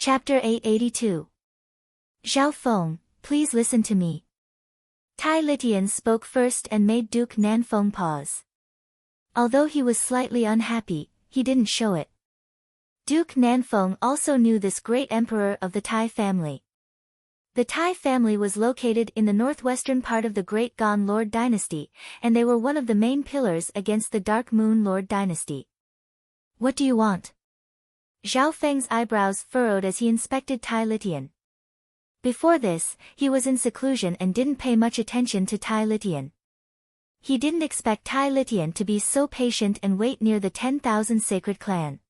Chapter 882. Zhao Feng, please listen to me. Tai Litian spoke first and made Duke Nanfeng pause. Although he was slightly unhappy, he didn't show it. Duke Nanfeng also knew this great emperor of the Tai family. The Tai family was located in the northwestern part of the Great Gan Lord dynasty, and they were one of the main pillars against the Dark Moon Lord dynasty. What do you want? Zhao Feng's eyebrows furrowed as he inspected Tai Litian. Before this, he was in seclusion and didn't pay much attention to Tai Litian. He didn't expect Tai Litian to be so patient and wait near the 10,000 sacred clan.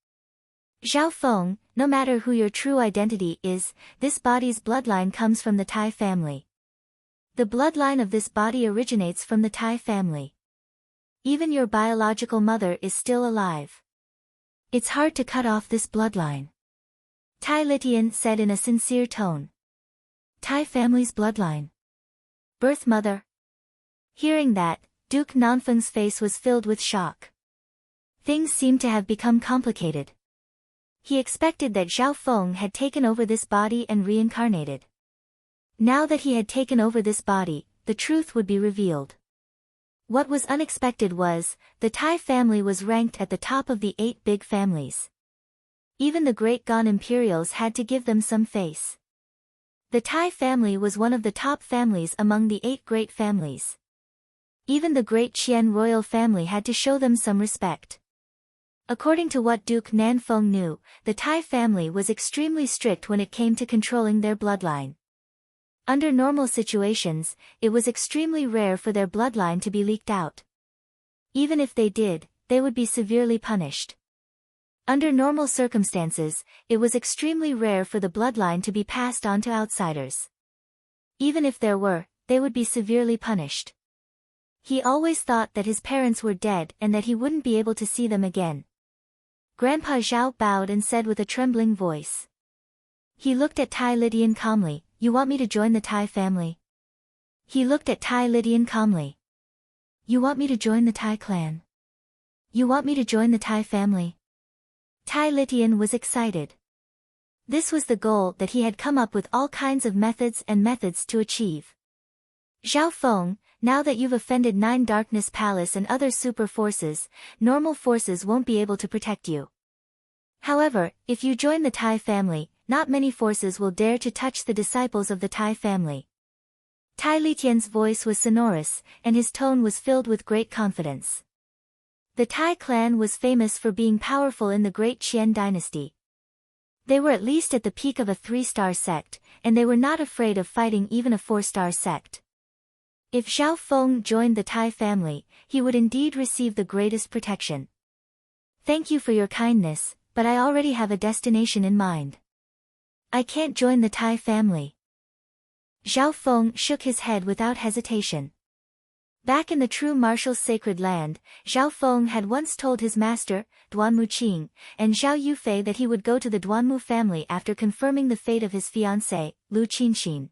Zhao Feng, no matter who your true identity is, this body's bloodline comes from the Tai family. The bloodline of this body originates from the Tai family. Even your biological mother is still alive. It's hard to cut off this bloodline. Tai Litian said in a sincere tone. Tai family's bloodline. Birth mother. Hearing that, Duke Nanfeng's face was filled with shock. Things seemed to have become complicated. He expected that Zhao Feng had taken over this body and reincarnated. Now that he had taken over this body, the truth would be revealed. What was unexpected was, the Tai family was ranked at the top of the 8 big families. Even the Great Gan Imperials had to give them some face. The Tai family was one of the top families among the 8 great families. Even the Great Qian royal family had to show them some respect. According to what Duke Nanfeng knew, the Tai family was extremely strict when it came to controlling their bloodline. Under normal situations, it was extremely rare for their bloodline to be leaked out. Even if they did, they would be severely punished. Under normal circumstances, it was extremely rare for the bloodline to be passed on to outsiders. Even if there were, they would be severely punished. He always thought that his parents were dead and that he wouldn't be able to see them again. Grandpa Zhao bowed and said with a trembling voice. He looked at Tai Litian calmly, "You want me to join the Tai family?" He looked at Tai Litian calmly. "You want me to join the Tai clan? You want me to join the Tai family?" Tai Litian was excited. This was the goal that he had come up with all kinds of methods to achieve. Zhao Feng, now that you've offended 9 Darkness Palace and other super forces, normal forces won't be able to protect you. However, if you join the Tai family, not many forces will dare to touch the disciples of the Tai family. Tai Litian's voice was sonorous, and his tone was filled with great confidence. The Tai clan was famous for being powerful in the Great Qian dynasty. They were at least at the peak of a 3-star sect, and they were not afraid of fighting even a 4-star sect. If Zhao Feng joined the Tai family, he would indeed receive the greatest protection. Thank you for your kindness, but I already have a destination in mind. I can't join the Tai family. Zhao Feng shook his head without hesitation. Back in the true marshal's sacred land, Zhao Feng had once told his master, Duanmu Qing, and Zhao Yufei that he would go to the Duanmu family after confirming the fate of his fiancée, Lu Qinxin.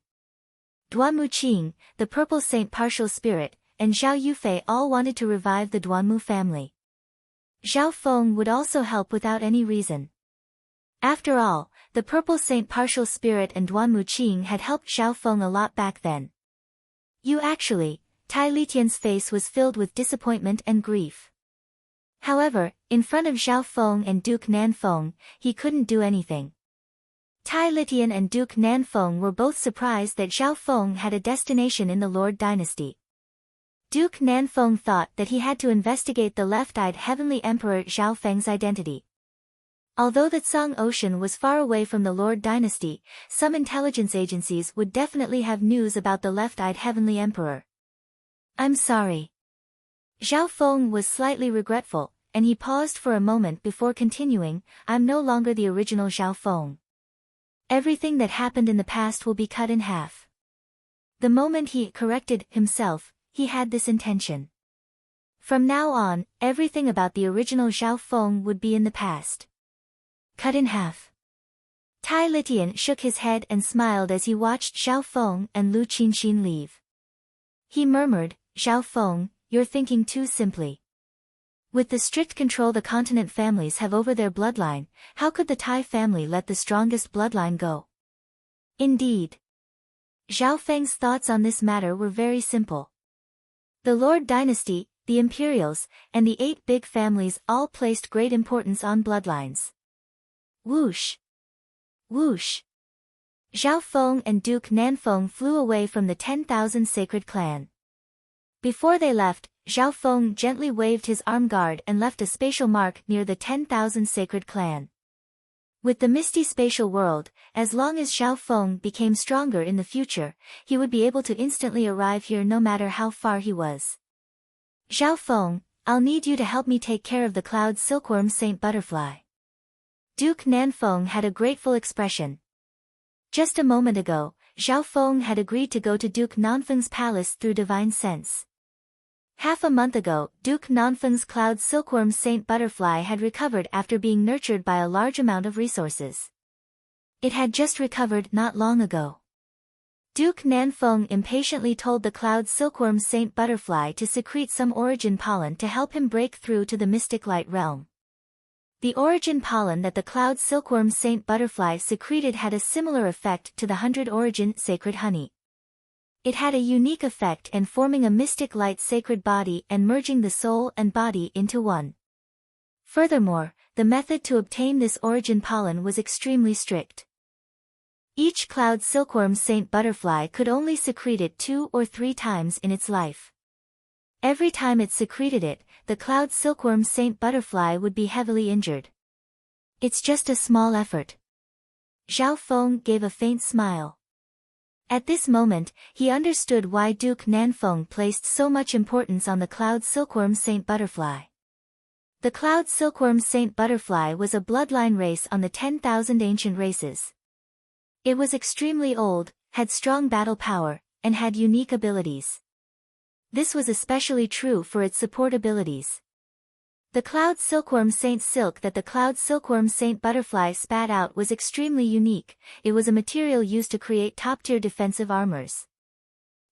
Duanmu Qing, the Purple Saint partial spirit, and Zhao Yufei all wanted to revive the Duanmu family. Zhao Feng would also help without any reason. After all, the Purple Saint partial spirit and Duanmu Qing had helped Zhao Feng a lot back then. You actually, Tai Litian's face was filled with disappointment and grief. However, in front of Zhao Feng and Duke Nanfeng, he couldn't do anything. Tai Litian and Duke Nanfeng were both surprised that Zhao Feng had a destination in the Lord dynasty. Duke Nanfeng thought that he had to investigate the left-eyed heavenly emperor Zhao Feng's identity. Although the Tsang Ocean was far away from the Lord dynasty, some intelligence agencies would definitely have news about the left-eyed heavenly emperor. I'm sorry. Zhao Feng was slightly regretful, and he paused for a moment before continuing, I'm no longer the original Zhao Feng. Everything that happened in the past will be cut in half. The moment he corrected himself, he had this intention. From now on, everything about the original Zhao Feng would be in the past. Cut in half. Tai Litian shook his head and smiled as he watched Zhao Feng and Lu Qinxin leave. He murmured, Zhao Feng, you're thinking too simply. With the strict control the continent families have over their bloodline, how could the Tai family let the strongest bloodline go? Indeed. Zhao Feng's thoughts on this matter were very simple. The Lord dynasty, the Imperials, and the 8 big families all placed great importance on bloodlines. Whoosh! Whoosh! Zhao Feng and Duke Nanfeng flew away from the 10,000 sacred clan. Before they left, Zhao Feng gently waved his arm guard and left a spatial mark near the 10,000 sacred clan. With the misty spatial world, as long as Zhao Feng became stronger in the future, he would be able to instantly arrive here no matter how far he was. Zhao Feng, I'll need you to help me take care of the cloud silkworm Saint Butterfly. Duke Nanfeng had a grateful expression. Just a moment ago, Zhao Feng had agreed to go to Duke Nanfeng's palace through divine sense. Half a month ago, Duke Nanfeng's cloud silkworm Saint Butterfly had recovered after being nurtured by a large amount of resources. It had just recovered not long ago. Duke Nanfeng impatiently told the cloud silkworm Saint Butterfly to secrete some origin pollen to help him break through to the mystic light realm. The origin pollen that the cloud silkworm Saint Butterfly secreted had a similar effect to the 100 origin sacred honey. It had a unique effect in forming a mystic light sacred body and merging the soul and body into one. Furthermore, the method to obtain this origin pollen was extremely strict. Each cloud silkworm Saint Butterfly could only secrete it 2 or 3 times in its life. Every time it secreted it, the cloud silkworm Saint Butterfly would be heavily injured. It's just a small effort. Zhao Feng gave a faint smile. At this moment, he understood why Duke Nanfeng placed so much importance on the cloud silkworm Saint Butterfly. The cloud silkworm Saint Butterfly was a bloodline race on the 10,000 ancient races. It was extremely old, had strong battle power, and had unique abilities. This was especially true for its support abilities. The cloud silkworm Saint Silk that the cloud silkworm Saint Butterfly spat out was extremely unique. It was a material used to create top-tier defensive armors.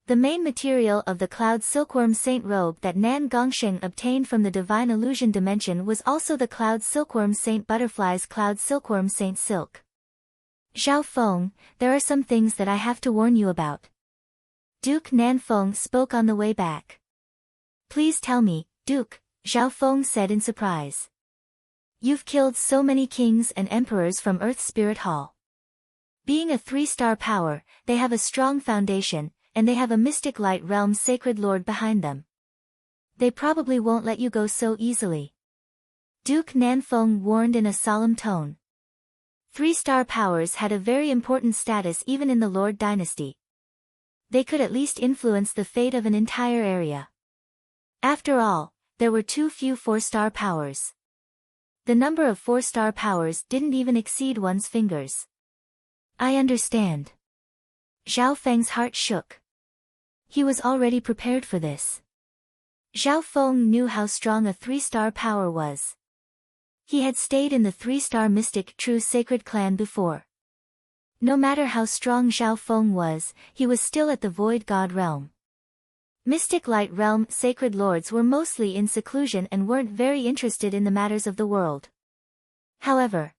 The main material of the cloud silkworm Saint Robe that Nan Gongsheng obtained from the divine illusion dimension was also the cloud silkworm Saint Butterfly's cloud silkworm Saint Silk. Zhao Feng, there are some things that I have to warn you about. Duke Nanfeng spoke on the way back. Please tell me, Duke, Zhao Feng said in surprise. You've killed so many kings and emperors from Earth's Spirit Hall. Being a 3-star power, they have a strong foundation, and they have a mystic light realm sacred lord behind them. They probably won't let you go so easily. Duke Nanfeng warned in a solemn tone. 3-star powers had a very important status even in the Lord dynasty. They could at least influence the fate of an entire area. After all, there were too few 4-star powers. The number of 4-star powers didn't even exceed one's fingers. I understand. Zhao Feng's heart shook. He was already prepared for this. Zhao Feng knew how strong a 3-star power was. He had stayed in the 3-star mystic true sacred clan before. No matter how strong Zhao Feng was, he was still at the void god realm. Mystic light realm sacred lords were mostly in seclusion and weren't very interested in the matters of the world. However,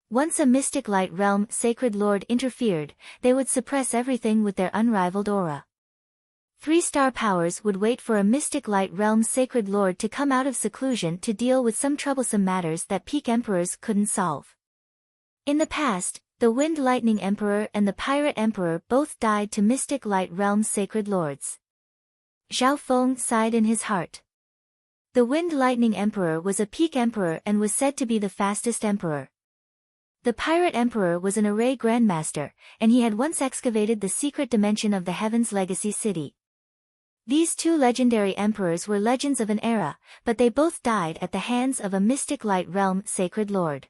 once a mystic light realm sacred lord interfered, they would suppress everything with their unrivaled aura. 3-star powers would wait for a mystic light realm sacred lord to come out of seclusion to deal with some troublesome matters that peak emperors couldn't solve. In the past, the Wind Lightning Emperor and the Pirate Emperor both died to mystic light realm sacred lords. Zhao Feng sighed in his heart. The Wind Lightning Emperor was a peak emperor and was said to be the fastest emperor. The Pirate Emperor was an array grandmaster, and he had once excavated the secret dimension of the Heaven's Legacy City. These 2 legendary emperors were legends of an era, but they both died at the hands of a mystic light realm sacred lord.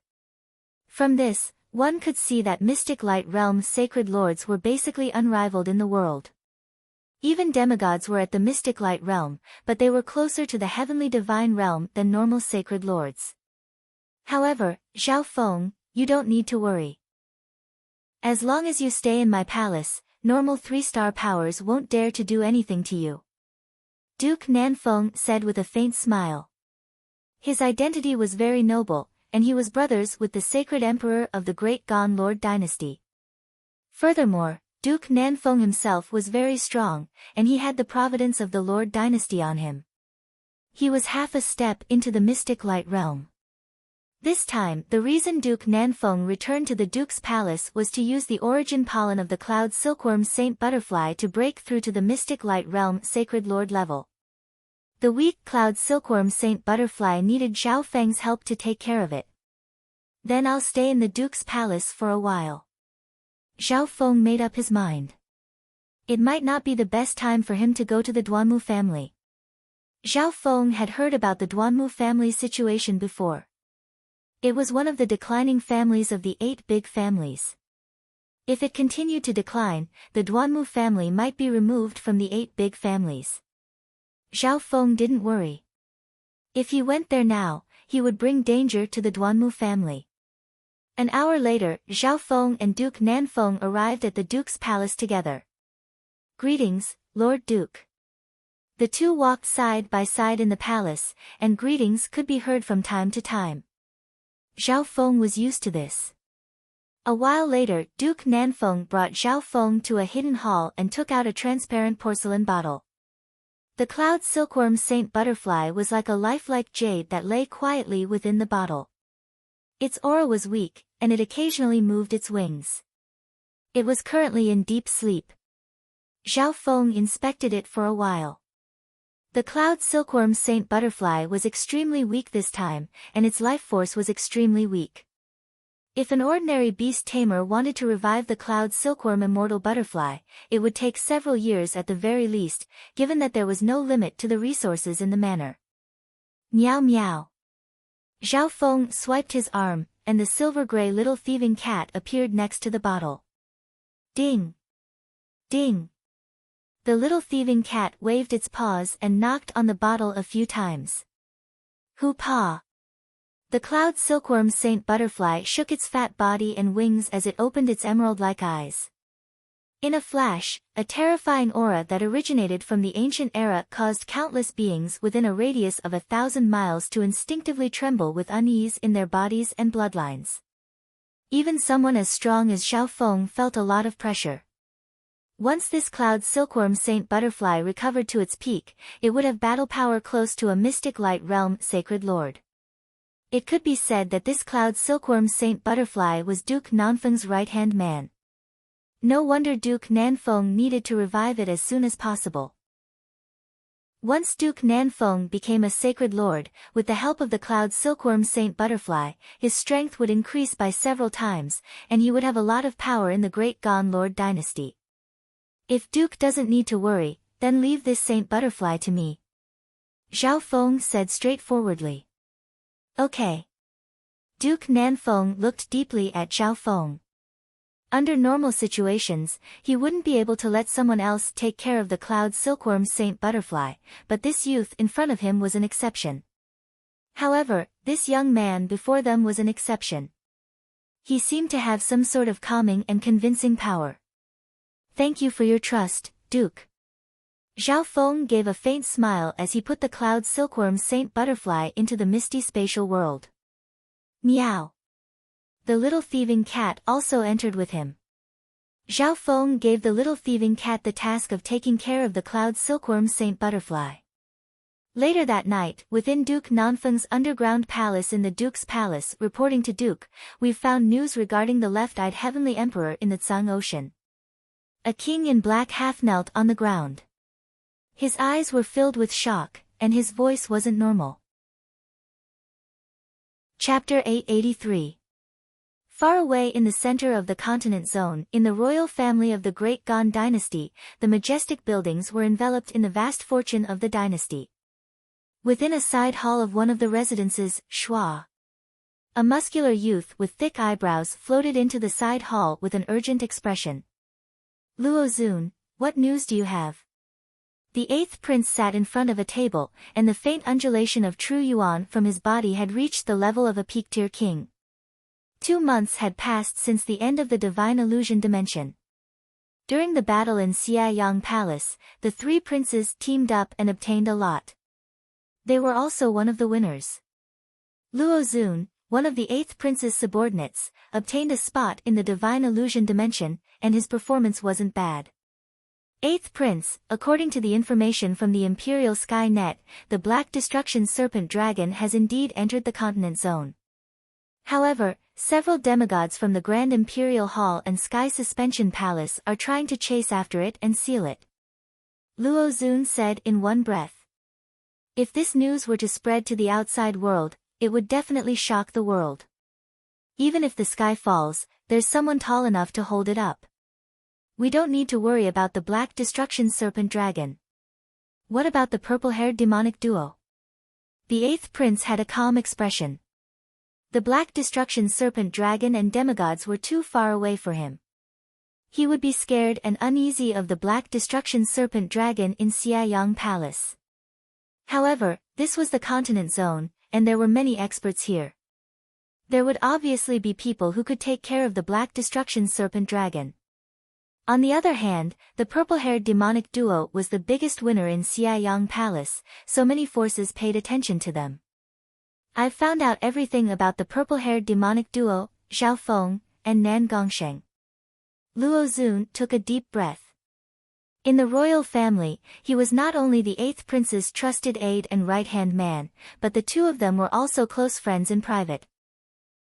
From this, one could see that mystic light realm sacred lords were basically unrivaled in the world. Even demigods were at the mystic light realm, but they were closer to the heavenly divine realm than normal sacred lords. However, Zhao Feng, you don't need to worry. As long as you stay in my palace, normal 3-star powers won't dare to do anything to you. Duke Nanfeng said with a faint smile. His identity was very noble, and he was brothers with the sacred emperor of the Great Gan Lord dynasty. Furthermore, Duke Nanfeng himself was very strong, and he had the providence of the Lord dynasty on him. He was half a step into the mystic light realm. This time, the reason Duke Nanfeng returned to the Duke's palace was to use the origin pollen of the cloud silkworm Saint Butterfly to break through to the mystic light realm sacred lord level. The weak cloud silkworm Saint Butterfly needed Zhao Feng's help to take care of it. Then I'll stay in the Duke's palace for a while. Zhao Feng made up his mind. It might not be the best time for him to go to the Duanmu family. Zhao Feng had heard about the Duanmu family's situation before. It was one of the declining families of the 8 big families. If it continued to decline, the Duanmu family might be removed from the 8 big families. Zhao Feng didn't worry. If he went there now, he would bring danger to the Duanmu family. An hour later, Zhao Feng and Duke Nanfeng arrived at the Duke's palace together. Greetings, Lord Duke. The two walked side by side in the palace, and greetings could be heard from time to time. Zhao Feng was used to this. A while later, Duke Nanfeng brought Zhao Feng to a hidden hall and took out a transparent porcelain bottle. The cloud silkworm Saint Butterfly was like a lifelike jade that lay quietly within the bottle. Its aura was weak, and it occasionally moved its wings. It was currently in deep sleep. Zhao Feng inspected it for a while. The cloud silkworm Saint Butterfly was extremely weak this time, and its life force was extremely weak. If an ordinary beast tamer wanted to revive the cloud silkworm immortal butterfly, it would take several years at the very least, given that there was no limit to the resources in the manor. Meow meow. Zhao Feng swiped his arm, and the silver-gray little thieving cat appeared next to the bottle. Ding! Ding! The little thieving cat waved its paws and knocked on the bottle a few times. Hoo-paw! The cloud silkworm Saint Butterfly shook its fat body and wings as it opened its emerald-like eyes. In a flash, a terrifying aura that originated from the ancient era caused countless beings within a radius of 1,000 miles to instinctively tremble with unease in their bodies and bloodlines. Even someone as strong as Zhao Feng felt a lot of pressure. Once this cloud silkworm Saint Butterfly recovered to its peak, it would have battle power close to a mystic light realm sacred lord. It could be said that this cloud silkworm Saint Butterfly was Duke Nanfeng's right-hand man. No wonder Duke Nanfeng needed to revive it as soon as possible. Once Duke Nanfeng became a sacred lord, with the help of the cloud silkworm Saint Butterfly, his strength would increase by several times, and he would have a lot of power in the Great Gan Lord dynasty. If Duke doesn't need to worry, then leave this Saint Butterfly to me. Zhao Feng said straightforwardly. Okay. Duke Nanfeng looked deeply at Zhao Feng. Under normal situations, he wouldn't be able to let someone else take care of the cloud silkworm Saint Butterfly, but this youth in front of him was an exception. However, this young man before them was an exception. He seemed to have some sort of calming and convincing power. Thank you for your trust, Duke. Zhao Feng gave a faint smile as he put the cloud silkworm Saint Butterfly into the misty spatial world. Meow. The little thieving cat also entered with him. Zhao Feng gave the little thieving cat the task of taking care of the cloud silkworm Saint Butterfly. Later that night, within Duke Nanfeng's underground palace in the Duke's palace, reporting to Duke, we've found news regarding the left-eyed heavenly emperor in the Tsang Ocean. A king in black half knelt on the ground. His eyes were filled with shock, and his voice wasn't normal. Chapter 883. Far away in the center of the continent zone, in the royal family of the Great Gan dynasty, the majestic buildings were enveloped in the vast fortune of the dynasty. Within a side hall of one of the residences, Shua, a muscular youth with thick eyebrows floated into the side hall with an urgent expression. Luo Zun, what news do you have? The 8th prince sat in front of a table, and the faint undulation of true yuan from his body had reached the level of a peak-tier king. 2 months had passed since the end of the divine illusion dimension. During the battle in Xiaoyang Palace, the 3 princes teamed up and obtained a lot. They were also one of the winners. Luo Xun, one of the 8th prince's subordinates, obtained a spot in the divine illusion dimension, and his performance wasn't bad. 8th prince, according to the information from the Imperial Sky Net, the Black Destruction Serpent Dragon has indeed entered the continent zone. However, several demigods from the Grand Imperial Hall and Sky Suspension Palace are trying to chase after it and seal it. Luo Xun said in one breath. If this news were to spread to the outside world, it would definitely shock the world. Even if the sky falls, there's someone tall enough to hold it up. We don't need to worry about the Black Destruction Serpent Dragon. What about the purple-haired demonic duo? The 8th prince had a calm expression. The Black Destruction Serpent Dragon and demigods were too far away for him. He would be scared and uneasy of the Black Destruction Serpent Dragon in Xiayang Palace. However, this was the continent zone, and there were many experts here. There would obviously be people who could take care of the Black Destruction Serpent Dragon. On the other hand, the purple-haired demonic duo was the biggest winner in Xiayang Palace, so many forces paid attention to them. I've found out everything about the purple-haired demonic duo, Zhao Feng, and Nan Gongsheng. Luo Xun took a deep breath. In the royal family, he was not only the 8th prince's trusted aide and right-hand man, but the two of them were also close friends in private.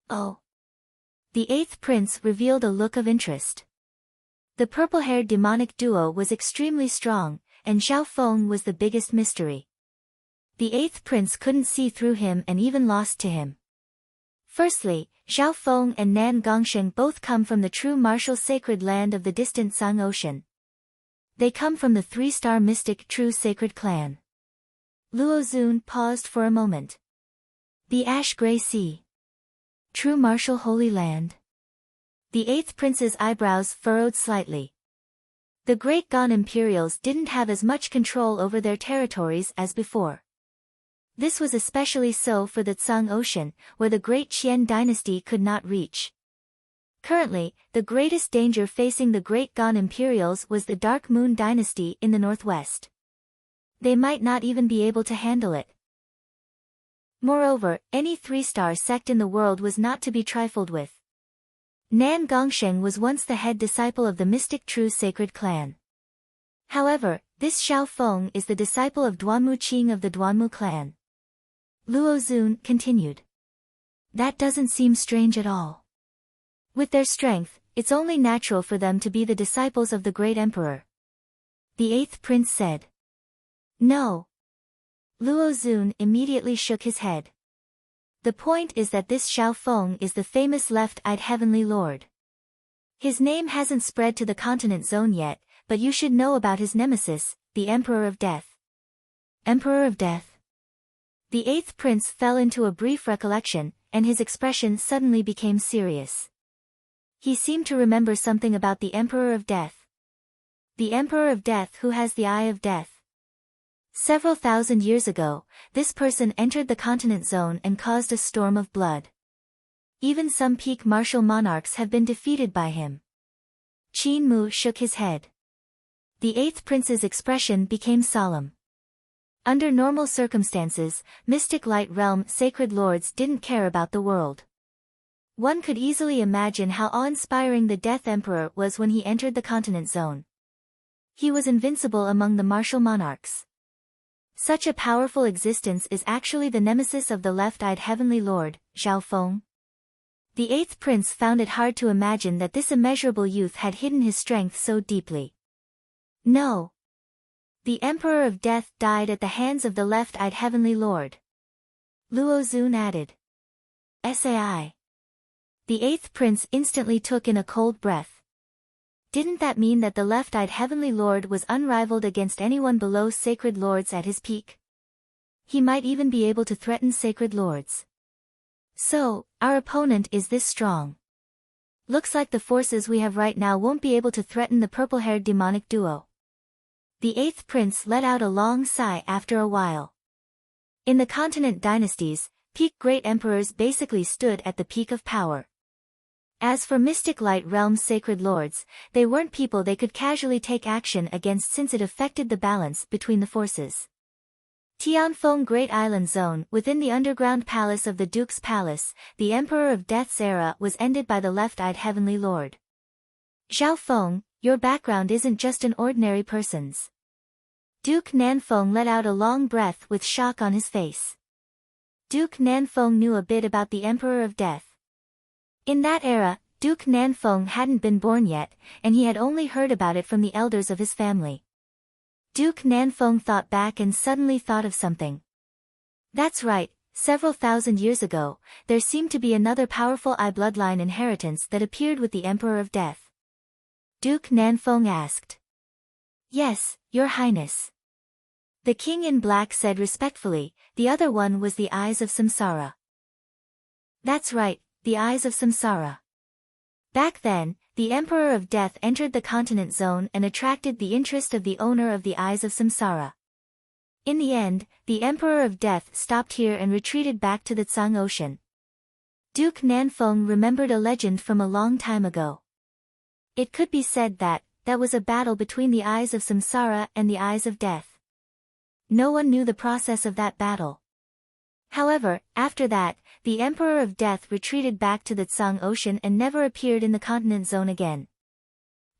Oh. The 8th prince revealed a look of interest. The purple-haired demonic duo was extremely strong, and Zhao Feng was the biggest mystery. The 8th prince couldn't see through him and even lost to him. Firstly, Zhao Feng and Nan Gongsheng both come from the true martial sacred land of the distant Sung Ocean. They come from the 3-star mystic true sacred clan. Luo Xun paused for a moment. The Ash-Gray Sea. True martial holy land. The 8th prince's eyebrows furrowed slightly. The Great Gan Imperials didn't have as much control over their territories as before. This was especially so for the Tsung Ocean, where the Great Qian dynasty could not reach. Currently, the greatest danger facing the Great Gan Imperials was the Dark Moon dynasty in the northwest. They might not even be able to handle it. Moreover, any 3-star sect in the world was not to be trifled with. Nan Gongsheng was once the head disciple of the mystic true sacred clan. However, this Zhao Feng is the disciple of Duanmu Qing of the Duanmu clan. Luo Xun continued. That doesn't seem strange at all. With their strength, it's only natural for them to be the disciples of the great emperor. The 8th prince said. No. Luo Xun immediately shook his head. The point is that this Zhao Feng is the famous left-eyed heavenly lord. His name hasn't spread to the continent zone yet, but you should know about his nemesis, the Emperor of Death. Emperor of Death? The 8th prince fell into a brief recollection, and his expression suddenly became serious. He seemed to remember something about the Emperor of Death. The Emperor of Death who has the Eye of Death. Several thousand years ago, this person entered the continent zone and caused a storm of blood. Even some peak martial monarchs have been defeated by him. Qin Mu shook his head. The 8th prince's expression became solemn. Under normal circumstances, mystic light realm sacred lords didn't care about the world. One could easily imagine how awe-inspiring the Death Emperor was when he entered the continent zone. He was invincible among the martial monarchs. Such a powerful existence is actually the nemesis of the left-eyed heavenly lord, Zhao Feng. The 8th prince found it hard to imagine that this immeasurable youth had hidden his strength so deeply. No. The Emperor of Death died at the hands of the left-eyed heavenly lord. Luo Xun added. Sai. The 8th prince instantly took in a cold breath. Didn't that mean that the left-eyed heavenly lord was unrivaled against anyone below sacred lords at his peak? He might even be able to threaten sacred lords. So, our opponent is this strong. Looks like the forces we have right now won't be able to threaten the purple-haired demonic duo. The 8th prince let out a long sigh after a while. In the continent dynasties, peak great emperors basically stood at the peak of power. As for mystic light realm sacred lords, they weren't people they could casually take action against since it affected the balance between the forces. Tianfeng Great Island Zone. Within the underground palace of the Duke's Palace, the Emperor of Death's era was ended by the left-eyed Heavenly Lord. Zhao Feng, your background isn't just an ordinary person's. Duke Nanfeng let out a long breath with shock on his face. Duke Nanfeng knew a bit about the Emperor of Death. In that era, Duke Nanfeng hadn't been born yet, and he had only heard about it from the elders of his family. Duke Nanfeng thought back and suddenly thought of something. That's right, several thousand years ago, there seemed to be another powerful Ai bloodline inheritance that appeared with the Emperor of Death. Duke Nanfeng asked. Yes, Your Highness. The king in black said respectfully, the other one was the Eyes of Samsara. That's right, the Eyes of Samsara. Back then, the Emperor of Death entered the continent zone and attracted the interest of the owner of the Eyes of Samsara. In the end, the Emperor of Death stopped here and retreated back to the Tsang Ocean. Duke Nanfeng remembered a legend from a long time ago. It could be said that was a battle between the Eyes of Samsara and the Eyes of Death. No one knew the process of that battle. However, after that, the Emperor of Death retreated back to the Tsang Ocean and never appeared in the continent zone again.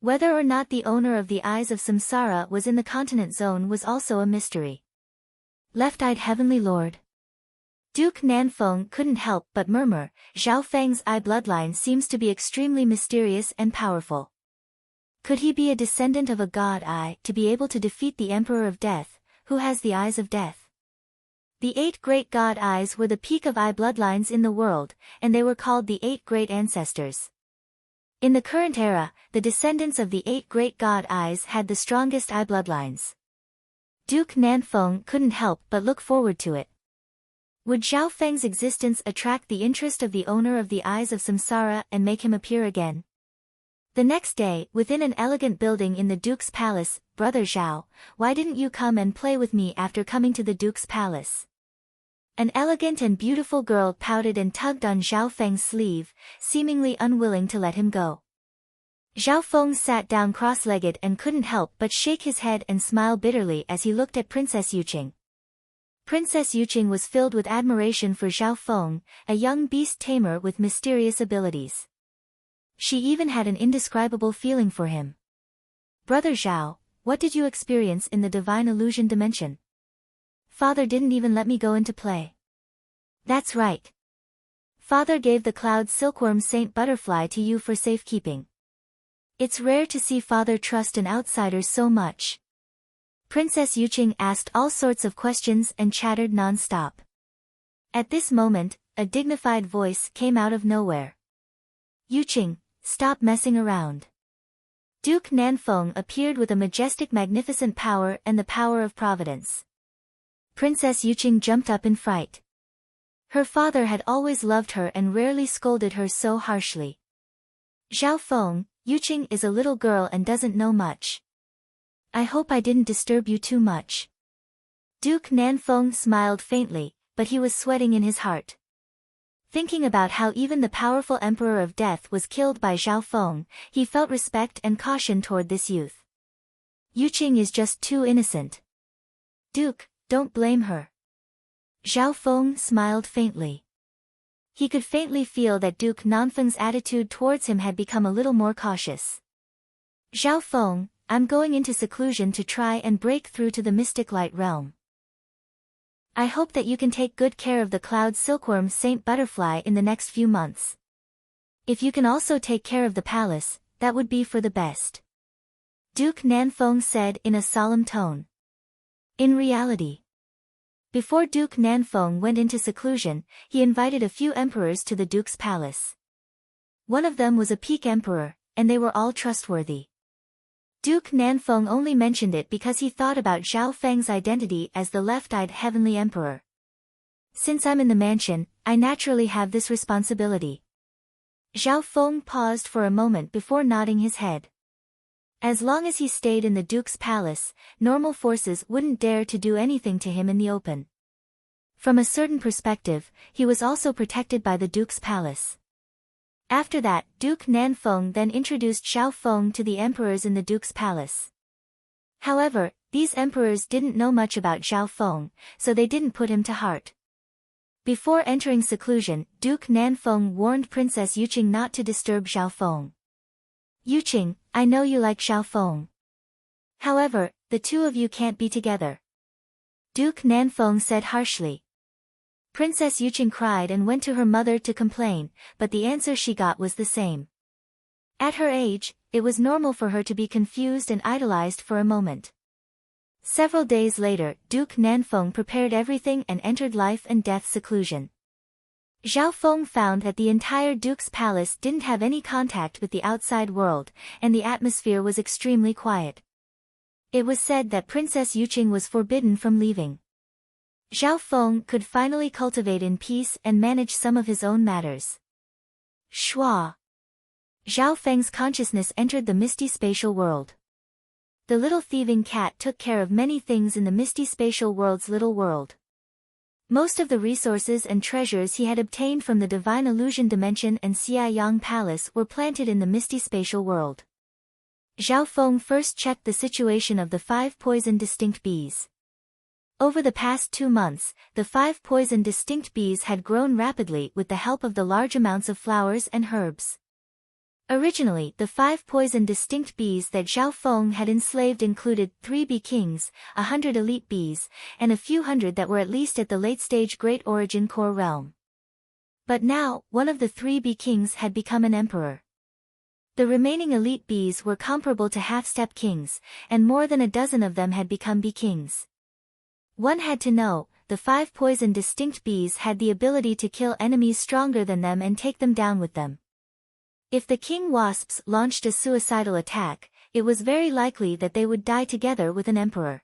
Whether or not the owner of the Eyes of Samsara was in the continent zone was also a mystery. Left-eyed Heavenly Lord. Duke Nanfeng couldn't help but murmur, Zhao Feng's Ai bloodline seems to be extremely mysterious and powerful. Could he be a descendant of a god Ai to be able to defeat the Emperor of Death, who has the Eyes of Death? The 8 great god Eyes were the peak of Ai bloodlines in the world, and they were called the 8 great ancestors. In the current era, the descendants of the 8 great god Eyes had the strongest Ai bloodlines. Duke Nanfeng couldn't help but look forward to it. Would Zhao Feng's existence attract the interest of the owner of the Eyes of Samsara and make him appear again? The next day, within an elegant building in the Duke's Palace, Brother Zhao, why didn't you come and play with me after coming to the Duke's Palace? An elegant and beautiful girl pouted and tugged on Zhao Feng's sleeve, seemingly unwilling to let him go. Zhao Feng sat down cross-legged and couldn't help but shake his head and smile bitterly as he looked at Princess Yuqing. Princess Yuqing was filled with admiration for Zhao Feng, a young beast tamer with mysterious abilities. She even had an indescribable feeling for him. Brother Zhao, what did you experience in the divine illusion dimension? Father didn't even let me go into play. That's right. Father gave the cloud silkworm Saint Butterfly to you for safekeeping. It's rare to see Father trust an outsider so much. Princess Yuqing asked all sorts of questions and chattered non-stop. At this moment, a dignified voice came out of nowhere. Yuqing, stop messing around. Duke Nanfeng appeared with a majestic magnificent power and the power of providence. Princess Yuqing jumped up in fright. Her father had always loved her and rarely scolded her so harshly. Zhao Feng, Yuqing is a little girl and doesn't know much. I hope I didn't disturb you too much. Duke Nanfeng smiled faintly, but he was sweating in his heart. Thinking about how even the powerful Emperor of Death was killed by Zhao Feng, he felt respect and caution toward this youth. Yuqing is just too innocent. Duke, don't blame her. Zhao Feng smiled faintly. He could faintly feel that Duke Nanfeng's attitude towards him had become a little more cautious. Zhao Feng, I'm going into seclusion to try and break through to the mystic light realm. I hope that you can take good care of the cloud silkworm Saint Butterfly in the next few months. If you can also take care of the palace, that would be for the best. Duke Nanfeng said in a solemn tone. In reality, before Duke Nanfeng went into seclusion, he invited a few emperors to the Duke's palace. One of them was a peak emperor, and they were all trustworthy. Duke Nanfeng only mentioned it because he thought about Zhao Feng's identity as the left-eyed heavenly emperor. Since I'm in the mansion, I naturally have this responsibility. Zhao Feng paused for a moment before nodding his head. As long as he stayed in the Duke's palace, normal forces wouldn't dare to do anything to him in the open. From a certain perspective, he was also protected by the Duke's palace. After that, Duke Nanfeng then introduced Zhao Feng to the emperors in the Duke's palace. However, these emperors didn't know much about Zhao Feng, so they didn't put him to heart. Before entering seclusion, Duke Nanfeng warned Princess Yuqing not to disturb Zhao Feng. "Yuqing, I know you like Zhao Feng. However, the two of you can't be together," Duke Nanfeng said harshly. Princess Yuqing cried and went to her mother to complain, but the answer she got was the same. At her age, it was normal for her to be confused and idolized for a moment. Several days later, Duke Nanfeng prepared everything and entered life and death seclusion. Zhao Feng found that the entire duke's palace didn't have any contact with the outside world, and the atmosphere was extremely quiet. It was said that Princess Yuqing was forbidden from leaving. Zhao Feng could finally cultivate in peace and manage some of his own matters. Shua. Zhao Feng's consciousness entered the misty spatial world. The little thieving cat took care of many things in the misty spatial world's little world. Most of the resources and treasures he had obtained from the divine illusion dimension and Xiaiyang Palace were planted in the misty spatial world. Zhao Feng first checked the situation of the 5 poison distinct bees. Over the past 2 months, the 5 poison distinct bees had grown rapidly with the help of the large amounts of flowers and herbs. Originally, the 5 poison distinct bees that Zhao Feng had enslaved included 3 bee kings, 100 elite bees, and a few hundred that were at least at the late-stage Great Origin Core realm. But now, one of the 3 bee kings had become an emperor. The remaining elite bees were comparable to half-step kings, and more than a dozen of them had become bee kings. One had to know, the 5 poison distinct bees had the ability to kill enemies stronger than them and take them down with them. If the king wasps launched a suicidal attack, it was very likely that they would die together with an emperor.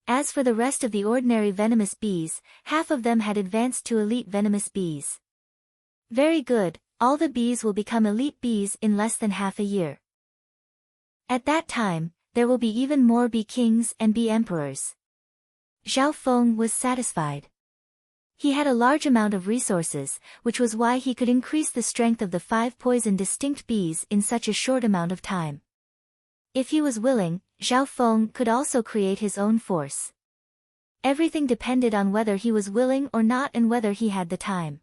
As for the rest of the ordinary venomous bees, half of them had advanced to elite venomous bees. Very good, all the bees will become elite bees in less than half a year. At that time, there will be even more bee kings and bee emperors. Zhao Feng was satisfied. He had a large amount of resources, which was why he could increase the strength of the 5 poison distinct bees in such a short amount of time. If he was willing, Zhao Feng could also create his own force. Everything depended on whether he was willing or not and whether he had the time.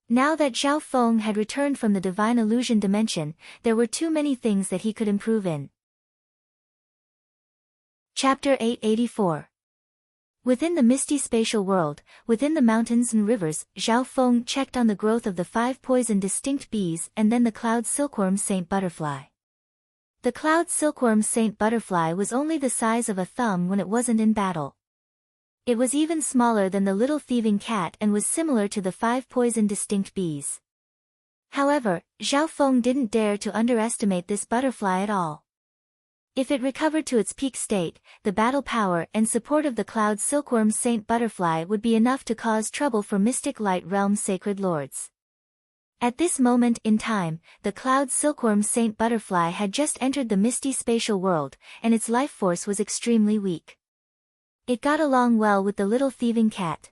Now that Zhao Feng had returned from the divine illusion dimension, there were too many things that he could improve in. Chapter 884. Within the misty spatial world, within the mountains and rivers, Zhao Feng checked on the growth of the 5 poison distinct bees and then the cloud silkworm saint butterfly. The cloud silkworm saint butterfly was only the size of a thumb when it wasn't in battle. It was even smaller than the little thieving cat and was similar to the 5 poison distinct bees. However, Zhao Feng didn't dare to underestimate this butterfly at all. If it recovered to its peak state, the battle power and support of the cloud silkworm saint butterfly would be enough to cause trouble for mystic light realm sacred lords. At this moment in time, the cloud silkworm saint butterfly had just entered the misty spatial world, and its life force was extremely weak. It got along well with the little thieving cat.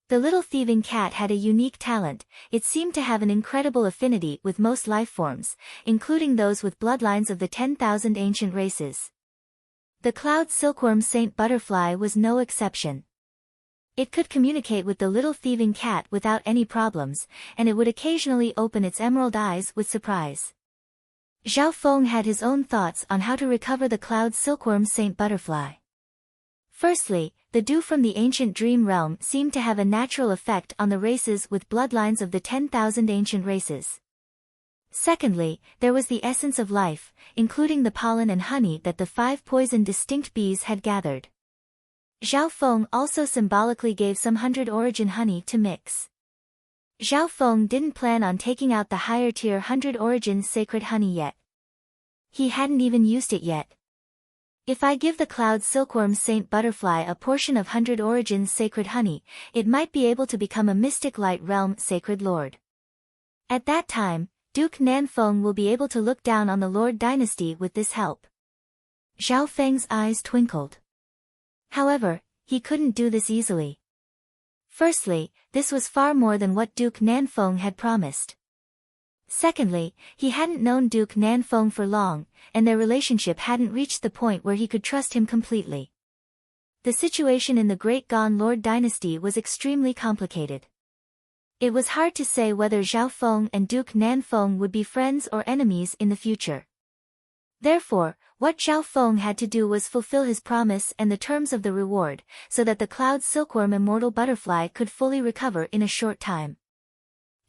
The little thieving cat had a unique talent. It seemed to have an incredible affinity with most life forms, including those with bloodlines of the 10,000 ancient races. The cloud silkworm saint butterfly was no exception. It could communicate with the little thieving cat without any problems, and it would occasionally open its emerald eyes with surprise. Zhao Feng had his own thoughts on how to recover the cloud silkworm saint butterfly. Firstly, the dew from the ancient dream realm seemed to have a natural effect on the races with bloodlines of the 10,000 ancient races. Secondly, there was the essence of life, including the pollen and honey that the 5 poison distinct bees had gathered. Zhao Feng also symbolically gave some 100 origin honey to mix. Zhao Feng didn't plan on taking out the higher tier 100 origin sacred honey yet. He hadn't even used it yet. If I give the cloud silkworm saint butterfly a portion of 100 origins sacred honey, it might be able to become a mystic light realm sacred lord. At that time, Duke Nanfeng will be able to look down on the Lord dynasty with this help. Zhao Feng's eyes twinkled. However, he couldn't do this easily. Firstly, this was far more than what Duke Nanfeng had promised. Secondly, he hadn't known Duke Nanfeng for long, and their relationship hadn't reached the point where he could trust him completely. The situation in the Great Gan Lord dynasty was extremely complicated. It was hard to say whether Zhao Feng and Duke Nanfeng would be friends or enemies in the future. Therefore, what Zhao Feng had to do was fulfill his promise and the terms of the reward, so that the Cloud Silkworm Immortal Butterfly could fully recover in a short time.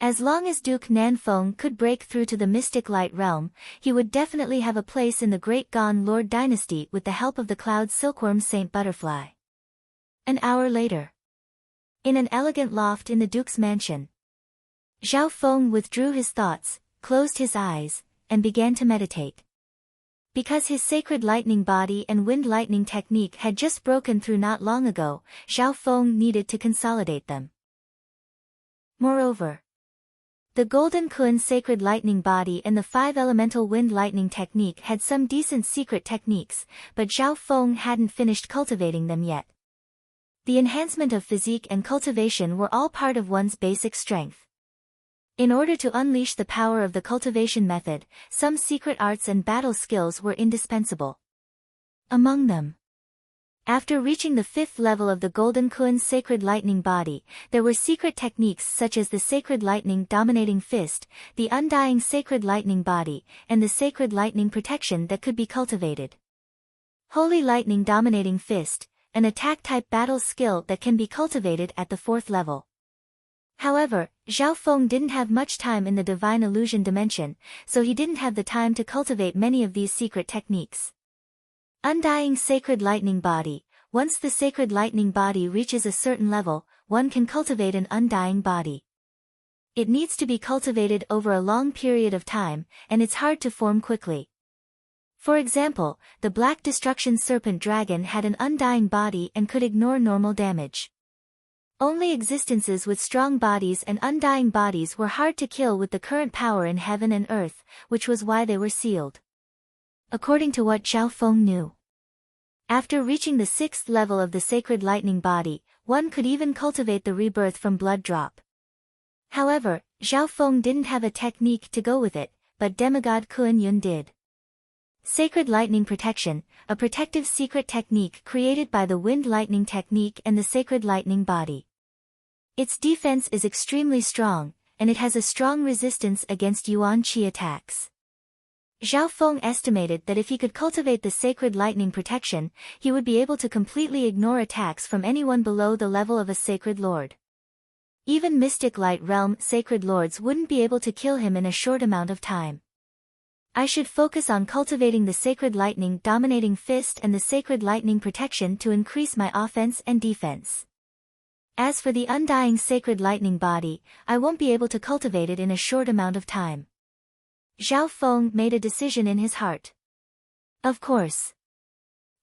As long as Duke Nanfeng could break through to the Mystic Light Realm, he would definitely have a place in the Great Gan Lord dynasty with the help of the Cloud Silkworm Saint Butterfly. An hour later. In an elegant loft in the Duke's mansion, Zhao Feng withdrew his thoughts, closed his eyes, and began to meditate. Because his sacred lightning body and wind lightning technique had just broken through not long ago, Zhao Feng needed to consolidate them. Moreover, the Golden Kun sacred lightning body and the 5-elemental wind lightning technique had some decent secret techniques, but Zhao Feng hadn't finished cultivating them yet. The enhancement of physique and cultivation were all part of one's basic strength. In order to unleash the power of the cultivation method, some secret arts and battle skills were indispensable. Among them, after reaching the 5th level of the Golden Kun Sacred Lightning Body, there were secret techniques such as the Sacred Lightning Dominating Fist, the Undying Sacred Lightning Body, and the Sacred Lightning Protection that could be cultivated. Holy Lightning Dominating Fist, an attack-type battle skill that can be cultivated at the 4th level. However, Zhao Feng didn't have much time in the Divine Illusion dimension, so he didn't have the time to cultivate many of these secret techniques. Undying Sacred Lightning Body. Once the Sacred Lightning Body reaches a certain level, one can cultivate an undying body. It needs to be cultivated over a long period of time, and it's hard to form quickly. For example, the Black Destruction Serpent Dragon had an undying body and could ignore normal damage. Only existences with strong bodies and undying bodies were hard to kill with the current power in heaven and earth, which was why they were sealed. According to what Zhao Feng knew, after reaching the 6th level of the Sacred Lightning Body, one could even cultivate the rebirth from blood drop. However, Zhao Feng didn't have a technique to go with it, but Demigod Kun Yun did. Sacred Lightning Protection, a protective secret technique created by the Wind Lightning Technique and the Sacred Lightning Body. Its defense is extremely strong, and it has a strong resistance against Yuan Qi attacks. Zhao Feng estimated that if he could cultivate the Sacred Lightning Protection, he would be able to completely ignore attacks from anyone below the level of a Sacred Lord. Even Mystic Light Realm Sacred Lords wouldn't be able to kill him in a short amount of time. I should focus on cultivating the Sacred Lightning Dominating Fist and the Sacred Lightning Protection to increase my offense and defense. As for the Undying Sacred Lightning Body, I won't be able to cultivate it in a short amount of time. Zhao Feng made a decision in his heart. Of course,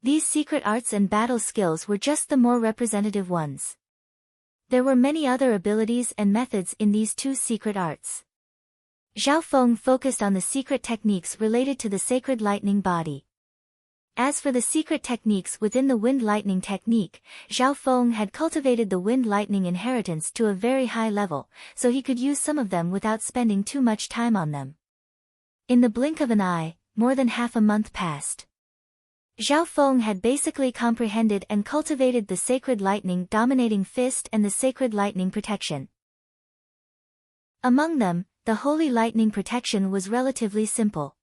these secret arts and battle skills were just the more representative ones. There were many other abilities and methods in these 2 secret arts. Zhao Feng focused on the secret techniques related to the Sacred Lightning Body. As for the secret techniques within the Wind Lightning Technique, Zhao Feng had cultivated the Wind Lightning Inheritance to a very high level, so he could use some of them without spending too much time on them. In the blink of an eye, more than half a month passed. Zhao Feng had basically comprehended and cultivated the Sacred Lightning Dominating Fist and the Sacred Lightning Protection. Among them, the Holy Lightning Protection was relatively simple.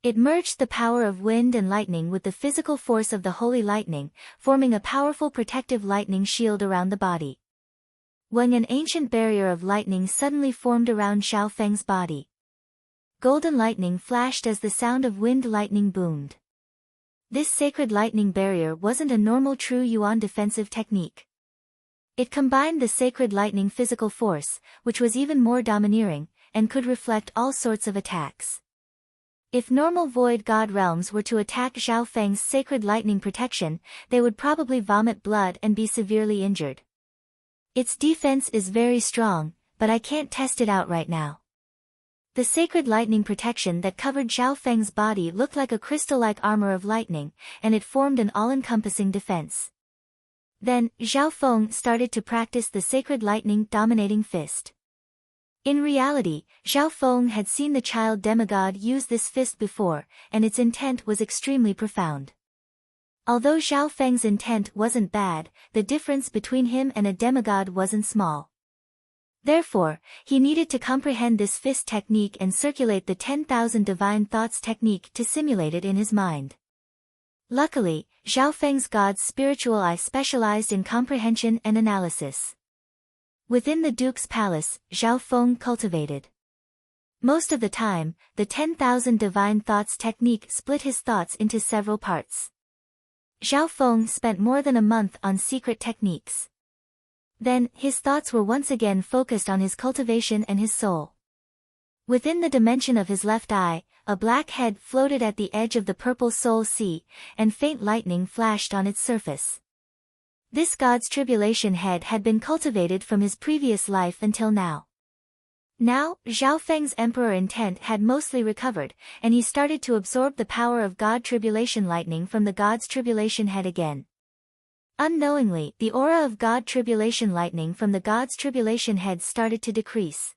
It merged the power of wind and lightning with the physical force of the Holy Lightning, forming a powerful protective lightning shield around the body. When an ancient barrier of lightning suddenly formed around Zhao Feng's body, golden lightning flashed as the sound of wind lightning boomed. This sacred lightning barrier wasn't a normal true Yuan defensive technique. It combined the sacred lightning physical force, which was even more domineering, and could reflect all sorts of attacks. If normal void god realms were to attack Zhao Feng's sacred lightning protection, they would probably vomit blood and be severely injured. Its defense is very strong, but I can't test it out right now. The sacred lightning protection that covered Zhao Feng's body looked like a crystal-like armor of lightning, and it formed an all-encompassing defense. Then, Zhao Feng started to practice the Sacred Lightning Dominating Fist. In reality, Zhao Feng had seen the child demigod use this fist before, and its intent was extremely profound. Although Zhao Feng's intent wasn't bad, the difference between him and a demigod wasn't small. Therefore, he needed to comprehend this fist technique and circulate the 10,000 divine thoughts technique to simulate it in his mind. Luckily, Zhao Feng's god's spiritual eye specialized in comprehension and analysis. Within the Duke's palace, Zhao Feng cultivated. Most of the time, the 10,000 divine thoughts technique split his thoughts into several parts. Zhao Feng spent more than a month on secret techniques. Then, his thoughts were once again focused on his cultivation and his soul. Within the dimension of his left eye, a black head floated at the edge of the purple soul sea, and faint lightning flashed on its surface. This god's tribulation head had been cultivated from his previous life until now. Now, Zhao Feng's emperor intent had mostly recovered, and he started to absorb the power of god tribulation lightning from the god's tribulation head again. Unknowingly, the aura of god tribulation lightning from the god's tribulation head started to decrease.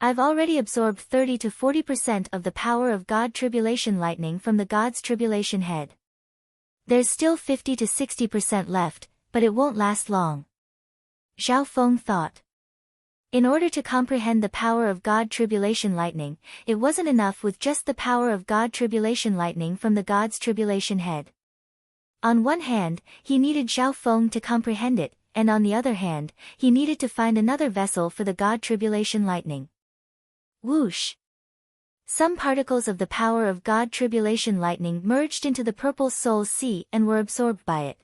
I've already absorbed 30 to 40% of the power of god tribulation lightning from the god's tribulation head. There's still 50 to 60% left, but it won't last long. Zhao Feng thought. In order to comprehend the power of god tribulation lightning, it wasn't enough with just the power of god tribulation lightning from the god's tribulation head. On one hand, he needed Zhao Feng to comprehend it, and on the other hand, he needed to find another vessel for the god tribulation lightning. Whoosh! Some particles of the power of god tribulation lightning merged into the purple soul sea and were absorbed by it.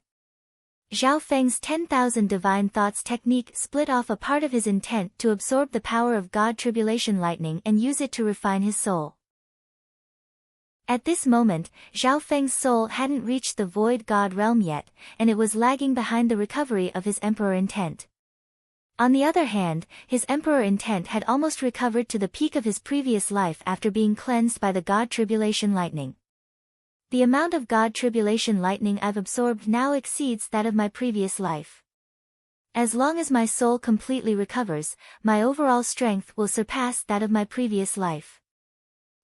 Zhao Feng's 10,000 divine thoughts technique split off a part of his intent to absorb the power of god tribulation lightning and use it to refine his soul. At this moment, Zhao Feng's soul hadn't reached the void god realm yet, and it was lagging behind the recovery of his emperor intent. On the other hand, his emperor intent had almost recovered to the peak of his previous life after being cleansed by the god tribulation lightning. The amount of god tribulation lightning I've absorbed now exceeds that of my previous life. As long as my soul completely recovers, my overall strength will surpass that of my previous life.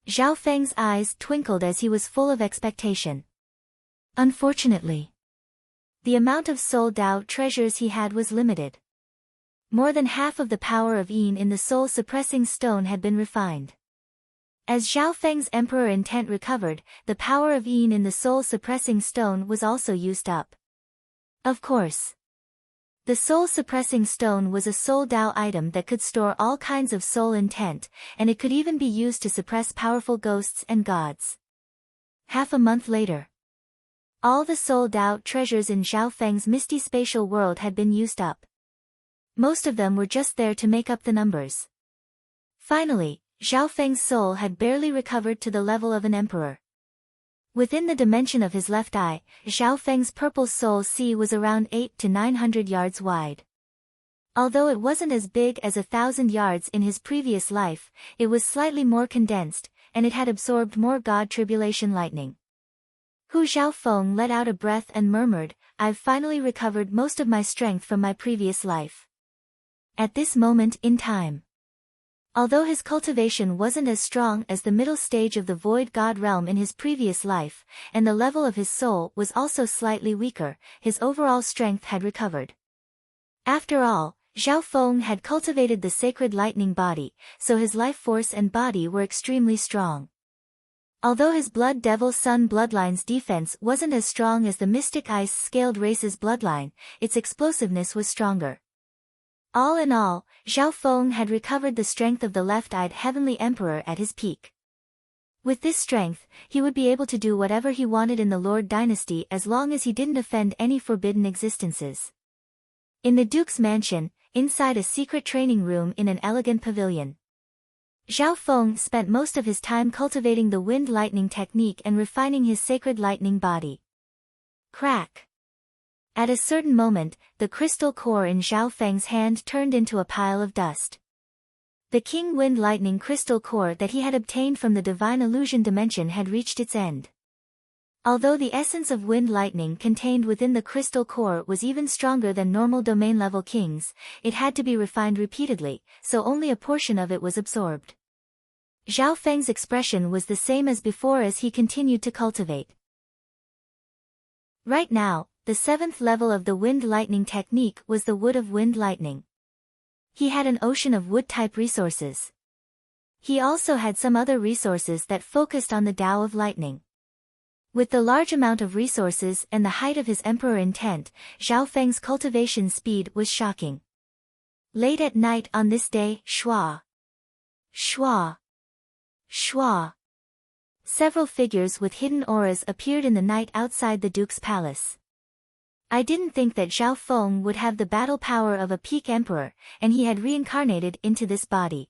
Zhao Feng's eyes twinkled as he was full of expectation. Unfortunately, the amount of soul Dao treasures he had was limited. More than half of the power of Yin in the soul-suppressing stone had been refined. As Zhao Feng's emperor intent recovered, the power of Yin in the soul-suppressing stone was also used up. Of course. The soul-suppressing stone was a soul Dao item that could store all kinds of soul intent, and it could even be used to suppress powerful ghosts and gods. Half a month later, all the soul Dao treasures in Zhao Feng's misty spatial world had been used up. Most of them were just there to make up the numbers. Finally, Zhao Feng's soul had barely recovered to the level of an emperor. Within the dimension of his left eye, Zhao Feng's purple soul sea was around 800 to 900 yards wide. Although it wasn't as big as 1,000 yards in his previous life, it was slightly more condensed, and it had absorbed more god tribulation lightning. Hu Zhao Feng let out a breath and murmured, "I've finally recovered most of my strength from my previous life." At this moment in time, although his cultivation wasn't as strong as the middle stage of the void god realm in his previous life, and the level of his soul was also slightly weaker, his overall strength had recovered. After all, Zhao Feng had cultivated the sacred lightning body, so his life force and body were extremely strong. Although his blood devil sun bloodline's defense wasn't as strong as the mystic ice scaled race's bloodline, its explosiveness was stronger. All in all, Zhao Feng had recovered the strength of the left-eyed heavenly emperor at his peak. With this strength, he would be able to do whatever he wanted in the Lord dynasty as long as he didn't offend any forbidden existences. In the Duke's mansion, inside a secret training room in an elegant pavilion, Zhao Feng spent most of his time cultivating the wind lightning technique and refining his sacred lightning body. Crack! At a certain moment, the crystal core in Zhao Feng's hand turned into a pile of dust. The King Wind Lightning crystal core that he had obtained from the divine illusion dimension had reached its end. Although the essence of wind lightning contained within the crystal core was even stronger than normal domain-level kings, it had to be refined repeatedly, so only a portion of it was absorbed. Zhao Feng's expression was the same as before as he continued to cultivate. Right now, the 7th level of the wind lightning technique was the wood of wind lightning. He had an ocean of wood-type resources. He also had some other resources that focused on the Tao of lightning. With the large amount of resources and the height of his emperor intent, Zhao Feng's cultivation speed was shocking. Late at night on this day, shua, shua, shua. Several figures with hidden auras appeared in the night outside the Duke's palace. I didn't think that Zhao Feng would have the battle power of a peak emperor, and he had reincarnated into this body.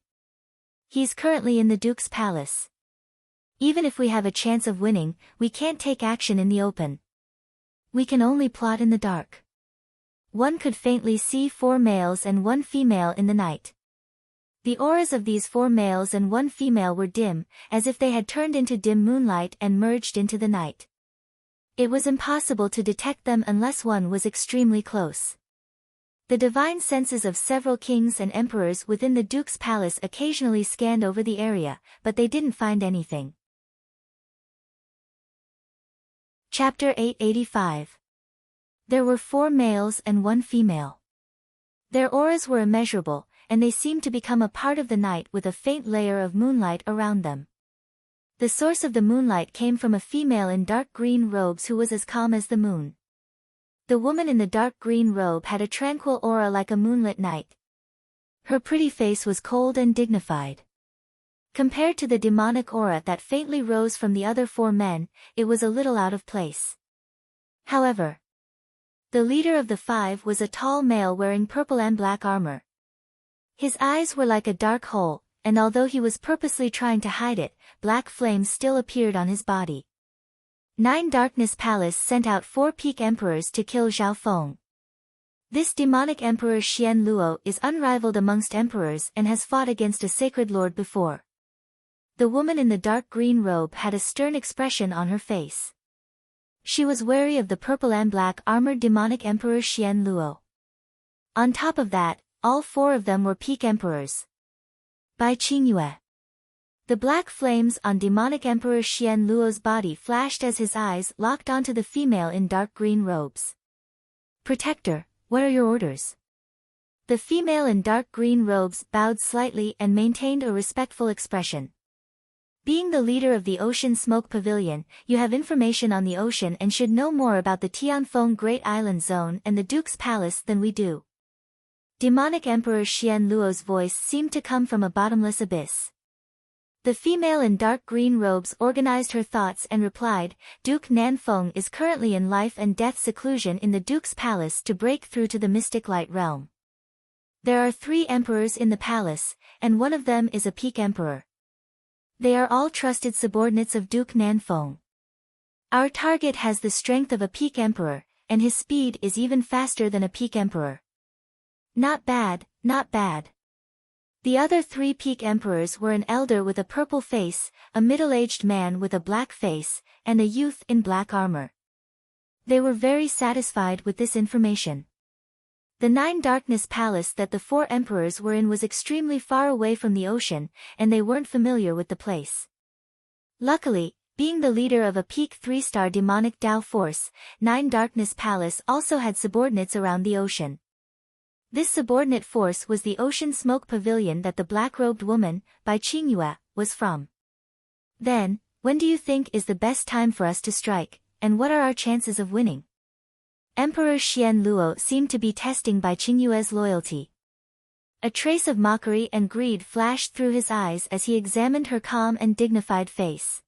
He's currently in the Duke's palace. Even if we have a chance of winning, we can't take action in the open. We can only plot in the dark. One could faintly see 4 males and 1 female in the night. The auras of these 4 males and 1 female were dim, as if they had turned into dim moonlight and merged into the night. It was impossible to detect them unless one was extremely close. The divine senses of several kings and emperors within the Duke's palace occasionally scanned over the area, but they didn't find anything. Chapter 885. There were 4 males and 1 female. Their auras were immeasurable, and they seemed to become a part of the night with a faint layer of moonlight around them. The source of the moonlight came from a female in dark green robes who was as calm as the moon. The woman in the dark green robe had a tranquil aura like a moonlit night. Her pretty face was cold and dignified. Compared to the demonic aura that faintly rose from the other 4 men, it was a little out of place. However, the leader of the 5 was a tall male wearing purple and black armor. His eyes were like a dark hole, and although he was purposely trying to hide it, black flames still appeared on his body. 9 Darkness Palace sent out 4 peak emperors to kill Zhao Feng. This demonic emperor Xian Luo is unrivaled amongst emperors and has fought against a sacred lord before. The woman in the dark green robe had a stern expression on her face. She was wary of the purple and black armored demonic emperor Xian Luo. On top of that, all 4 of them were peak emperors. Bai Qingyue. The black flames on demonic emperor Xian Luo's body flashed as his eyes locked onto the female in dark green robes. Protector, what are your orders? The female in dark green robes bowed slightly and maintained a respectful expression. Being the leader of the Ocean Smoke Pavilion, you have information on the ocean and should know more about the Tianfeng Great Island Zone and the Duke's Palace than we do. Demonic Emperor Xian Luo's voice seemed to come from a bottomless abyss. The female in dark green robes organized her thoughts and replied, Duke Nanfeng is currently in life and death seclusion in the Duke's Palace to break through to the mystic light realm. There are 3 emperors in the palace, and one of them is a peak emperor. They are all trusted subordinates of Duke Nanfeng. Our target has the strength of a peak emperor, and his speed is even faster than a peak emperor. Not bad, not bad. The other 3 peak emperors were an elder with a purple face, a middle-aged man with a black face, and a youth in black armor. They were very satisfied with this information. The 9 Darkness Palace that the 4 emperors were in was extremely far away from the ocean, and they weren't familiar with the place. Luckily, being the leader of a peak 3-star demonic Tao force, 9 Darkness Palace also had subordinates around the ocean. This subordinate force was the Ocean Smoke Pavilion that the black-robed woman, Bai Qingyue, was from. Then, when do you think is the best time for us to strike, and what are our chances of winning? Emperor Xian Luo seemed to be testing Bai Qingyue's loyalty. A trace of mockery and greed flashed through his eyes as he examined her calm and dignified face.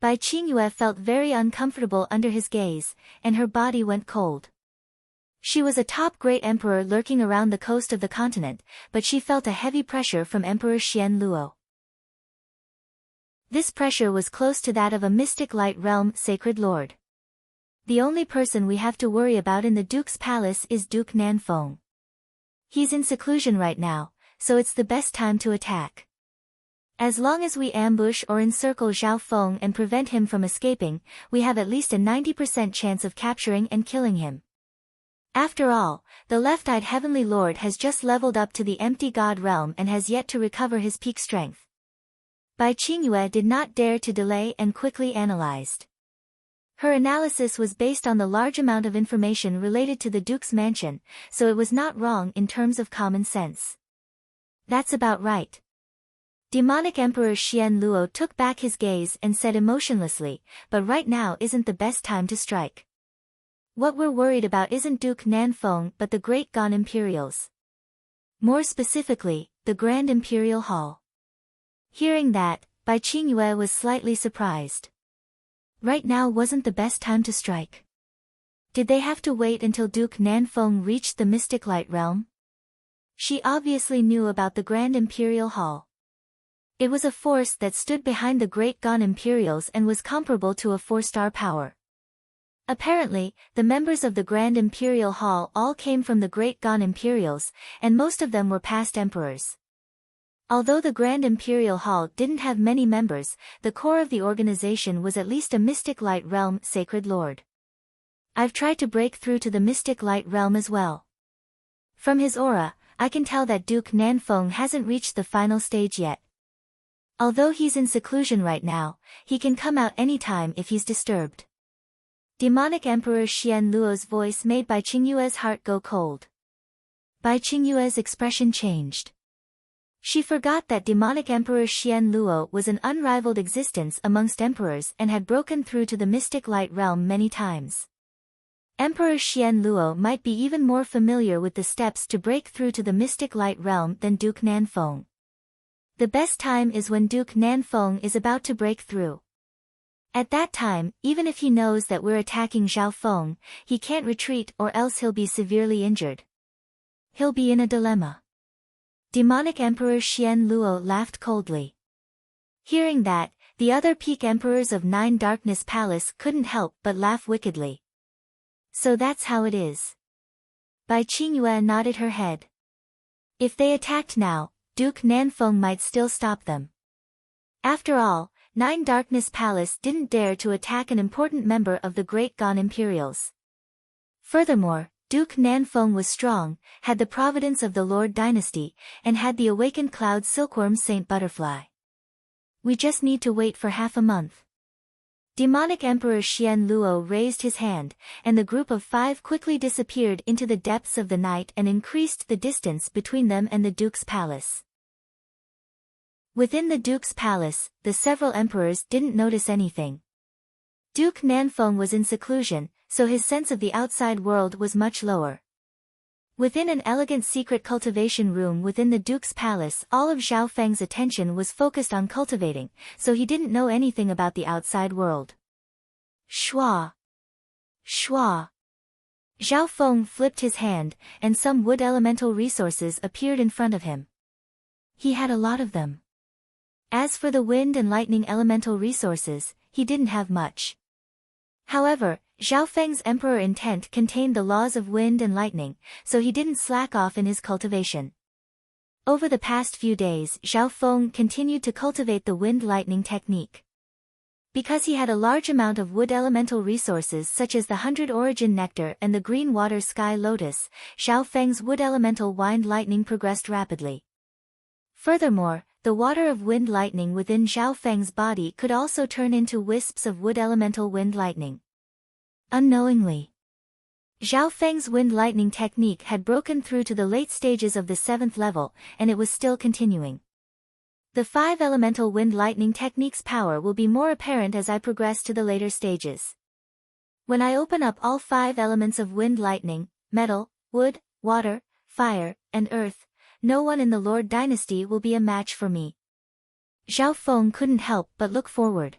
Bai Qingyue felt very uncomfortable under his gaze, and her body went cold. She was a top great emperor lurking around the coast of the continent, but she felt a heavy pressure from Emperor Xian Luo. This pressure was close to that of a mystic light realm sacred lord. The only person we have to worry about in the Duke's palace is Duke Nanfeng. He's in seclusion right now, so it's the best time to attack. As long as we ambush or encircle Zhao Feng and prevent him from escaping, we have at least a 90% chance of capturing and killing him. After all, the left-eyed Heavenly Lord has just leveled up to the empty God realm and has yet to recover his peak strength. Bai Qingyue did not dare to delay and quickly analyzed. Her analysis was based on the large amount of information related to the Duke's mansion, so it was not wrong in terms of common sense. That's about right. Demonic Emperor Xian Luo took back his gaze and said emotionlessly, but right now isn't the best time to strike. What we're worried about isn't Duke Nanfeng but the Great Gan Imperials. More specifically, the Grand Imperial Hall. Hearing that, Bai Qingyue was slightly surprised. Right now wasn't the best time to strike. Did they have to wait until Duke Nanfeng reached the Mystic Light Realm? She obviously knew about the Grand Imperial Hall. It was a force that stood behind the Great Gan Imperials and was comparable to a 4-star power. Apparently, the members of the Grand Imperial Hall all came from the Great Gan Imperials, and most of them were past emperors. Although the Grand Imperial Hall didn't have many members, the core of the organization was at least a Mystic Light Realm Sacred Lord. I've tried to break through to the Mystic Light Realm as well. From his aura, I can tell that Duke Nanfeng hasn't reached the final stage yet. Although he's in seclusion right now, he can come out anytime if he's disturbed. Demonic Emperor Xian Luo's voice made Bai Qingyue's heart go cold. Bai Qingyue's expression changed. She forgot that Demonic Emperor Xian Luo was an unrivaled existence amongst emperors and had broken through to the Mystic Light Realm many times. Emperor Xian Luo might be even more familiar with the steps to break through to the Mystic Light Realm than Duke Nanfeng. The best time is when Duke Nanfeng is about to break through. At that time, even if he knows that we're attacking Zhao Feng, he can't retreat or else he'll be severely injured. He'll be in a dilemma. Demonic Emperor Xian Luo laughed coldly. Hearing that, the other peak emperors of 9 Darkness Palace couldn't help but laugh wickedly. So that's how it is. Bai Qingyue nodded her head. If they attacked now, Duke Nanfeng might still stop them. After all, 9 Darkness Palace didn't dare to attack an important member of the Great Gan Imperials. Furthermore, Duke Nanfeng was strong, had the providence of the Lord Dynasty, and had the awakened cloud silkworm Saint Butterfly. We just need to wait for half a month. Demonic Emperor Xian Luo raised his hand, and the group of 5 quickly disappeared into the depths of the night and increased the distance between them and the Duke's palace. Within the Duke's palace, the several emperors didn't notice anything. Duke Nanfeng was in seclusion, so his sense of the outside world was much lower. Within an elegant secret cultivation room within the Duke's palace, all of Zhao Feng's attention was focused on cultivating, so he didn't know anything about the outside world. Shua! Shua! Zhao Feng flipped his hand, and some wood elemental resources appeared in front of him. He had a lot of them. As for the wind and lightning elemental resources, he didn't have much. However, Zhao Feng's emperor intent contained the laws of wind and lightning, so he didn't slack off in his cultivation. Over the past few days, Zhao Feng continued to cultivate the wind-lightning technique. Because he had a large amount of wood elemental resources such as the 100 Origin Nectar and the Green Water Sky Lotus, Zhao Feng's wood elemental wind-lightning progressed rapidly. Furthermore, the water of wind-lightning within Zhao Feng's body could also turn into wisps of wood elemental wind-lightning. Unknowingly, Zhao Feng's wind-lightning technique had broken through to the late stages of the 7th level, and it was still continuing. The 5 elemental wind-lightning technique's power will be more apparent as I progress to the later stages. When I open up all 5 elements of wind-lightning, metal, wood, water, fire, and earth, no one in the Lord Dynasty will be a match for me. Zhao Feng couldn't help but look forward.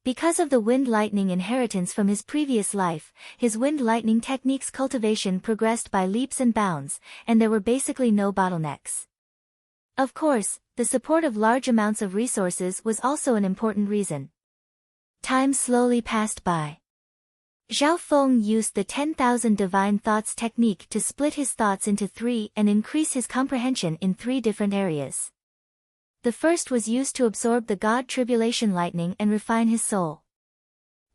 Because of the wind-lightning inheritance from his previous life, his wind-lightning technique's cultivation progressed by leaps and bounds, and there were basically no bottlenecks. Of course, the support of large amounts of resources was also an important reason. Time slowly passed by. Zhao Feng used the 10,000 Divine Thoughts technique to split his thoughts into 3 and increase his comprehension in 3 different areas. The first was used to absorb the god tribulation lightning and refine his soul.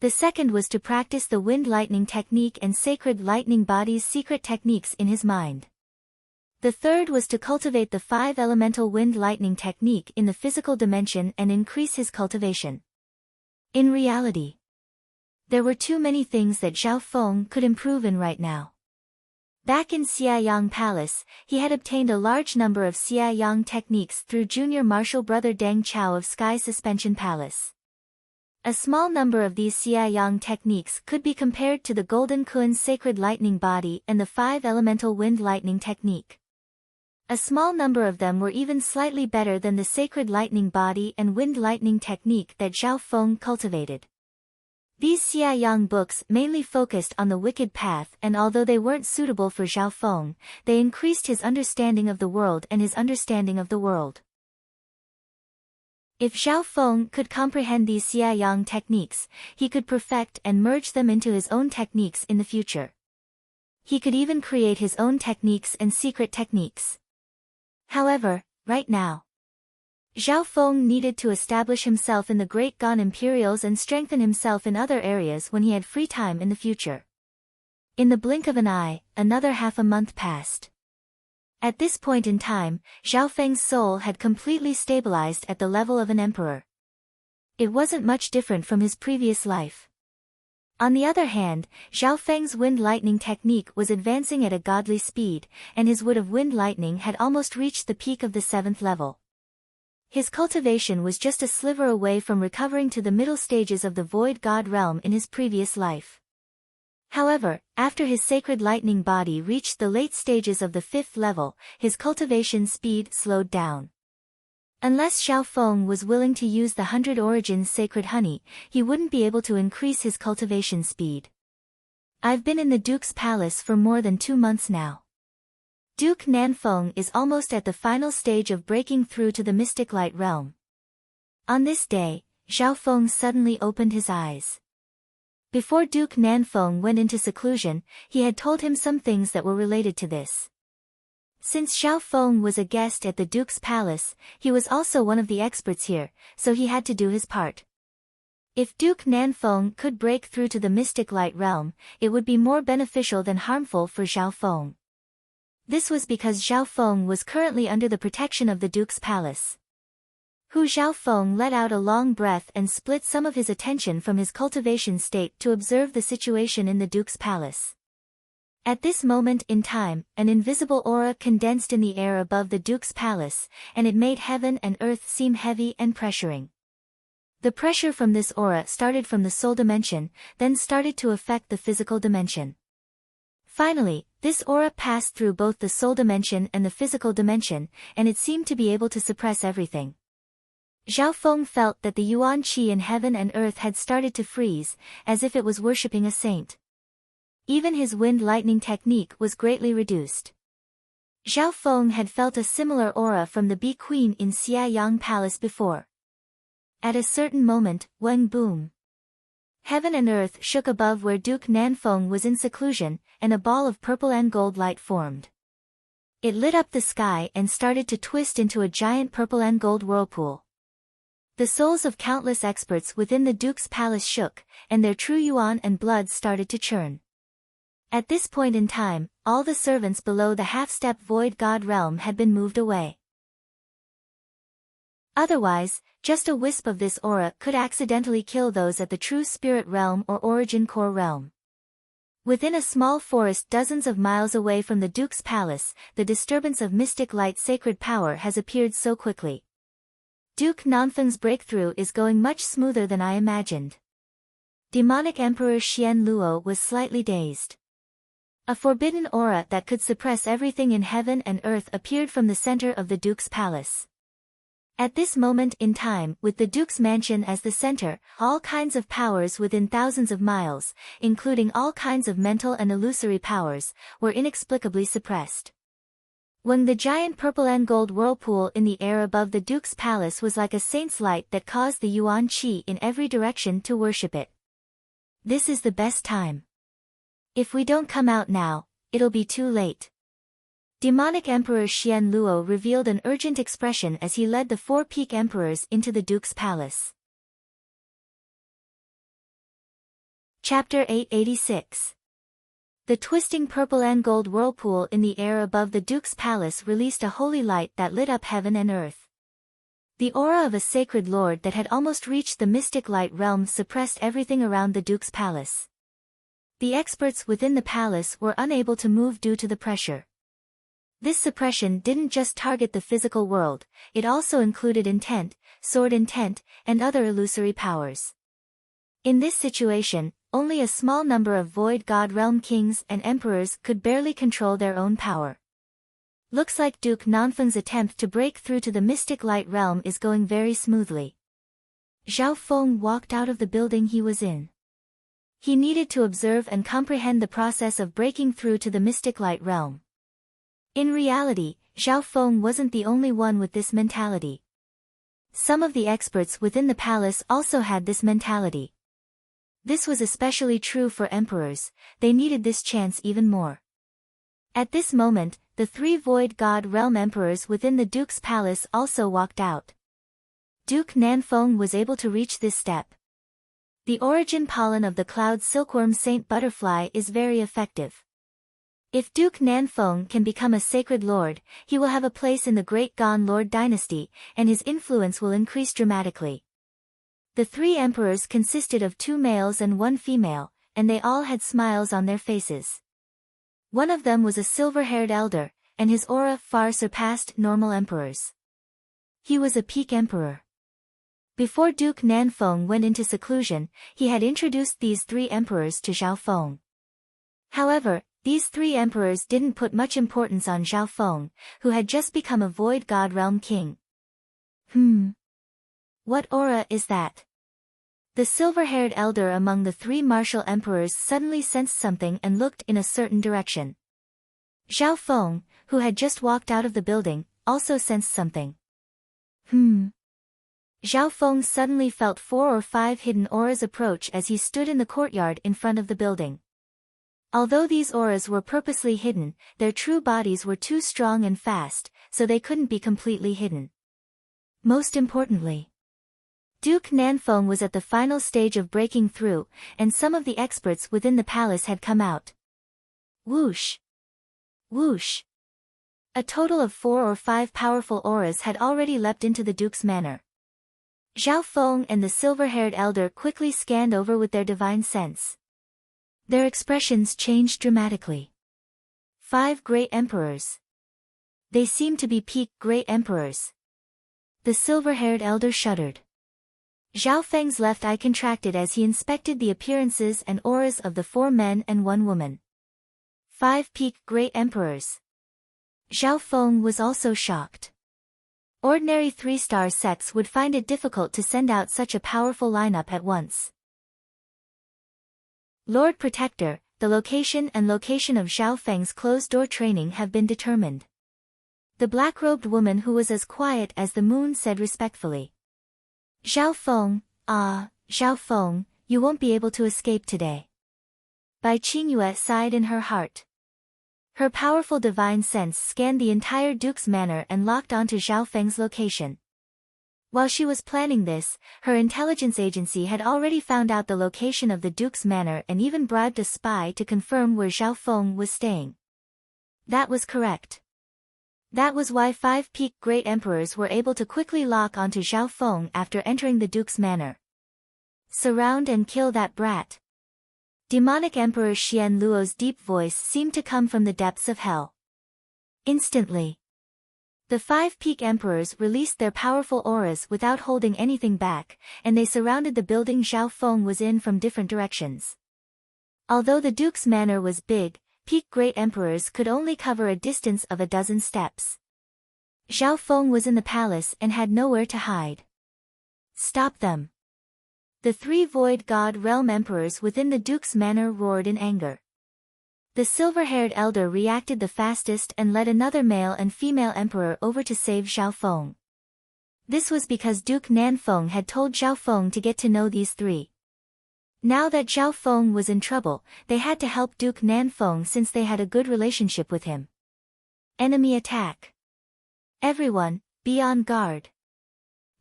The second was to practice the wind lightning technique and sacred lightning body's secret techniques in his mind. The third was to cultivate the 5 elemental wind lightning technique in the physical dimension and increase his cultivation. In reality, there were too many things that Zhao Feng could improve in right now. Back in Xiaoyang Palace, he had obtained a large number of Xiaoyang techniques through junior martial brother Deng Chao of Sky Suspension Palace. A small number of these Xiaoyang techniques could be compared to the Golden Kun's sacred lightning body and the 5 elemental wind lightning technique. A small number of them were even slightly better than the sacred lightning body and wind lightning technique that Zhao Feng cultivated. These Xiaoyang books mainly focused on the wicked path, and although they weren't suitable for Zhao Feng, they increased his understanding of the world and his understanding of the world. If Zhao Feng could comprehend these Xiaoyang techniques, he could perfect and merge them into his own techniques in the future. He could even create his own techniques and secret techniques. However, right now, Zhao Feng needed to establish himself in the Great Gan Imperials and strengthen himself in other areas when he had free time in the future. In the blink of an eye, another half a month passed. At this point in time, Zhao Feng's soul had completely stabilized at the level of an emperor. It wasn't much different from his previous life. On the other hand, Zhao Feng's wind lightning technique was advancing at a godly speed, and his wood of wind lightning had almost reached the peak of the 7th level. His cultivation was just a sliver away from recovering to the middle stages of the void god realm in his previous life. However, after his sacred lightning body reached the late stages of the 5th level, his cultivation speed slowed down. Unless Zhao Feng was willing to use the 100 Origins sacred honey, he wouldn't be able to increase his cultivation speed. I've been in the Duke's palace for more than 2 months now. Duke Nanfeng is almost at the final stage of breaking through to the mystic light realm. On this day, Zhao Feng suddenly opened his eyes. Before Duke Nanfeng went into seclusion, he had told him some things that were related to this. Since Zhao Feng was a guest at the Duke's palace, he was also one of the experts here, so he had to do his part. If Duke Nanfeng could break through to the mystic light realm, it would be more beneficial than harmful for Zhao Feng. This was because Zhao Feng was currently under the protection of the Duke's palace. Zhao Feng let out a long breath and split some of his attention from his cultivation state to observe the situation in the Duke's palace. At this moment in time, an invisible aura condensed in the air above the Duke's palace, and it made heaven and earth seem heavy and pressuring. The pressure from this aura started from the soul dimension, then started to affect the physical dimension. Finally, this aura passed through both the soul dimension and the physical dimension, and it seemed to be able to suppress everything. Zhao Feng felt that the yuan qi in heaven and earth had started to freeze, as if it was worshipping a saint. Even his wind lightning technique was greatly reduced. Zhao Feng had felt a similar aura from the Bee Queen in Xiaoyang Palace before. At a certain moment, when boom! Heaven and earth shook above where Duke Nanfeng was in seclusion, and a ball of purple and gold light formed. It lit up the sky and started to twist into a giant purple and gold whirlpool. The souls of countless experts within the Duke's palace shook, and their true yuan and blood started to churn. At this point in time, all the servants below the half-step void god realm had been moved away. Otherwise, just a wisp of this aura could accidentally kill those at the true spirit realm or origin core realm. Within a small forest dozens of miles away from the Duke's palace, the disturbance of mystic light sacred power has appeared so quickly. Duke Nanfeng's breakthrough is going much smoother than I imagined. Demonic Emperor Xian Luo was slightly dazed. A forbidden aura that could suppress everything in heaven and earth appeared from the center of the Duke's palace. At this moment in time, with the Duke's mansion as the center, all kinds of powers within thousands of miles, including all kinds of mental and illusory powers, were inexplicably suppressed. When the giant purple and gold whirlpool in the air above the Duke's palace was like a saint's light that caused the yuan qi in every direction to worship it. This is the best time. If we don't come out now, it'll be too late. Demonic Emperor Xian Luo revealed an urgent expression as he led the four peak emperors into the Duke's palace. Chapter 886. The twisting purple and gold whirlpool in the air above the Duke's palace released a holy light that lit up heaven and earth. The aura of a sacred lord that had almost reached the mystic light realm suppressed everything around the Duke's palace. The experts within the palace were unable to move due to the pressure. This suppression didn't just target the physical world, it also included intent, sword intent, and other illusory powers. In this situation, only a small number of Void God Realm kings and emperors could barely control their own power. Looks like Duke Nanfeng's attempt to break through to the mystic light realm is going very smoothly. Zhao Feng walked out of the building he was in. He needed to observe and comprehend the process of breaking through to the mystic light realm. In reality, Zhao Feng wasn't the only one with this mentality. Some of the experts within the palace also had this mentality. This was especially true for emperors, they needed this chance even more. At this moment, the three Void God Realm emperors within the Duke's palace also walked out. Duke Nanfeng was able to reach this step. The origin pollen of the cloud silkworm saint butterfly is very effective. If Duke Nanfeng can become a sacred lord, he will have a place in the Great Gon Lord dynasty, and his influence will increase dramatically. The three emperors consisted of 2 males and 1 female, and they all had smiles on their faces. One of them was a silver-haired elder, and his aura far surpassed normal emperors. He was a peak emperor. Before Duke Nanfeng went into seclusion, he had introduced these 3 emperors to Zhao Feng. However, these 3 emperors didn't put much importance on Zhao Feng, who had just become a Void God Realm king. What aura is that? The silver-haired elder among the 3 martial emperors suddenly sensed something and looked in a certain direction. Zhao Feng, who had just walked out of the building, also sensed something. Zhao Feng suddenly felt 4 or 5 hidden auras approach as he stood in the courtyard in front of the building. Although these auras were purposely hidden, their true bodies were too strong and fast, so they couldn't be completely hidden. Most importantly, Duke Nanfeng was at the final stage of breaking through, and some of the experts within the palace had come out. Whoosh! Whoosh! A total of 4 or 5 powerful auras had already leapt into the Duke's manor. Zhao Feng and the silver-haired elder quickly scanned over with their divine sense. Their expressions changed dramatically. 5 great emperors. They seemed to be peak great emperors. The silver-haired elder shuddered. Zhao Feng's left eye contracted as he inspected the appearances and auras of the 4 men and 1 woman. 5 peak great emperors. Zhao Feng was also shocked. Ordinary 3-star sects would find it difficult to send out such a powerful lineup at once. Lord Protector, the location and location of Zhao Feng's closed-door training have been determined. The black-robed woman who was as quiet as the moon said respectfully. Zhao Feng, you won't be able to escape today. Bai Qingyue sighed in her heart. Her powerful divine sense scanned the entire Duke's manor and locked onto Zhao Feng's location. While she was planning this, her intelligence agency had already found out the location of the Duke's manor and even bribed a spy to confirm where Zhao Feng was staying. That was correct. That was why 5 peak great emperors were able to quickly lock onto Zhao Feng after entering the Duke's manor. Surround and kill that brat. Demonic Emperor Xian Luo's deep voice seemed to come from the depths of hell. Instantly, the 5 peak emperors released their powerful auras without holding anything back, and they surrounded the building Zhao Feng was in from different directions. Although the Duke's manor was big, peak great emperors could only cover a distance of a dozen steps. Zhao Feng was in the palace and had nowhere to hide. Stop them! The 3 Void God Realm emperors within the Duke's manor roared in anger. The silver-haired elder reacted the fastest and led another male and female emperor over to save Zhao Feng. This was because Duke Nanfeng had told Zhao Feng to get to know these 3. Now that Zhao Feng was in trouble, they had to help Duke Nanfeng since they had a good relationship with him. Enemy attack. Everyone, be on guard.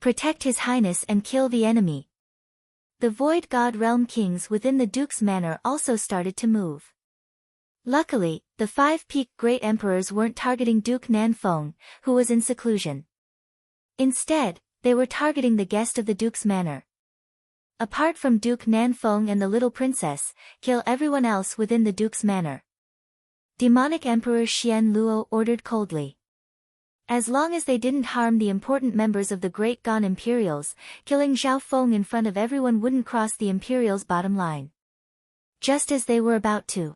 Protect His Highness and kill the enemy. The Void God Realm kings within the Duke's manor also started to move. Luckily, the 5 peak Great Emperors weren't targeting Duke Nanfeng, who was in seclusion. Instead, they were targeting the guest of the Duke's manor. Apart from Duke Nanfeng and the little princess, kill everyone else within the Duke's manor. Demonic Emperor Xian Luo ordered coldly. As long as they didn't harm the important members of the Great Gan Imperials, killing Zhao Feng in front of everyone wouldn't cross the Imperials' bottom line. Just as they were about to.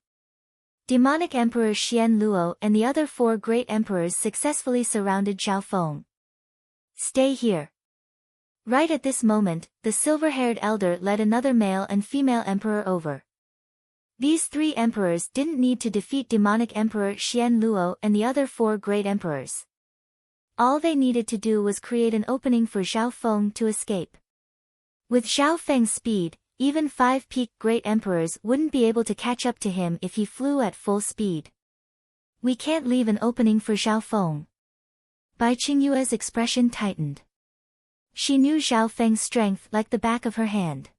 Demonic Emperor Xian Luo and the other 4 Great Emperors successfully surrounded Zhao Feng. Stay here. Right at this moment, the silver-haired elder led another male and female emperor over. These 3 emperors didn't need to defeat Demonic Emperor Xian Luo and the other 4 Great Emperors. All they needed to do was create an opening for Zhao Feng to escape. With Zhao Feng's speed, even 5 peak Great Emperors wouldn't be able to catch up to him if he flew at full speed. We can't leave an opening for Zhao Feng. Bai Qingyue's expression tightened. She knew Zhao Feng's strength like the back of her hand.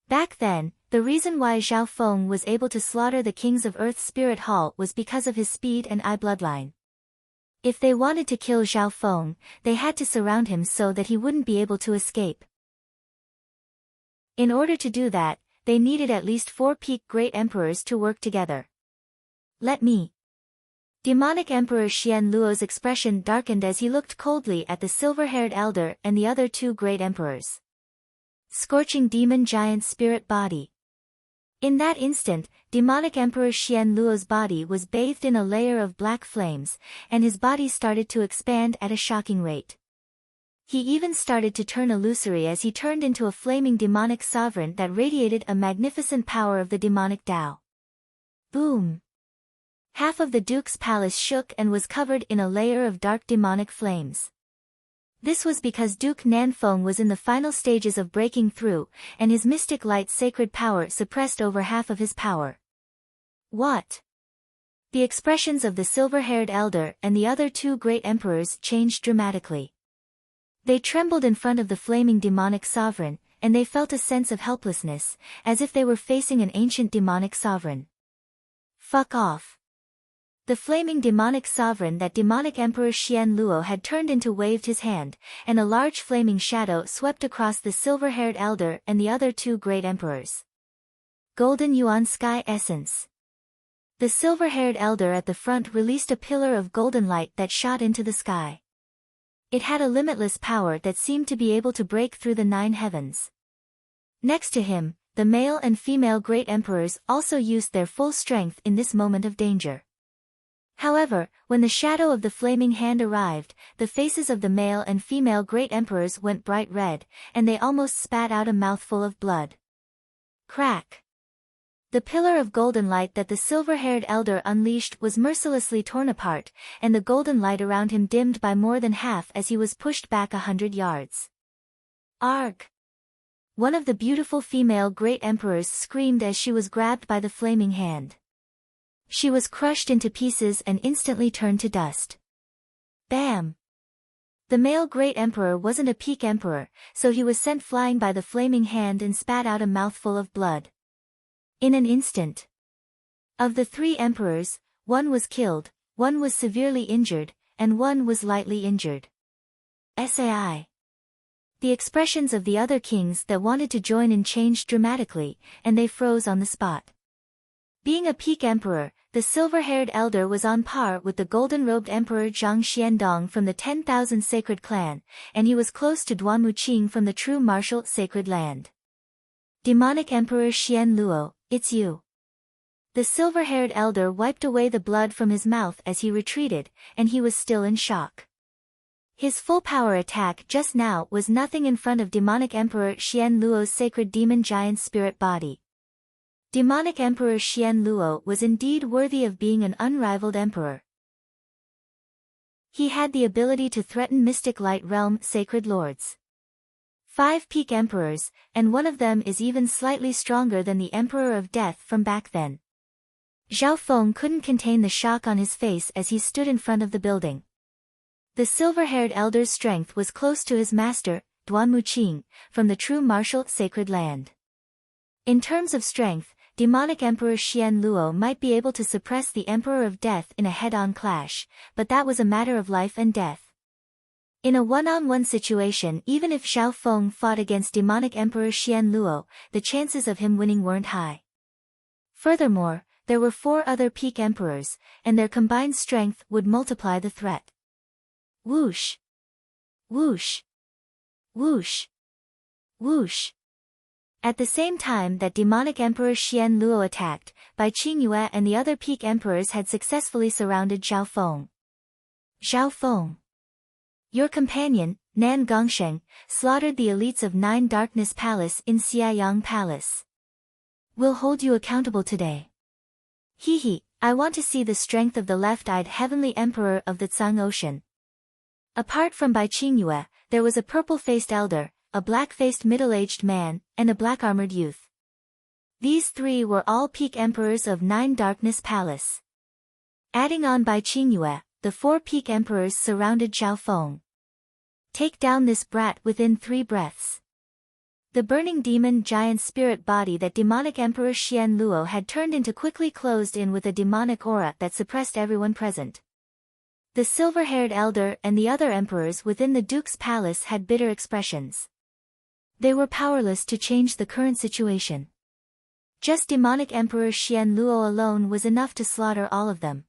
Back then, the reason why Zhao Feng was able to slaughter the kings of Earth's Spirit Hall was because of his speed and eye bloodline. If they wanted to kill Zhao Feng, they had to surround him so that he wouldn't be able to escape. In order to do that, they needed at least 4 peak Great Emperors to work together. Let me. Demonic Emperor Xian Luo's expression darkened as he looked coldly at the silver-haired elder and the other 2 Great Emperors. Scorching Demon Giant Spirit Body. In that instant, Demonic Emperor Xian Luo's body was bathed in a layer of black flames, and his body started to expand at a shocking rate. He even started to turn illusory as he turned into a flaming demonic sovereign that radiated a magnificent power of the demonic Tao. Boom! Half of the Duke's palace shook and was covered in a layer of dark demonic flames. This was because Duke Nanfeng was in the final stages of breaking through, and his mystic light sacred power suppressed over half of his power. What? The expressions of the silver-haired elder and the other 2 Great Emperors changed dramatically. They trembled in front of the flaming demonic sovereign, and they felt a sense of helplessness, as if they were facing an ancient demonic sovereign. Fuck off. The flaming demonic sovereign that Demonic Emperor Xian Luo had turned into waved his hand, and a large flaming shadow swept across the silver-haired elder and the other 2 Great Emperors. Golden Yuan Sky Essence. The silver-haired elder at the front released a pillar of golden light that shot into the sky. It had a limitless power that seemed to be able to break through the 9 heavens. Next to him, the male and female Great Emperors also used their full strength in this moment of danger. However, when the shadow of the flaming hand arrived, the faces of the male and female Great Emperors went bright red, and they almost spat out a mouthful of blood. Crack! The pillar of golden light that the silver-haired elder unleashed was mercilessly torn apart, and the golden light around him dimmed by more than half as he was pushed back 100 yards. Arg! One of the beautiful female Great Emperors screamed as she was grabbed by the flaming hand. She was crushed into pieces and instantly turned to dust. Bam! The male Great Emperor wasn't a peak emperor, so he was sent flying by the flaming hand and spat out a mouthful of blood. In an instant. Of the 3 emperors, 1 was killed, 1 was severely injured, and 1 was lightly injured. Sai. The expressions of the other kings that wanted to join in changed dramatically, and they froze on the spot. Being a peak emperor, the silver-haired elder was on par with the golden-robed emperor Zhang Xiandong from the 10,000 Sacred Clan, and he was close to Duan Muqing from the true martial Sacred Land. Demonic Emperor Xian Luo, it's you. The silver-haired elder wiped away the blood from his mouth as he retreated, and he was still in shock. His full power attack just now was nothing in front of Demonic Emperor Xian Luo's sacred demon giant spirit body. Demonic Emperor Xian Luo was indeed worthy of being an unrivaled emperor. He had the ability to threaten Mystic Light Realm sacred lords. 5 peak emperors, and one of them is even slightly stronger than the Emperor of Death from back then. Zhao Feng couldn't contain the shock on his face as he stood in front of the building. The silver-haired elder's strength was close to his master, Duan Muqing, from the true martial sacred land. In terms of strength, demonic Emperor Xian Luo might be able to suppress the Emperor of Death in a head-on clash, but that was a matter of life and death. In a one-on-one situation, even if Zhao Feng fought against demonic Emperor Xian Luo, the chances of him winning weren't high. Furthermore, there were 4 other peak emperors, and their combined strength would multiply the threat. Whoosh! Whoosh! Whoosh! Whoosh! At the same time that demonic Emperor Xian Luo attacked, Bai Qingyue and the other peak emperors had successfully surrounded Zhao Feng. Zhao Feng. Your companion, Nan Gongsheng, slaughtered the elites of 9 Darkness Palace in Xiaoyang Palace. We'll hold you accountable today. Hehe, I want to see the strength of the left-eyed heavenly emperor of the Tsang Ocean. Apart from Bai Qingyue, there was a purple-faced elder, a black-faced middle-aged man, and a black-armored youth. These 3 were all peak emperors of 9 Darkness Palace. Adding on Bai Qingyue, the 4 peak emperors surrounded Zhao Feng. Take down this brat within 3 breaths. The burning demon giant spirit body that demonic Emperor Xian Luo had turned into quickly closed in with a demonic aura that suppressed everyone present. The silver-haired elder and the other emperors within the Duke's palace had bitter expressions. They were powerless to change the current situation. Just demonic Emperor Xian Luo alone was enough to slaughter all of them.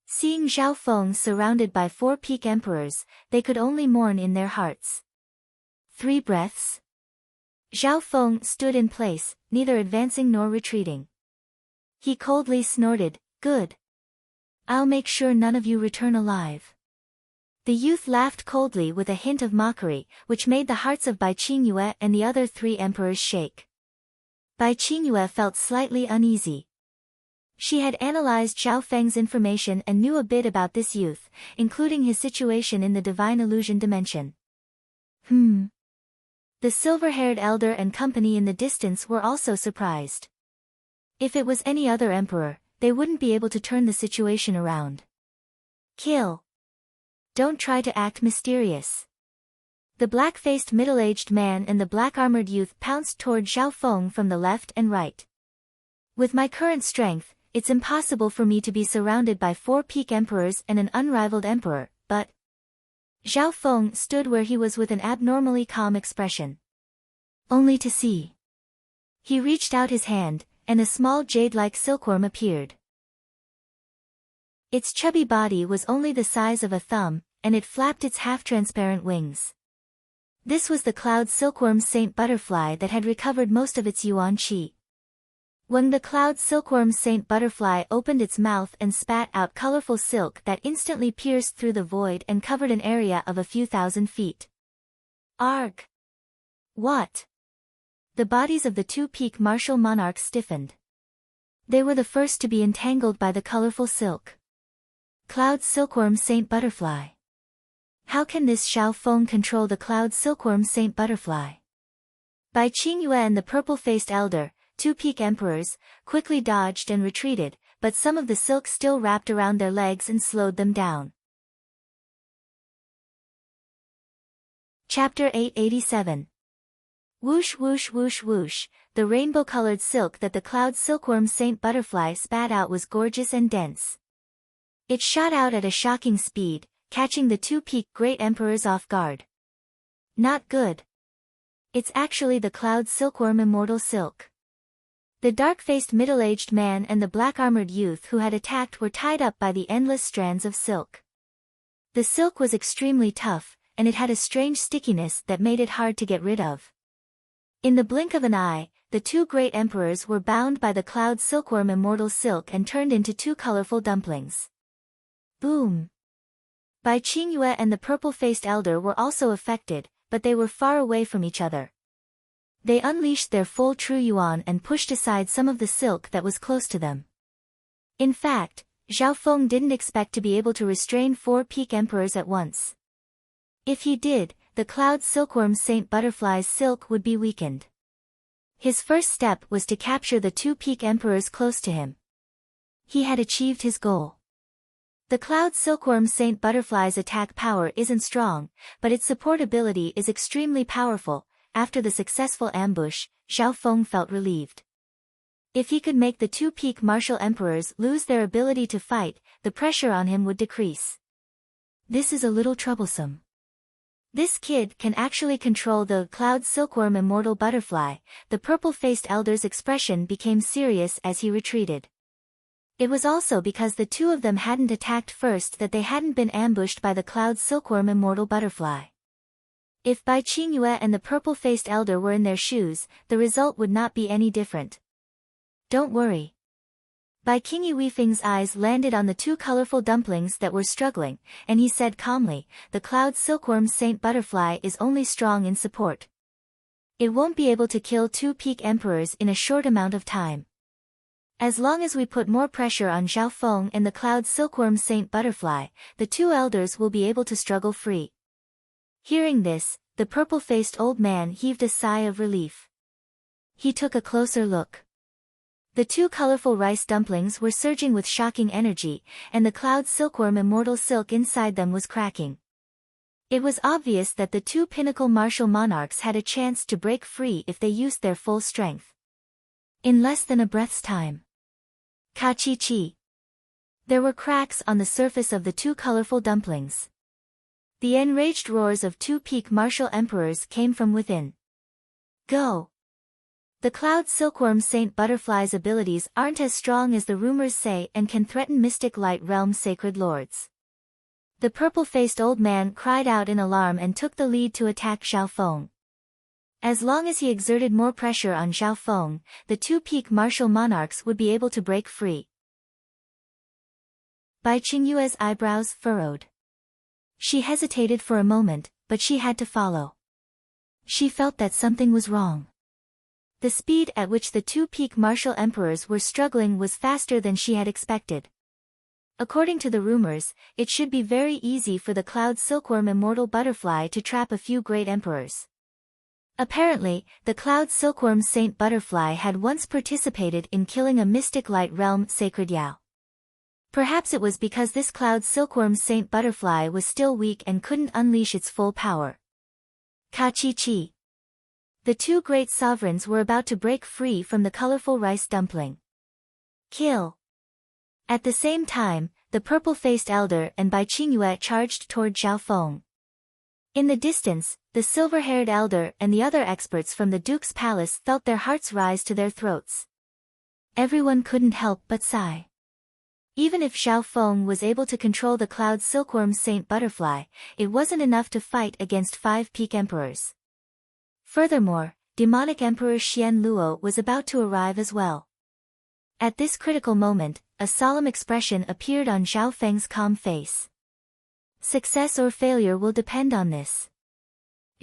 Seeing Zhao Feng surrounded by 4 peak emperors, they could only mourn in their hearts. 3 breaths. Zhao Feng stood in place, neither advancing nor retreating. He coldly snorted, "Good. I'll make sure none of you return alive." The youth laughed coldly with a hint of mockery, which made the hearts of Bai Qingyue and the other 3 emperors shake. Bai Qingyue felt slightly uneasy. She had analyzed Zhao Feng's information and knew a bit about this youth, including his situation in the divine illusion dimension. The silver-haired elder and company in the distance were also surprised. If it was any other emperor, they wouldn't be able to turn the situation around. Kill. Don't try to act mysterious. The black-faced middle-aged man and the black-armored youth pounced toward Zhao Feng from the left and right. With my current strength, it's impossible for me to be surrounded by 4 peak emperors and an unrivaled emperor, but... Zhao Feng stood where he was with an abnormally calm expression. Only to see. He reached out his hand, and a small jade-like silkworm appeared. Its chubby body was only the size of a thumb, and it flapped its half-transparent wings. This was the cloud silkworm's saint butterfly that had recovered most of its yuan qi. When the cloud silkworm's saint butterfly opened its mouth and spat out colorful silk that instantly pierced through the void and covered an area of a few thousand feet. Arg! What? The bodies of the 2 peak martial monarchs stiffened. They were the first to be entangled by the colorful silk. Cloud silkworm saint butterfly. How can this Zhao Feng control the cloud silkworm saint butterfly? Bai Qingyue and the purple-faced elder, 2 peak emperors, quickly dodged and retreated, but some of the silk still wrapped around their legs and slowed them down. Chapter 887. Whoosh whoosh whoosh whoosh, the rainbow-colored silk that the cloud silkworm saint butterfly spat out was gorgeous and dense. It shot out at a shocking speed, catching the 2 peak great emperors off guard. Not good. It's actually the cloud silkworm immortal silk. The dark-faced middle-aged man and the black-armored youth who had attacked were tied up by the endless strands of silk. The silk was extremely tough, and it had a strange stickiness that made it hard to get rid of. In the blink of an eye, the 2 great emperors were bound by the cloud silkworm immortal silk and turned into 2 colorful dumplings. Boom! Bai Qingyue and the purple-faced elder were also affected, but they were far away from each other. They unleashed their full true yuan and pushed aside some of the silk that was close to them. In fact, Zhao Feng didn't expect to be able to restrain 4 peak emperors at once. If he did, the cloud silkworm saint butterfly's silk would be weakened. His first step was to capture the 2 peak emperors close to him. He had achieved his goal. The cloud silkworm Saint Butterfly's attack power isn't strong, but its support ability is extremely powerful. After the successful ambush, Zhao Feng felt relieved. If he could make the two peak martial emperors lose their ability to fight, the pressure on him would decrease. This is a little troublesome. This kid can actually control the cloud silkworm immortal butterfly. The purple-faced elder's expression became serious as he retreated. It was also because the two of them hadn't attacked first that they hadn't been ambushed by the cloud silkworm immortal butterfly. If Bai Qingyue and the purple-faced elder were in their shoes, the result would not be any different. Don't worry. Bai Qingyu Weifeng's eyes landed on the two colorful dumplings that were struggling, and he said calmly, the cloud silkworm Saint Butterfly is only strong in support. It won't be able to kill two peak emperors in a short amount of time. As long as we put more pressure on Zhao Feng and the cloud silkworm Saint Butterfly, the two elders will be able to struggle free. Hearing this, the purple-faced old man heaved a sigh of relief. He took a closer look. The two colorful rice dumplings were surging with shocking energy, and the cloud silkworm immortal silk inside them was cracking. It was obvious that the two pinnacle martial monarchs had a chance to break free if they used their full strength. In less than a breath's time. Ka-chi-chi. There were cracks on the surface of the two colorful dumplings. The enraged roars of two peak martial emperors came from within. Go! The cloud silkworm Saint Butterfly's abilities aren't as strong as the rumors say and can threaten Mystic Light Realm sacred lords. The purple-faced old man cried out in alarm and took the lead to attack Zhao Feng. As long as he exerted more pressure on Zhao Feng, the two peak martial monarchs would be able to break free. Bai Qingyue's eyebrows furrowed. She hesitated for a moment, but she had to follow. She felt that something was wrong. The speed at which the two peak martial emperors were struggling was faster than she had expected. According to the rumors, it should be very easy for the cloud silkworm immortal butterfly to trap a few great emperors. Apparently, the cloud silkworm Saint Butterfly had once participated in killing a Mystic Light Realm sacred Yao. Perhaps it was because this cloud silkworm Saint Butterfly was still weak and couldn't unleash its full power. Ka-chi-chi. The two great sovereigns were about to break free from the colorful rice dumpling. Kill! At the same time, the purple-faced elder and Bai Qingyue charged toward Zhao Feng. In the distance, the silver-haired elder and the other experts from the Duke's palace felt their hearts rise to their throats. Everyone couldn't help but sigh. Even if Zhao Feng was able to control the cloud silkworm Saint Butterfly, it wasn't enough to fight against 5 peak emperors. Furthermore, demonic Emperor Xian Luo was about to arrive as well. At this critical moment, a solemn expression appeared on Zhao Feng's calm face. Success or failure will depend on this.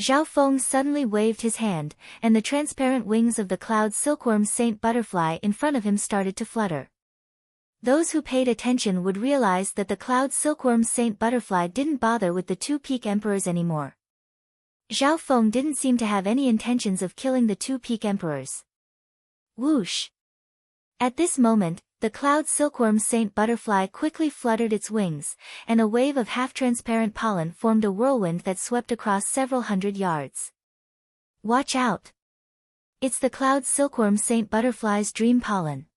Zhao Feng suddenly waved his hand, and the transparent wings of the cloud silkworm Saint Butterfly in front of him started to flutter. Those who paid attention would realize that the cloud silkworm Saint Butterfly didn't bother with the 2 peak emperors anymore. Zhao Feng didn't seem to have any intentions of killing the 2 peak emperors. Whoosh! At this moment, the cloud silkworm Saint Butterfly quickly fluttered its wings, and a wave of half-transparent pollen formed a whirlwind that swept across several hundred yards. Watch out! It's the cloud silkworm Saint Butterfly's dream pollen.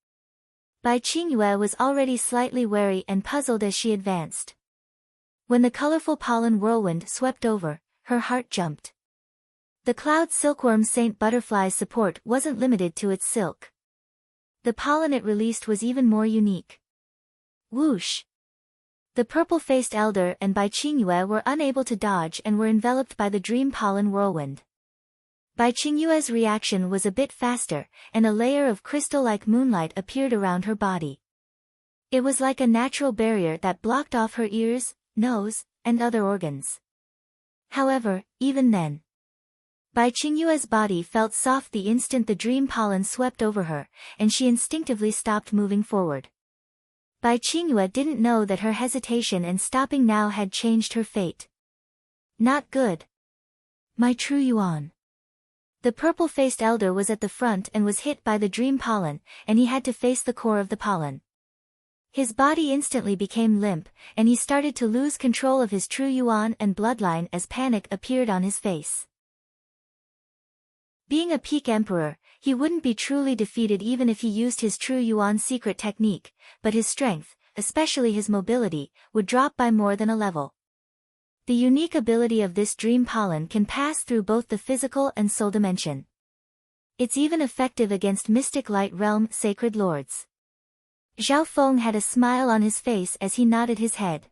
Bai Qingyue was already slightly wary and puzzled as she advanced. When the colorful pollen whirlwind swept over, her heart jumped. The cloud silkworm Saint Butterfly's support wasn't limited to its silk. The pollen it released was even more unique. Whoosh! The purple-faced elder and Bai Qingyue were unable to dodge and were enveloped by the dream pollen whirlwind. Bai Qingyue's reaction was a bit faster, and a layer of crystal-like moonlight appeared around her body. It was like a natural barrier that blocked off her ears, nose, and other organs. However, even then, Bai Qingyue's body felt soft the instant the dream pollen swept over her, and she instinctively stopped moving forward. Bai Qingyue didn't know that her hesitation and stopping now had changed her fate. Not good. My true Yuan. The purple-faced elder was at the front and was hit by the dream pollen, and he had to face the core of the pollen. His body instantly became limp, and he started to lose control of his true yuan and bloodline as panic appeared on his face. Being a peak emperor, he wouldn't be truly defeated even if he used his true yuan secret technique, but his strength, especially his mobility, would drop by more than a level. The unique ability of this dream pollen can pass through both the physical and soul dimension. It's even effective against mystic light realm sacred lords. Zhao Feng had a smile on his face as he nodded his head.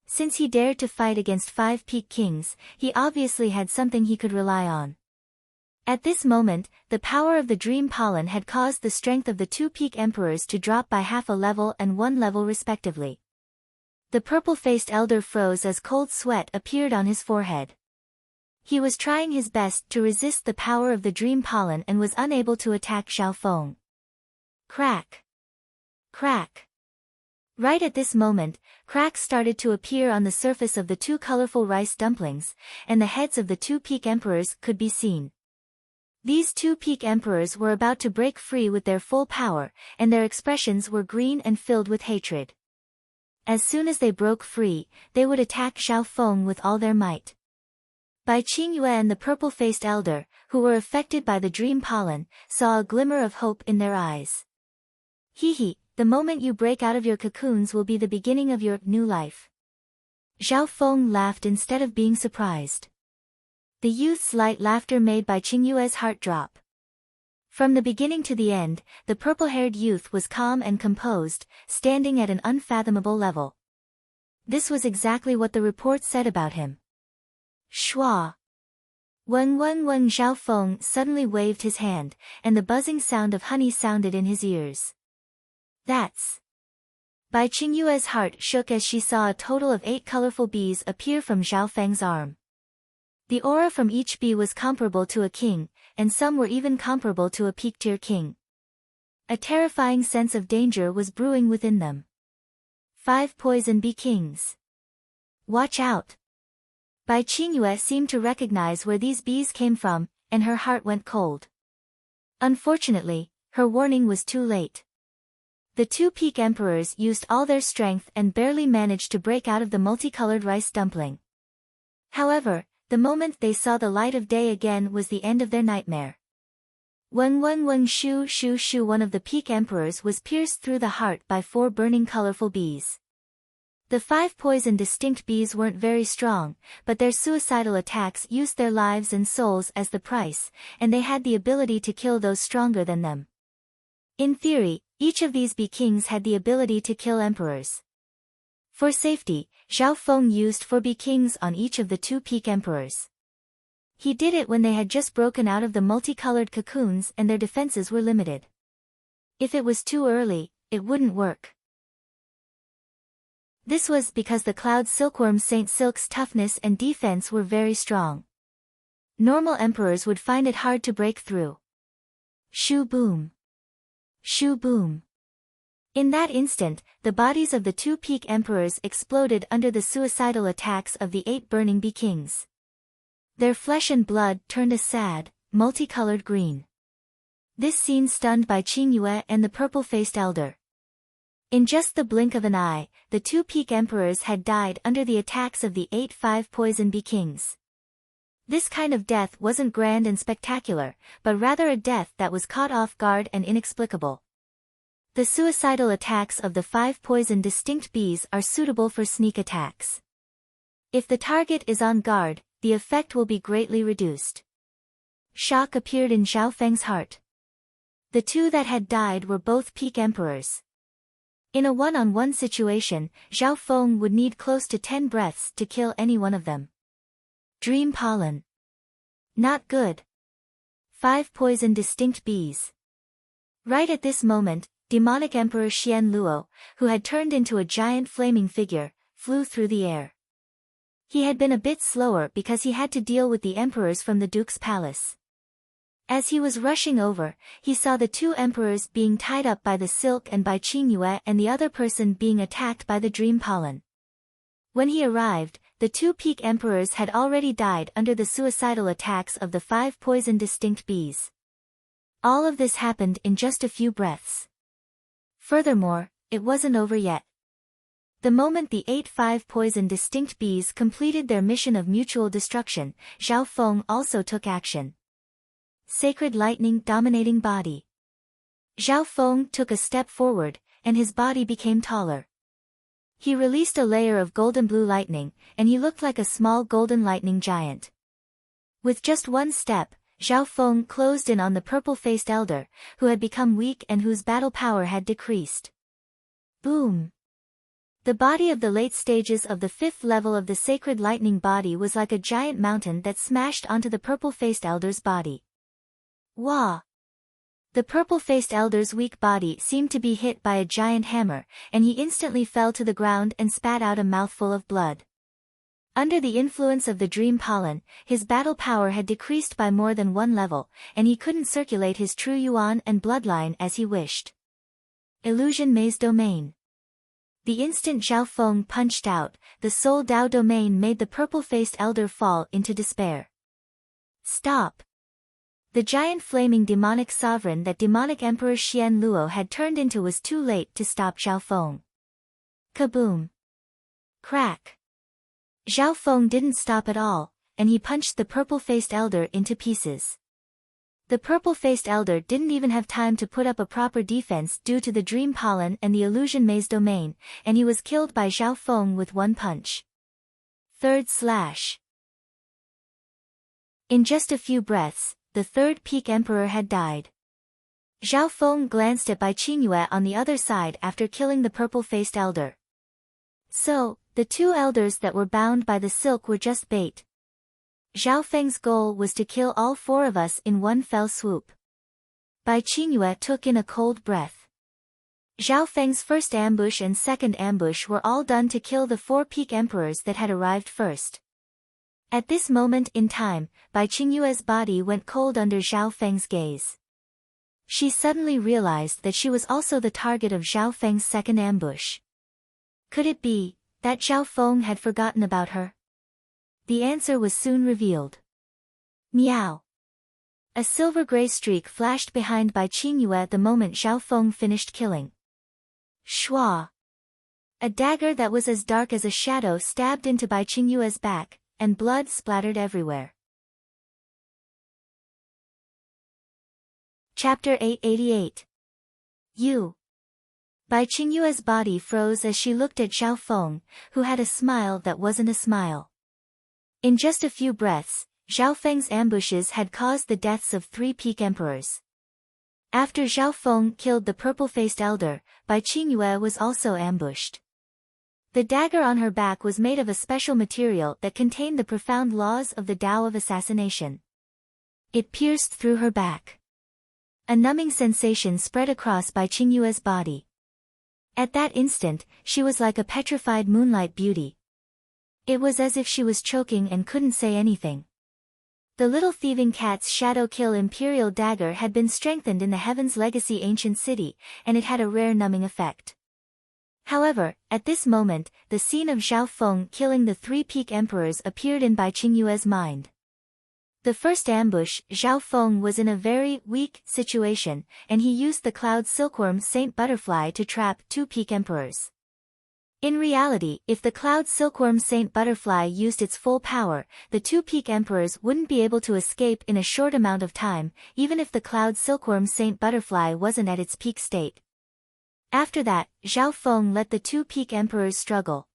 Since he dared to fight against 5 peak kings, he obviously had something he could rely on. At this moment, the power of the dream pollen had caused the strength of the 2 peak emperors to drop by half a level and 1 level respectively. The purple-faced elder froze as cold sweat appeared on his forehead. He was trying his best to resist the power of the dream pollen and was unable to attack Zhao Feng. Crack! Crack! Right at this moment, cracks started to appear on the surface of the 2 colorful rice dumplings, and the heads of the 2 peak emperors could be seen. These 2 peak emperors were about to break free with their full power, and their expressions were green and filled with hatred. As soon as they broke free, they would attack Zhao Feng with all their might. Bai Qingyue and the purple-faced elder, who were affected by the dream pollen, saw a glimmer of hope in their eyes. Hee, the moment you break out of your cocoons will be the beginning of your new life. Zhao Feng laughed instead of being surprised. The youth's light laughter made Bai Qingyue's heart drop. From the beginning to the end, the purple-haired youth was calm and composed, standing at an unfathomable level. This was exactly what the report said about him. Schwa! Weng Zhao Feng suddenly waved his hand, and the buzzing sound of honey sounded in his ears. That's... Bai Qingyue's heart shook as she saw a total of 8 colorful bees appear from Zhao Feng's arm. The aura from each bee was comparable to a king, and some were even comparable to a peak-tier king. A terrifying sense of danger was brewing within them. 5 poison bee kings. Watch out! Bai Qingyue seemed to recognize where these bees came from, and her heart went cold. Unfortunately, her warning was too late. The 2 peak emperors used all their strength and barely managed to break out of the multicolored rice dumpling. However, the moment they saw the light of day again was the end of their nightmare. Weng shu, one of the peak emperors was pierced through the heart by 4 burning colorful bees. The 5 poison distinct bees weren't very strong, but their suicidal attacks used their lives and souls as the price, and they had the ability to kill those stronger than them. In theory, each of these bee kings had the ability to kill emperors. For safety, Zhao Feng used 4 bee kings on each of the 2 peak emperors. He did it when they had just broken out of the multicolored cocoons and their defenses were limited. If it was too early, it wouldn't work. This was because the cloud silkworm Saint Silk's toughness and defense were very strong. Normal emperors would find it hard to break through. Shoo boom! Shoo boom! In that instant, the bodies of the 2 peak emperors exploded under the suicidal attacks of the 8 burning bee kings. Their flesh and blood turned a sad, multicolored green. This scene stunned Bai Qingyue and the purple-faced elder. In just the blink of an eye, the 2 peak emperors had died under the attacks of the 8 5 poison bee kings. This kind of death wasn't grand and spectacular, but rather a death that was caught off guard and inexplicable. The suicidal attacks of the 5 poison distinct bees are suitable for sneak attacks. If the target is on guard, the effect will be greatly reduced. Shock appeared in Zhao Feng's heart. The 2 that had died were both peak emperors. In a one-on-one situation, Zhao Feng would need close to 10 breaths to kill any one of them. Dream pollen. Not good. 5 poison distinct bees. Right at this moment, demonic Emperor Xian Luo, who had turned into a giant flaming figure, flew through the air. He had been a bit slower because he had to deal with the emperors from the Duke's palace. As he was rushing over, he saw the 2 emperors being tied up by the silk and by Qingyue and the other person being attacked by the dream pollen. When he arrived, the 2 peak emperors had already died under the suicidal attacks of the 5 poison distinct bees. All of this happened in just a few breaths. Furthermore, it wasn't over yet. The moment the 8-5 poison distinct bees completed their mission of mutual destruction, Zhao Feng also took action. Sacred lightning dominating body. Zhao Feng took a step forward, and his body became taller. He released a layer of golden blue lightning, and he looked like a small golden lightning giant. With just one step, Zhao Feng closed in on the purple-faced elder, who had become weak and whose battle power had decreased. Boom! The body of the late stages of the 5th level of the sacred lightning body was like a giant mountain that smashed onto the purple-faced elder's body. Wah! The purple-faced elder's weak body seemed to be hit by a giant hammer, and he instantly fell to the ground and spat out a mouthful of blood. Under the influence of the dream pollen, his battle power had decreased by more than 1 level, and he couldn't circulate his true yuan and bloodline as he wished. Illusion Maze Domain. The instant Zhao Feng punched out, the Soul Dao domain made the purple-faced elder fall into despair. Stop! The giant flaming demonic sovereign that demonic Emperor Xian Luo had turned into was too late to stop Zhao Feng. Kaboom! Crack! Zhao Feng didn't stop at all, and he punched the purple-faced elder into pieces. The purple-faced elder didn't even have time to put up a proper defense due to the dream pollen and the illusion maze domain, and he was killed by Zhao Feng with one punch. Third slash. In just a few breaths, the 3rd peak emperor had died. Zhao Feng glanced at Bai Qingyue on the other side after killing the purple-faced elder. So, the 2 elders that were bound by the silk were just bait. Zhao Feng's goal was to kill all 4 of us in one fell swoop. Bai Qingyue took in a cold breath. Zhao Feng's first ambush and second ambush were all done to kill the 4 peak emperors that had arrived first. At this moment in time, Bai Qingyue's body went cold under Zhao Feng's gaze. She suddenly realized that she was also the target of Zhao Feng's second ambush. Could it be that Zhao Feng had forgotten about her? The answer was soon revealed. Meow! A silver-gray streak flashed behind Bai Qingyue the moment Zhao Feng finished killing. Shua! A dagger that was as dark as a shadow stabbed into Bai Qingyue's back, and blood splattered everywhere. Chapter 888. You. Bai Qingyue's body froze as she looked at Zhao Feng, who had a smile that wasn't a smile. In just a few breaths, Zhao Feng's ambushes had caused the deaths of 3 peak emperors. After Zhao Feng killed the purple-faced elder, Bai Qingyue was also ambushed. The dagger on her back was made of a special material that contained the profound laws of the Tao of assassination. It pierced through her back. A numbing sensation spread across Bai Qingyue's body. At that instant, she was like a petrified moonlight beauty. It was as if she was choking and couldn't say anything. The little thieving cat's shadow kill imperial dagger had been strengthened in the Heaven's Legacy ancient city, and it had a rare numbing effect. However, at this moment, the scene of Zhao Feng killing the 3 peak emperors appeared in Bai Qingyue's mind. The first ambush, Zhao Feng was in a very weak situation, and he used the cloud silkworm Saint Butterfly to trap 2 peak emperors. In reality, if the cloud silkworm Saint Butterfly used its full power, the 2 peak emperors wouldn't be able to escape in a short amount of time, even if the cloud silkworm Saint Butterfly wasn't at its peak state. After that, Zhao Feng let the 2 peak emperors struggle.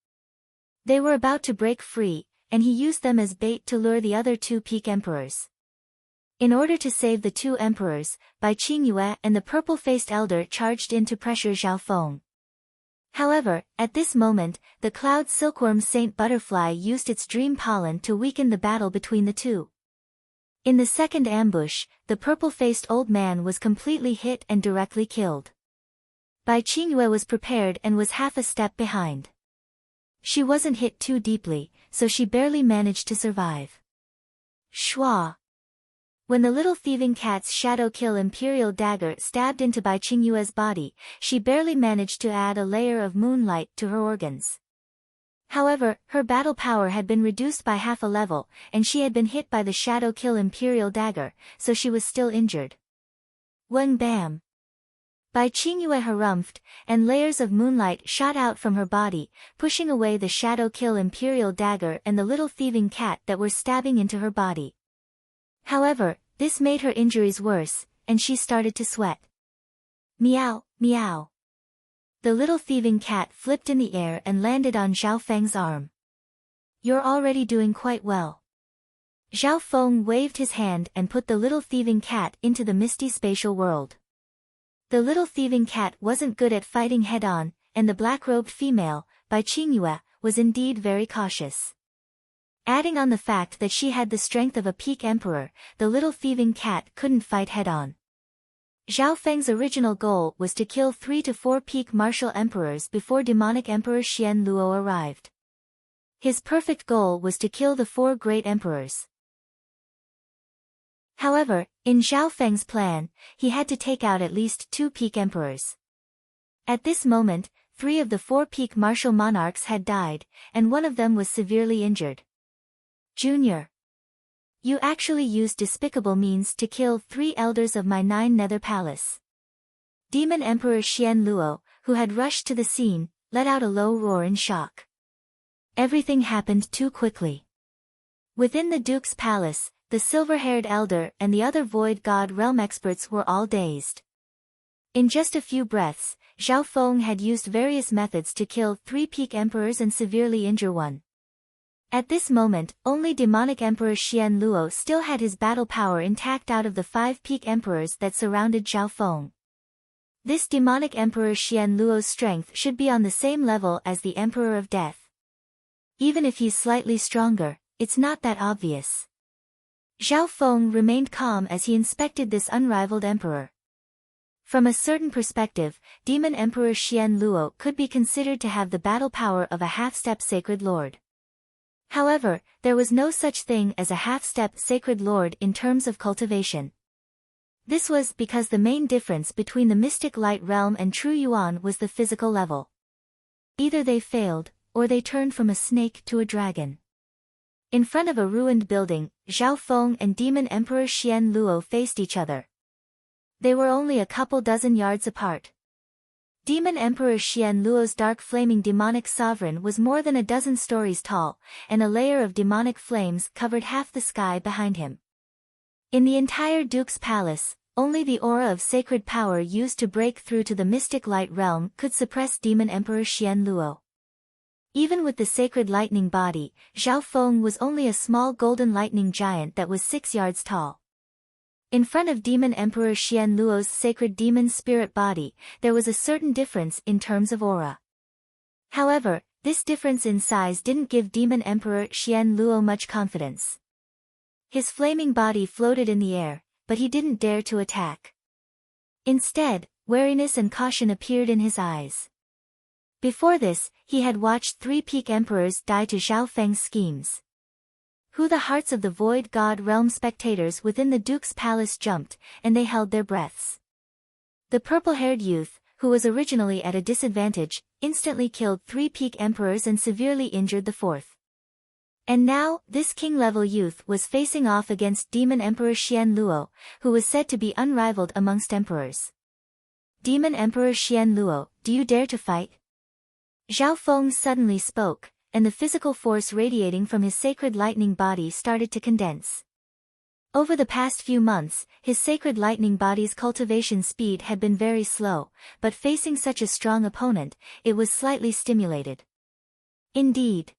They were about to break free, and he used them as bait to lure the other 2 peak emperors. In order to save the 2 emperors, Bai Qingyue and the purple-faced elder charged in to pressure Zhao Feng. However, at this moment, the cloud silkworm Saint Butterfly used its dream pollen to weaken the battle between the 2. In the second ambush, the purple-faced old man was completely hit and directly killed. Bai Qingyue was prepared and was half a step behind. She wasn't hit too deeply, so she barely managed to survive. Shua! When the little thieving cat's shadow kill imperial dagger stabbed into Bai Qingyue's body, she barely managed to add a layer of moonlight to her organs. However, her battle power had been reduced by half a level, and she had been hit by the shadow kill imperial dagger, so she was still injured. Wang bam! Bai Qingyue harumphed, and layers of moonlight shot out from her body, pushing away the shadow kill imperial dagger and the little thieving cat that were stabbing into her body. However, this made her injuries worse, and she started to sweat. Meow, meow. The little thieving cat flipped in the air and landed on Zhao Feng's arm. You're already doing quite well. Zhao Feng waved his hand and put the little thieving cat into the misty spatial world. The little thieving cat wasn't good at fighting head-on, and the black-robed female, Bai Qingyue, was indeed very cautious. Adding on the fact that she had the strength of a peak emperor, the little thieving cat couldn't fight head-on. Zhao Feng's original goal was to kill 3 to 4 peak martial emperors before demonic Emperor Xian Luo arrived. His perfect goal was to kill the 4 great emperors. However, in Zhao Feng's plan, he had to take out at least 2 peak emperors. At this moment, 3 of the 4 peak martial monarchs had died, and one of them was severely injured. Junior. You actually used despicable means to kill 3 elders of my 9 nether palace. Demon Emperor Xian Luo, who had rushed to the scene, let out a low roar in shock. Everything happened too quickly. Within the Duke's palace, the silver-haired elder and the other Void God realm experts were all dazed. In just a few breaths, Zhao Feng had used various methods to kill 3 peak emperors and severely injure one. At this moment, only demonic Emperor Xian Luo still had his battle power intact out of the 5 peak emperors that surrounded Zhao Feng. This demonic Emperor Xian Luo's strength should be on the same level as the Emperor of Death. Even if he's slightly stronger, it's not that obvious. Zhao Feng remained calm as he inspected this unrivaled emperor. From a certain perspective, Demon Emperor Xian Luo could be considered to have the battle power of a half-step sacred lord. However, there was no such thing as a half-step sacred lord in terms of cultivation. This was because the main difference between the mystic light realm and true yuan was the physical level. Either they failed, or they turned from a snake to a dragon. In front of a ruined building, Zhao Feng and Demon Emperor Xian Luo faced each other. They were only a couple dozen yards apart. Demon Emperor Xian Luo's dark flaming demonic sovereign was more than a dozen stories tall, and a layer of demonic flames covered half the sky behind him. In the entire Duke's palace, only the aura of sacred power used to break through to the mystic light realm could suppress Demon Emperor Xian Luo. Even with the sacred lightning body, Zhao Feng was only a small golden lightning giant that was 6 yards tall. In front of Demon Emperor Xian Luo's sacred demon spirit body, there was a certain difference in terms of aura. However, this difference in size didn't give Demon Emperor Xian Luo much confidence. His flaming body floated in the air, but he didn't dare to attack. Instead, wariness and caution appeared in his eyes. Before this, he had watched 3 peak emperors die to Zhao Feng's schemes. Who the hearts of the Void God realm spectators within the Duke's palace jumped, and they held their breaths. The purple-haired youth, who was originally at a disadvantage, instantly killed 3 peak emperors and severely injured the 4th. And now, this king-level youth was facing off against Demon Emperor Xian Luo, who was said to be unrivaled amongst emperors. Demon Emperor Xian Luo, do you dare to fight? Zhao Feng suddenly spoke, and the physical force radiating from his sacred lightning body started to condense. Over the past few months, his sacred lightning body's cultivation speed had been very slow, but facing such a strong opponent, it was slightly stimulated. Indeed.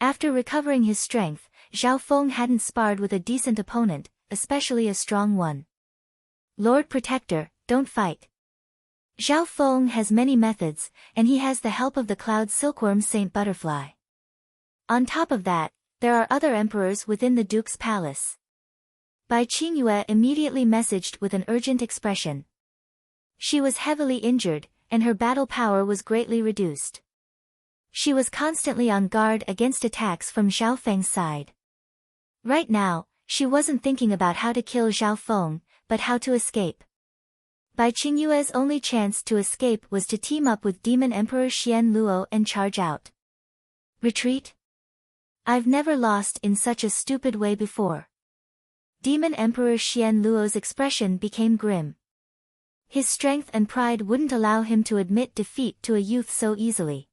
After recovering his strength, Zhao Feng hadn't sparred with a decent opponent, especially a strong one. Lord Protector, don't fight. Zhao Feng has many methods, and he has the help of the cloud silkworm Saint Butterfly. On top of that, there are other emperors within the Duke's palace. Bai Qingyue immediately messaged with an urgent expression. She was heavily injured, and her battle power was greatly reduced. She was constantly on guard against attacks from Zhao Feng's side. Right now, she wasn't thinking about how to kill Zhao Feng, but how to escape. Bai Qingyue's only chance to escape was to team up with Demon Emperor Xian Luo and charge out. Retreat? I've never lost in such a stupid way before. Demon Emperor Xian Luo's expression became grim. His strength and pride wouldn't allow him to admit defeat to a youth so easily.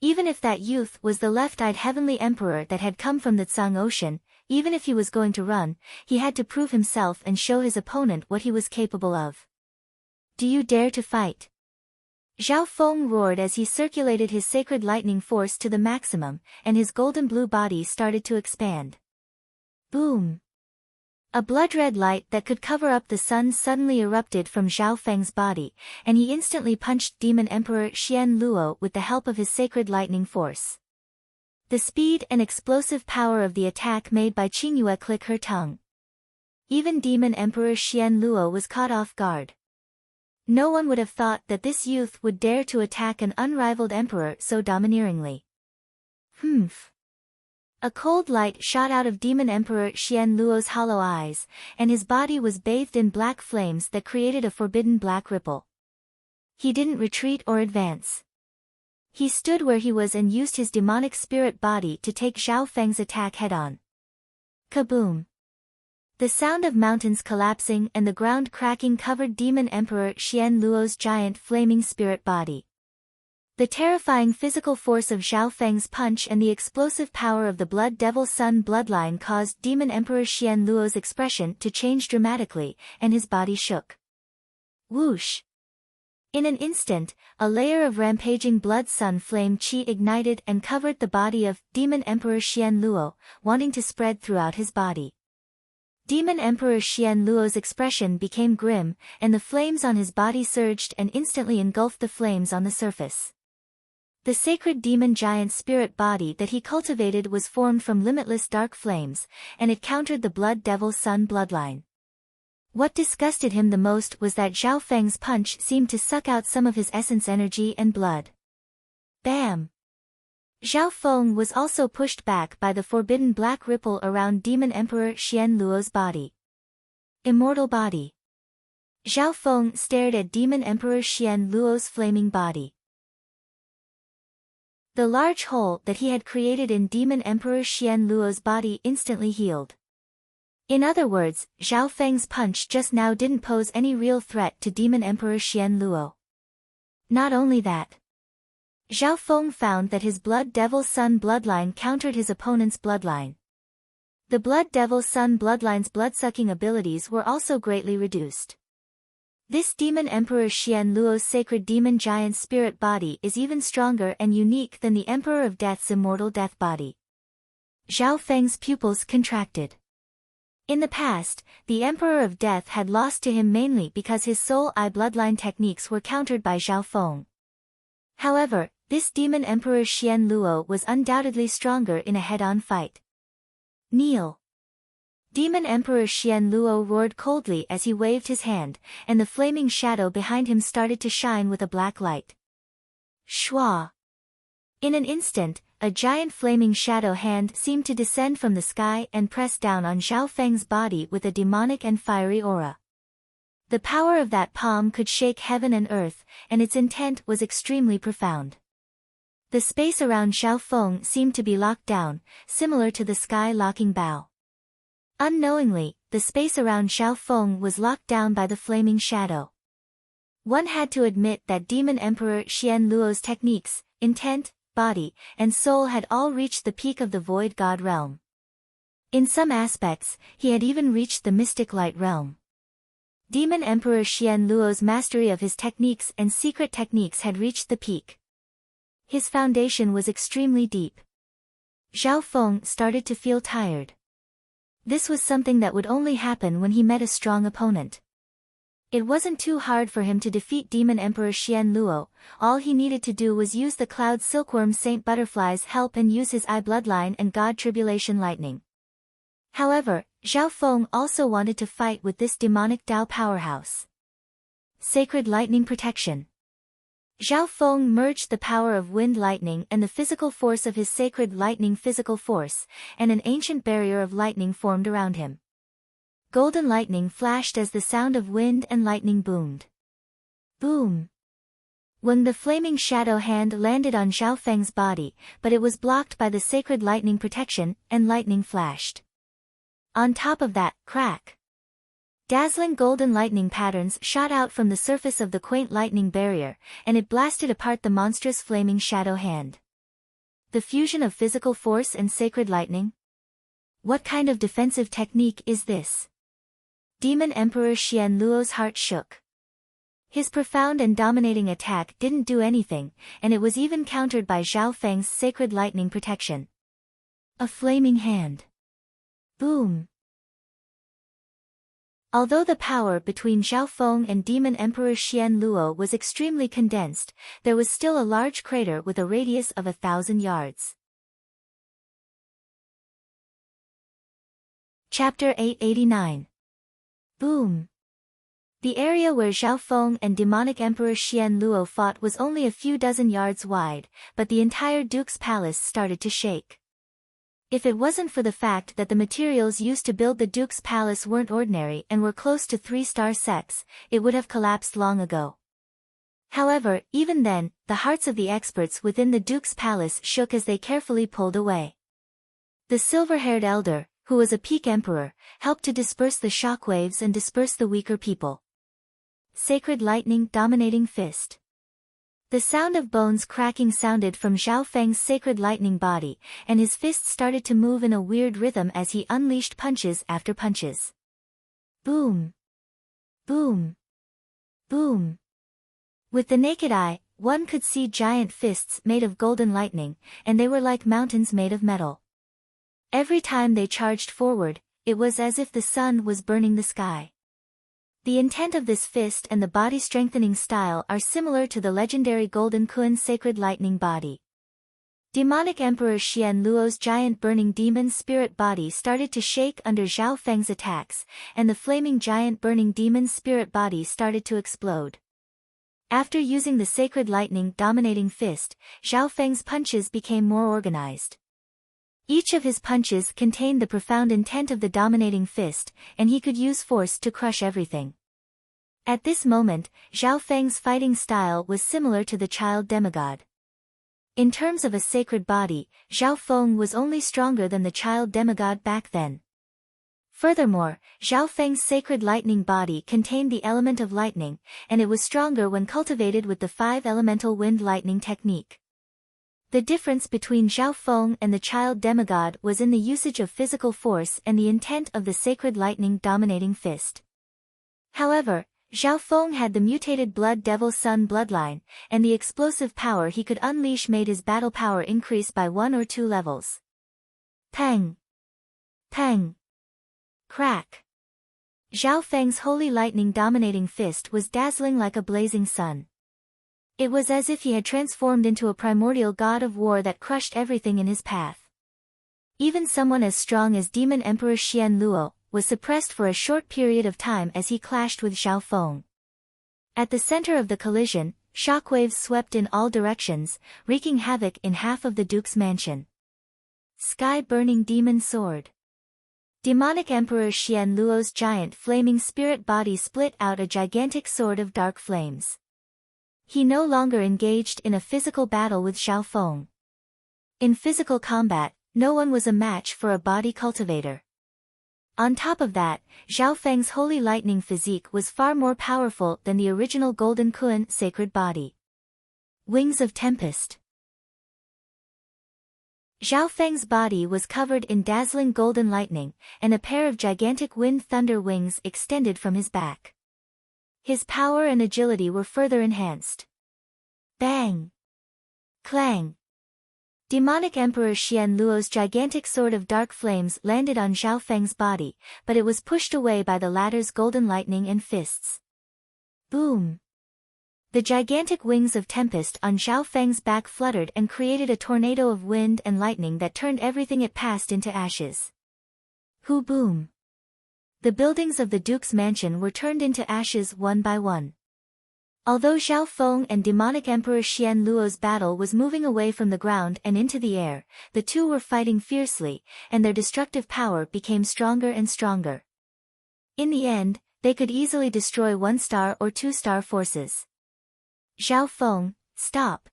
Even if that youth was the left-eyed heavenly emperor that had come from the Tsang Ocean, even if he was going to run, he had to prove himself and show his opponent what he was capable of. Do you dare to fight? Zhao Feng roared as he circulated his sacred lightning force to the maximum, and his golden blue body started to expand. Boom! A blood-red light that could cover up the sun suddenly erupted from Zhao Feng's body, and he instantly punched Demon Emperor Xian Luo with the help of his sacred lightning force. The speed and explosive power of the attack made by Qingyue click her tongue. Even Demon Emperor Xian Luo was caught off guard. No one would have thought that this youth would dare to attack an unrivaled emperor so domineeringly. Humph! A cold light shot out of Demon Emperor Xian Luo's hollow eyes, and his body was bathed in black flames that created a forbidden black ripple. He didn't retreat or advance. He stood where he was and used his demonic spirit body to take Zhao Feng's attack head-on. Kaboom! The sound of mountains collapsing and the ground cracking covered Demon Emperor Xian Luo's giant flaming spirit body. The terrifying physical force of Zhao Feng's punch and the explosive power of the Blood Devil Sun bloodline caused Demon Emperor Xian Luo's expression to change dramatically, and his body shook. Whoosh! In an instant, a layer of rampaging Blood Sun flame qi ignited and covered the body of Demon Emperor Xian Luo, wanting to spread throughout his body. Demon Emperor Xian Luo's expression became grim, and the flames on his body surged and instantly engulfed the flames on the surface. The sacred demon giant spirit body that he cultivated was formed from limitless dark flames, and it countered the Blood Devil Sun bloodline. What disgusted him the most was that Zhao Feng's punch seemed to suck out some of his essence energy and blood. Bam! Zhao Feng was also pushed back by the forbidden black ripple around Demon Emperor Xian Luo's body. Immortal body. Zhao Feng stared at Demon Emperor Xian Luo's flaming body. The large hole that he had created in Demon Emperor Xian Luo's body instantly healed. In other words, Zhao Feng's punch just now didn't pose any real threat to Demon Emperor Xian Luo. Not only that, Zhao Feng found that his Blood Devil Sun bloodline countered his opponent's bloodline. The Blood Devil Sun bloodline's blood-sucking abilities were also greatly reduced. This Demon Emperor Xian Luo's sacred demon giant spirit body is even stronger and unique than the Emperor of Death's immortal death body. Zhao Feng's pupils contracted. In the past, the Emperor of Death had lost to him mainly because his soul eye bloodline techniques were countered by Zhao Feng. However, this Demon Emperor Xian Luo was undoubtedly stronger in a head-on fight. Kneel! Demon Emperor Xian Luo roared coldly as he waved his hand, and the flaming shadow behind him started to shine with a black light. Shwa! In an instant, a giant flaming shadow hand seemed to descend from the sky and press down on Zhao Feng's body with a demonic and fiery aura. The power of that palm could shake heaven and earth, and its intent was extremely profound. The space around Zhao Feng seemed to be locked down, similar to the sky-locking bow. Unknowingly, the space around Zhao Feng was locked down by the flaming shadow. One had to admit that Demon Emperor Xian Luo's techniques, intent, body, and soul had all reached the peak of the Void God realm. In some aspects, he had even reached the mystic light realm. Demon Emperor Xian Luo's mastery of his techniques and secret techniques had reached the peak. His foundation was extremely deep. Zhao Feng started to feel tired. This was something that would only happen when he met a strong opponent. It wasn't too hard for him to defeat Demon Emperor Xian Luo. All he needed to do was use the Cloud Silkworm Saint Butterfly's help and use his Eye Bloodline and God Tribulation Lightning. However, Zhao Feng also wanted to fight with this demonic Dao powerhouse. Sacred Lightning Protection. Zhao Feng merged the power of wind lightning and the physical force of his sacred lightning physical force, and an ancient barrier of lightning formed around him. Golden lightning flashed as the sound of wind and lightning boomed. Boom! When the flaming shadow hand landed on Zhao Feng's body, but it was blocked by the sacred lightning protection, and lightning flashed. On top of that, crack! Dazzling golden lightning patterns shot out from the surface of the quaint lightning barrier, and it blasted apart the monstrous flaming shadow hand. The fusion of physical force and sacred lightning? What kind of defensive technique is this? Demon Emperor Xian Luo's heart shook. His profound and dominating attack didn't do anything, and it was even countered by Zhao Feng's sacred lightning protection. A flaming hand. Boom. Although the power between Zhao Feng and Demon Emperor Xian Luo was extremely condensed, there was still a large crater with a radius of 1,000 yards. Chapter 889. Boom. The area where Zhao Feng and demonic Emperor Xian Luo fought was only a few dozen yards wide, but the entire Duke's palace started to shake. If it wasn't for the fact that the materials used to build the Duke's palace weren't ordinary and were close to 3-star sets, it would have collapsed long ago. However, even then, the hearts of the experts within the Duke's palace shook as they carefully pulled away. The silver-haired elder, who was a peak emperor, helped to disperse the shockwaves and disperse the weaker people. Sacred lightning dominating fist. The sound of bones cracking sounded from Zhao Feng's sacred lightning body, and his fists started to move in a weird rhythm as he unleashed punches after punches. Boom! Boom! Boom! With the naked eye, one could see giant fists made of golden lightning, and they were like mountains made of metal. Every time they charged forward, it was as if the sun was burning the sky. The intent of this fist and the body-strengthening style are similar to the legendary Golden Kun sacred lightning body. Demonic Emperor Xian Luo's giant burning demon spirit body started to shake under Zhao Feng's attacks, and the flaming giant burning demon spirit body started to explode. After using the sacred lightning dominating fist, Zhao Feng's punches became more organized. Each of his punches contained the profound intent of the dominating fist, and he could use force to crush everything. At this moment, Zhao Feng's fighting style was similar to the child demigod. In terms of a sacred body, Zhao Feng was only stronger than the child demigod back then. Furthermore, Zhao Feng's sacred lightning body contained the element of lightning, and it was stronger when cultivated with the 5-elemental wind lightning technique. The difference between Zhao Feng and the child demigod was in the usage of physical force and the intent of the sacred lightning dominating fist. However, Zhao Feng had the mutated blood devil sun bloodline, and the explosive power he could unleash made his battle power increase by 1 or 2 levels. Peng! Peng! Crack! Zhao Feng's holy lightning dominating fist was dazzling like a blazing sun. It was as if he had transformed into a primordial god of war that crushed everything in his path. Even someone as strong as Demon Emperor Xian Luo was suppressed for a short period of time as he clashed with Zhao Feng. At the center of the collision, shockwaves swept in all directions, wreaking havoc in half of the Duke's mansion. Sky-burning demon sword. Demonic Emperor Xian Luo's giant flaming spirit body split out a gigantic sword of dark flames. He no longer engaged in a physical battle with Zhao Feng. In physical combat, no one was a match for a body cultivator. On top of that, Zhao Feng's holy lightning physique was far more powerful than the original Golden Kun sacred body. Wings of Tempest. Zhao Feng's body was covered in dazzling golden lightning, and a pair of gigantic wind thunder wings extended from his back. His power and agility were further enhanced. Bang! Clang! Demonic Emperor Xian Luo's gigantic sword of dark flames landed on Zhao Feng's body, but it was pushed away by the latter's golden lightning and fists. Boom! The gigantic wings of tempest on Zhao Feng's back fluttered and created a tornado of wind and lightning that turned everything it passed into ashes. Hu boom! The buildings of the Duke's mansion were turned into ashes one by one. Although Zhao Feng and demonic Emperor Xian Luo's battle was moving away from the ground and into the air, the two were fighting fiercely, and their destructive power became stronger and stronger. In the end, they could easily destroy 1-star or 2-star forces. Zhao Feng, stop!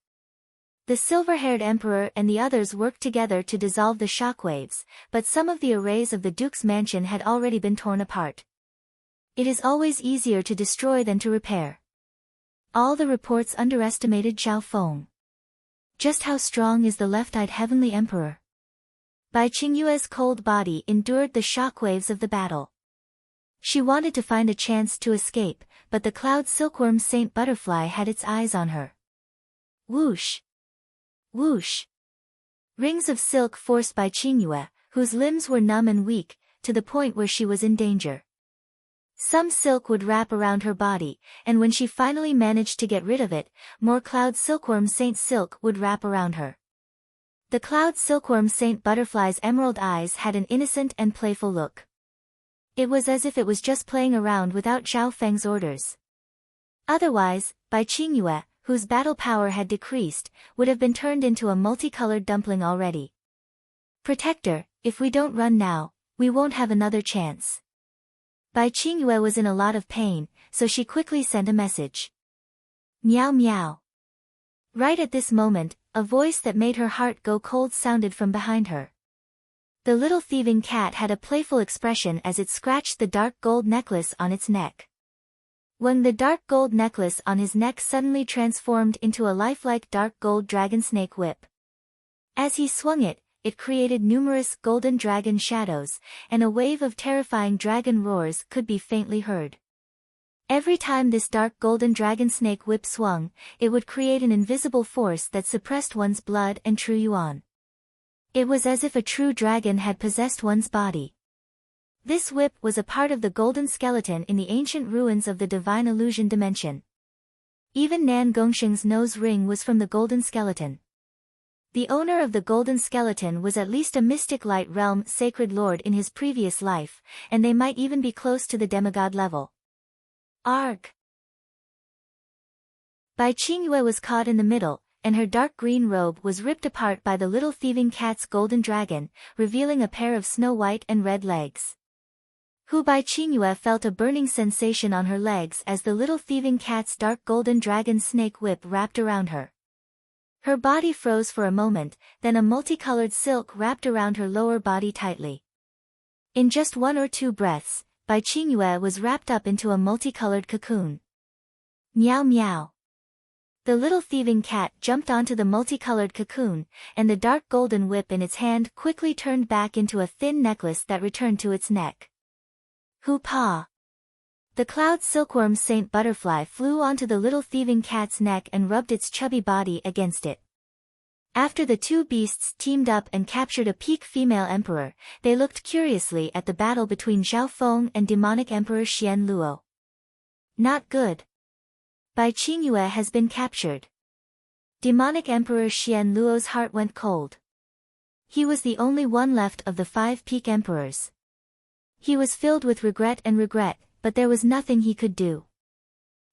The silver-haired emperor and the others worked together to dissolve the shockwaves, but some of the arrays of the Duke's mansion had already been torn apart. It is always easier to destroy than to repair. All the reports underestimated Zhao Feng. Just how strong is the left-eyed heavenly emperor? Bai Qingyue's cold body endured the shockwaves of the battle. She wanted to find a chance to escape, but the cloud silkworm Saint Butterfly had its eyes on her. Whoosh! Whoosh! Rings of silk forced Bai Qingyue, whose limbs were numb and weak, to the point where she was in danger. Some silk would wrap around her body, and when she finally managed to get rid of it, more cloud silkworm Saint Silk would wrap around her. The cloud silkworm Saint Butterfly's emerald eyes had an innocent and playful look. It was as if it was just playing around without Zhao Feng's orders. Otherwise, Bai Qingyue, whose battle power had decreased, would have been turned into a multicolored dumpling already. Protector, if we don't run now, we won't have another chance. Bai Qingyue was in a lot of pain, so she quickly sent a message. Meow meow. Right at this moment, a voice that made her heart go cold sounded from behind her. The little thieving cat had a playful expression as it scratched the dark gold necklace on its neck. When the dark gold necklace on his neck suddenly transformed into a lifelike dark gold dragon snake whip. As he swung it, it created numerous golden dragon shadows, and a wave of terrifying dragon roars could be faintly heard. Every time this dark golden dragon snake whip swung, it would create an invisible force that suppressed one's blood and true yuan. It was as if a true dragon had possessed one's body. This whip was a part of the golden skeleton in the ancient ruins of the divine illusion dimension. Even Nan Gongsheng's nose ring was from the golden skeleton. The owner of the golden skeleton was at least a mystic light realm sacred lord in his previous life, and they might even be close to the demigod level. Arg! Bai Qingyue was caught in the middle, and her dark green robe was ripped apart by the little thieving cat's golden dragon, revealing a pair of snow-white and red legs. Bai Qingyue felt a burning sensation on her legs as the little thieving cat's dark golden dragon snake whip wrapped around her. Her body froze for a moment, then a multicolored silk wrapped around her lower body tightly. In just 1 or 2 breaths, Bai Qingyue was wrapped up into a multicolored cocoon. Meow meow. The little thieving cat jumped onto the multicolored cocoon, and the dark golden whip in its hand quickly turned back into a thin necklace that returned to its neck. Hoo-pa! The cloud silkworm Saint Butterfly flew onto the little thieving cat's neck and rubbed its chubby body against it. After the two beasts teamed up and captured a peak female emperor, they looked curiously at the battle between Zhao Feng and demonic emperor Xian Luo. Not good. Bai Qingyue has been captured. Demonic emperor Xian Luo's heart went cold. He was the only one left of the 5 peak emperors. He was filled with regret, but there was nothing he could do.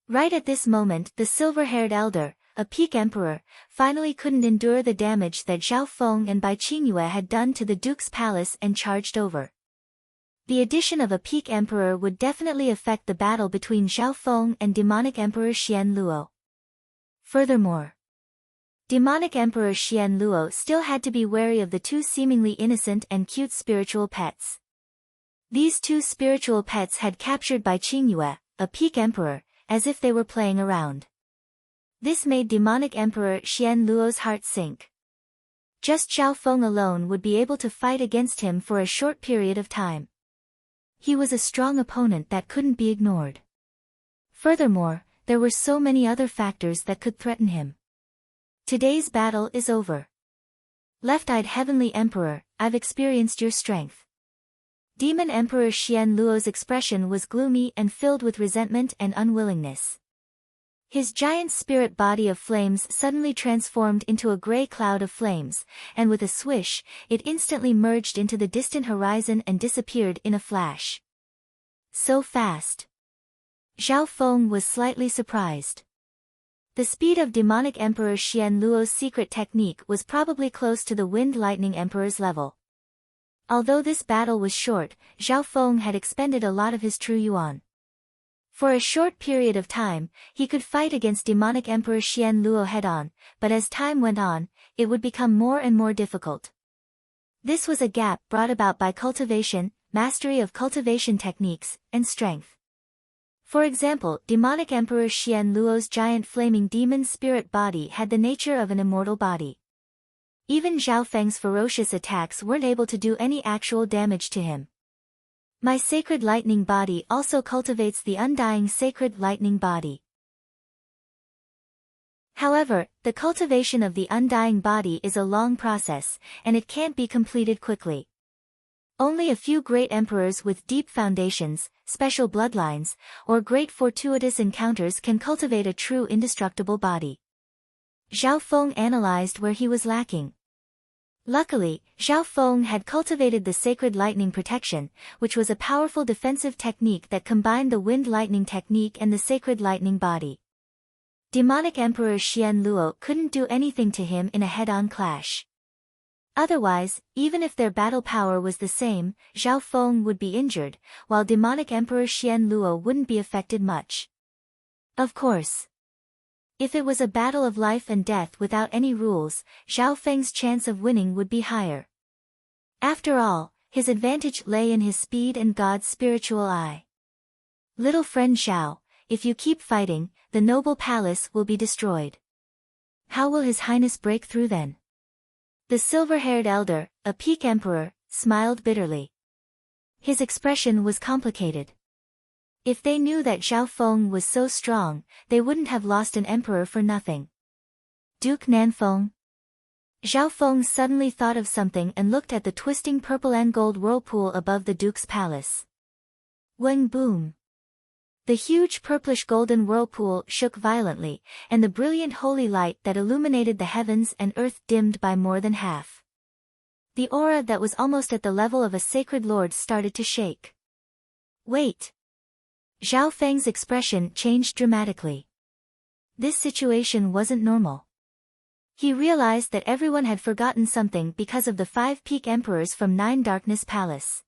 Right at this moment, the silver-haired elder, a peak emperor, finally couldn't endure the damage that Zhao Feng and Bai Qingyue had done to the duke's palace and charged over. The addition of a peak emperor would definitely affect the battle between Zhao Feng and demonic emperor Xian Luo. Furthermore, demonic emperor Xian Luo still had to be wary of the 2 seemingly innocent and cute spiritual pets. These 2 spiritual pets had captured Bai Qingyue, a peak emperor, as if they were playing around. This made demonic emperor Xian Luo's heart sink. Just Zhao Feng alone would be able to fight against him for a short period of time. He was a strong opponent that couldn't be ignored. Furthermore, there were so many other factors that could threaten him. Today's battle is over. Left-eyed heavenly emperor, I've experienced your strength. Demon Emperor Xian Luo's expression was gloomy and filled with resentment and unwillingness. His giant spirit body of flames suddenly transformed into a gray cloud of flames, and with a swish, it instantly merged into the distant horizon and disappeared in a flash. So fast. Zhao Feng was slightly surprised. The speed of demonic Emperor Xian Luo's secret technique was probably close to the Wind Lightning Emperor's level. Although this battle was short, Zhao Feng had expended a lot of his true yuan. For a short period of time, he could fight against demonic Emperor Xian Luo head-on, but as time went on, it would become more and more difficult. This was a gap brought about by cultivation, mastery of cultivation techniques, and strength. For example, demonic Emperor Xian Luo's giant flaming demon spirit body had the nature of an immortal body. Even Zhao Feng's ferocious attacks weren't able to do any actual damage to him. My sacred lightning body also cultivates the undying sacred lightning body. However, the cultivation of the undying body is a long process, and it can't be completed quickly. Only a few great emperors with deep foundations, special bloodlines, or great fortuitous encounters can cultivate a true indestructible body. Zhao Feng analyzed where he was lacking. Luckily, Zhao Feng had cultivated the sacred lightning protection, which was a powerful defensive technique that combined the wind lightning technique and the sacred lightning body. Demonic Emperor Xian Luo couldn't do anything to him in a head-on clash. Otherwise, even if their battle power was the same, Zhao Feng would be injured, while demonic Emperor Xian Luo wouldn't be affected much. Of course. If it was a battle of life and death without any rules, Zhao Feng's chance of winning would be higher. After all, his advantage lay in his speed and God's spiritual eye. Little friend Zhao, if you keep fighting, the noble palace will be destroyed. How will His Highness break through then? The silver-haired elder, a peak emperor, smiled bitterly. His expression was complicated. If they knew that Zhao Feng was so strong, they wouldn't have lost an emperor for nothing. Duke Nanfeng? Zhao Feng suddenly thought of something and looked at the twisting purple and gold whirlpool above the duke's palace. Weng boom! The huge purplish-golden whirlpool shook violently, and the brilliant holy light that illuminated the heavens and earth dimmed by more than half. The aura that was almost at the level of a sacred lord started to shake. Wait! Zhao Feng's expression changed dramatically. This situation wasn't normal. He realized that everyone had forgotten something because of the 5 peak emperors from Nine Darkness Palace.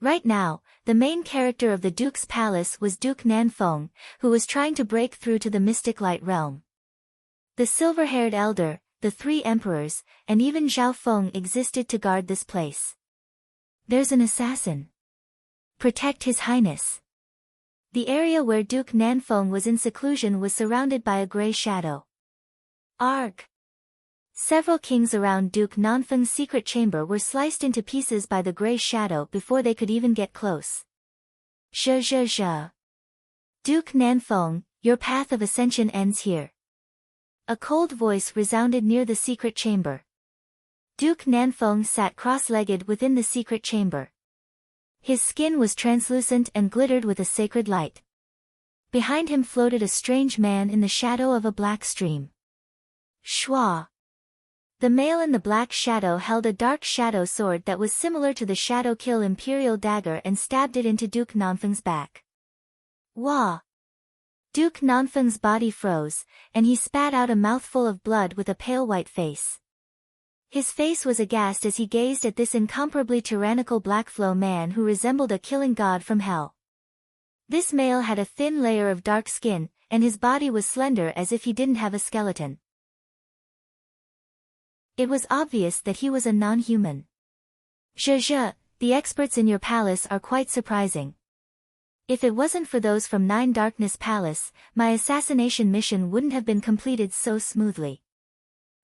Right now, the main character of the Duke's palace was Duke Nanfeng, who was trying to break through to the mystic light realm. The silver-haired elder, the 3 emperors, and even Zhao Feng existed to guard this place. There's an assassin. Protect His Highness. The area where Duke Nanfeng was in seclusion was surrounded by a gray shadow. Arg! Several kings around Duke Nanfeng's secret chamber were sliced into pieces by the gray shadow before they could even get close. Zhe. Duke Nanfeng, your path of ascension ends here. A cold voice resounded near the secret chamber. Duke Nanfeng sat cross-legged within the secret chamber. His skin was translucent and glittered with a sacred light. Behind him floated a strange man in the shadow of a black stream. Shua. The male in the black shadow held a dark shadow sword that was similar to the Shadow Kill Imperial dagger and stabbed it into Duke Nanfeng's back. Wah! Duke Nanfeng's body froze, and he spat out a mouthful of blood with a pale white face. His face was aghast as he gazed at this incomparably tyrannical Blackflow man who resembled a killing god from hell. This male had a thin layer of dark skin, and his body was slender as if he didn't have a skeleton. It was obvious that he was a non-human. Zhe, the experts in your palace are quite surprising. If it wasn't for those from Nine Darkness Palace, my assassination mission wouldn't have been completed so smoothly.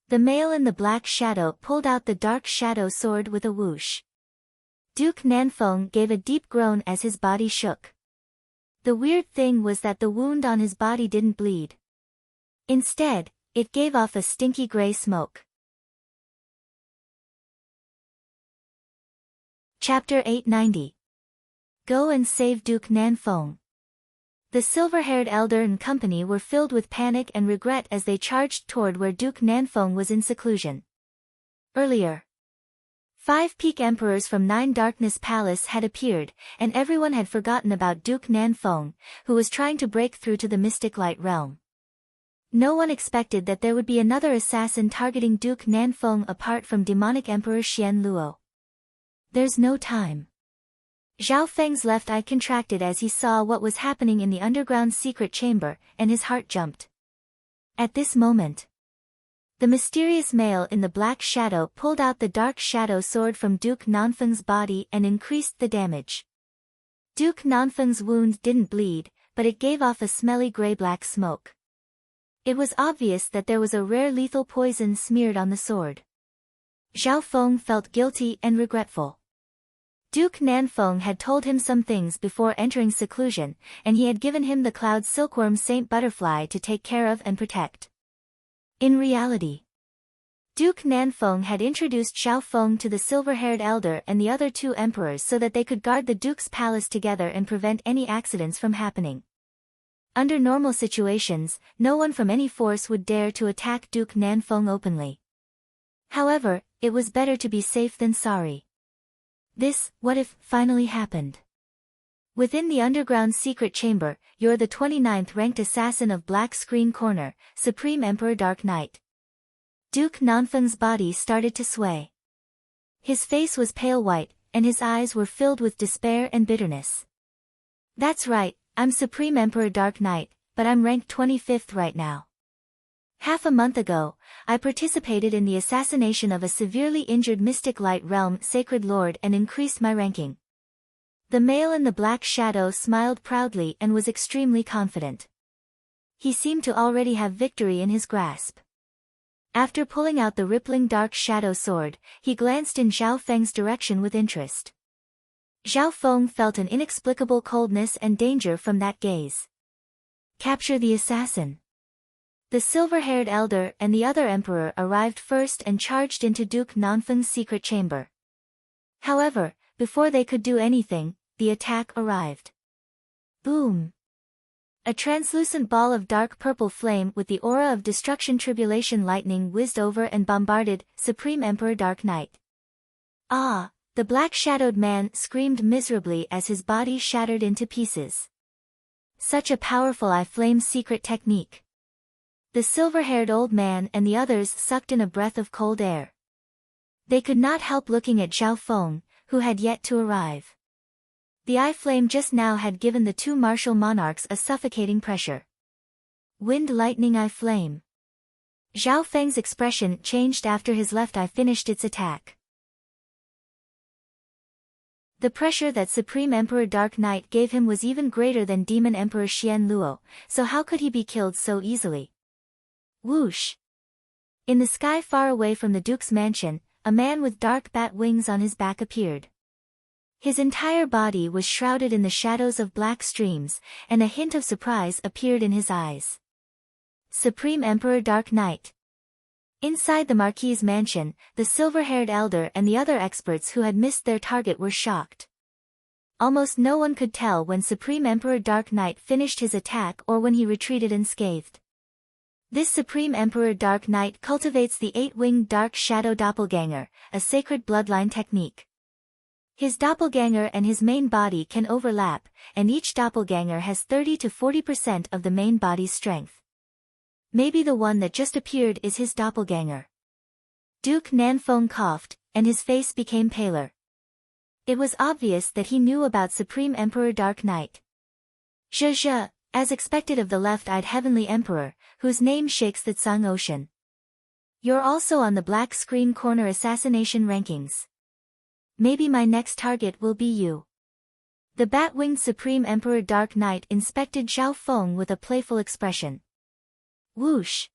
The male in the black shadow pulled out the dark shadow sword with a whoosh. Duke Nanfeng gave a deep groan as his body shook. The weird thing was that the wound on his body didn't bleed. Instead, it gave off a stinky gray smoke. Chapter 890. Go and save Duke Nanfeng. The silver-haired elder and company were filled with panic and regret as they charged toward where Duke Nanfeng was in seclusion. Earlier, 5 peak emperors from Nine Darkness Palace had appeared, and everyone had forgotten about Duke Nanfeng, who was trying to break through to the mystic light realm. No one expected that there would be another assassin targeting Duke Nanfeng apart from demonic Emperor Xian Luo. There's no time. Zhao Feng's left eye contracted as he saw what was happening in the underground secret chamber, and his heart jumped. At this moment, the mysterious male in the black shadow pulled out the dark shadow sword from Duke Nanfeng's body and increased the damage. Duke Nanfeng's wound didn't bleed, but it gave off a smelly gray-black smoke. It was obvious that there was a rare lethal poison smeared on the sword. Zhao Feng felt guilty and regretful. Duke Nanfeng had told him some things before entering seclusion, and he had given him the cloud silkworm Saint Butterfly to take care of and protect. In reality, Duke Nanfeng had introduced Zhao Feng to the silver-haired elder and the other two emperors so that they could guard the duke's palace together and prevent any accidents from happening. Under normal situations, no one from any force would dare to attack Duke Nanfeng openly. However, it was better to be safe than sorry. This, what if, finally happened. Within the underground secret chamber, you're the 29th ranked assassin of Black Screen Corner, Supreme Emperor Dark Knight. Duke Nanfeng's body started to sway. His face was pale white, and his eyes were filled with despair and bitterness. That's right, I'm Supreme Emperor Dark Knight, but I'm ranked 25th right now. Half a month ago, I participated in the assassination of a severely injured Mystic Light Realm Sacred Lord and increased my ranking. The male in the black shadow smiled proudly and was extremely confident. He seemed to already have victory in his grasp. After pulling out the rippling dark shadow sword, he glanced in Zhao Feng's direction with interest. Zhao Feng felt an inexplicable coldness and danger from that gaze. Capture the assassin. The silver-haired elder and the other emperor arrived first and charged into Duke Nanfeng's secret chamber. However, before they could do anything, the attack arrived. Boom! A translucent ball of dark purple flame with the aura of destruction tribulation lightning whizzed over and bombarded Supreme Emperor Dark Knight. Ah! The black-shadowed man screamed miserably as his body shattered into pieces. Such a powerful I-Flame secret technique. The silver-haired old man and the others sucked in a breath of cold air. They could not help looking at Zhao Feng, who had yet to arrive. The I-Flame just now had given the two martial monarchs a suffocating pressure. Wind Lightning I-Flame. Zhao Feng's expression changed after his left eye finished its attack. The pressure that Supreme Emperor Dark Knight gave him was even greater than Demon Emperor Xian Luo, so how could he be killed so easily? Whoosh! In the sky far away from the Duke's mansion, a man with dark bat wings on his back appeared. His entire body was shrouded in the shadows of black streams, and a hint of surprise appeared in his eyes. Supreme Emperor Dark Knight. Inside the Marquis's mansion, the silver-haired elder and the other experts who had missed their target were shocked. Almost no one could tell when Supreme Emperor Dark Knight finished his attack or when he retreated unscathed. This Supreme Emperor Dark Knight cultivates the 8-winged Dark Shadow Doppelganger, a sacred bloodline technique. His doppelganger and his main body can overlap, and each doppelganger has 30 to 40% of the main body's strength. Maybe the one that just appeared is his doppelganger. Duke Nanfeng coughed, and his face became paler. It was obvious that he knew about Supreme Emperor Dark Knight. Zhe, as expected of the left-eyed Heavenly Emperor, whose name shakes the Tsang Ocean. You're also on the Black Screen Corner assassination rankings. Maybe my next target will be you. The bat-winged Supreme Emperor Dark Knight inspected Zhao Feng with a playful expression. Whoosh!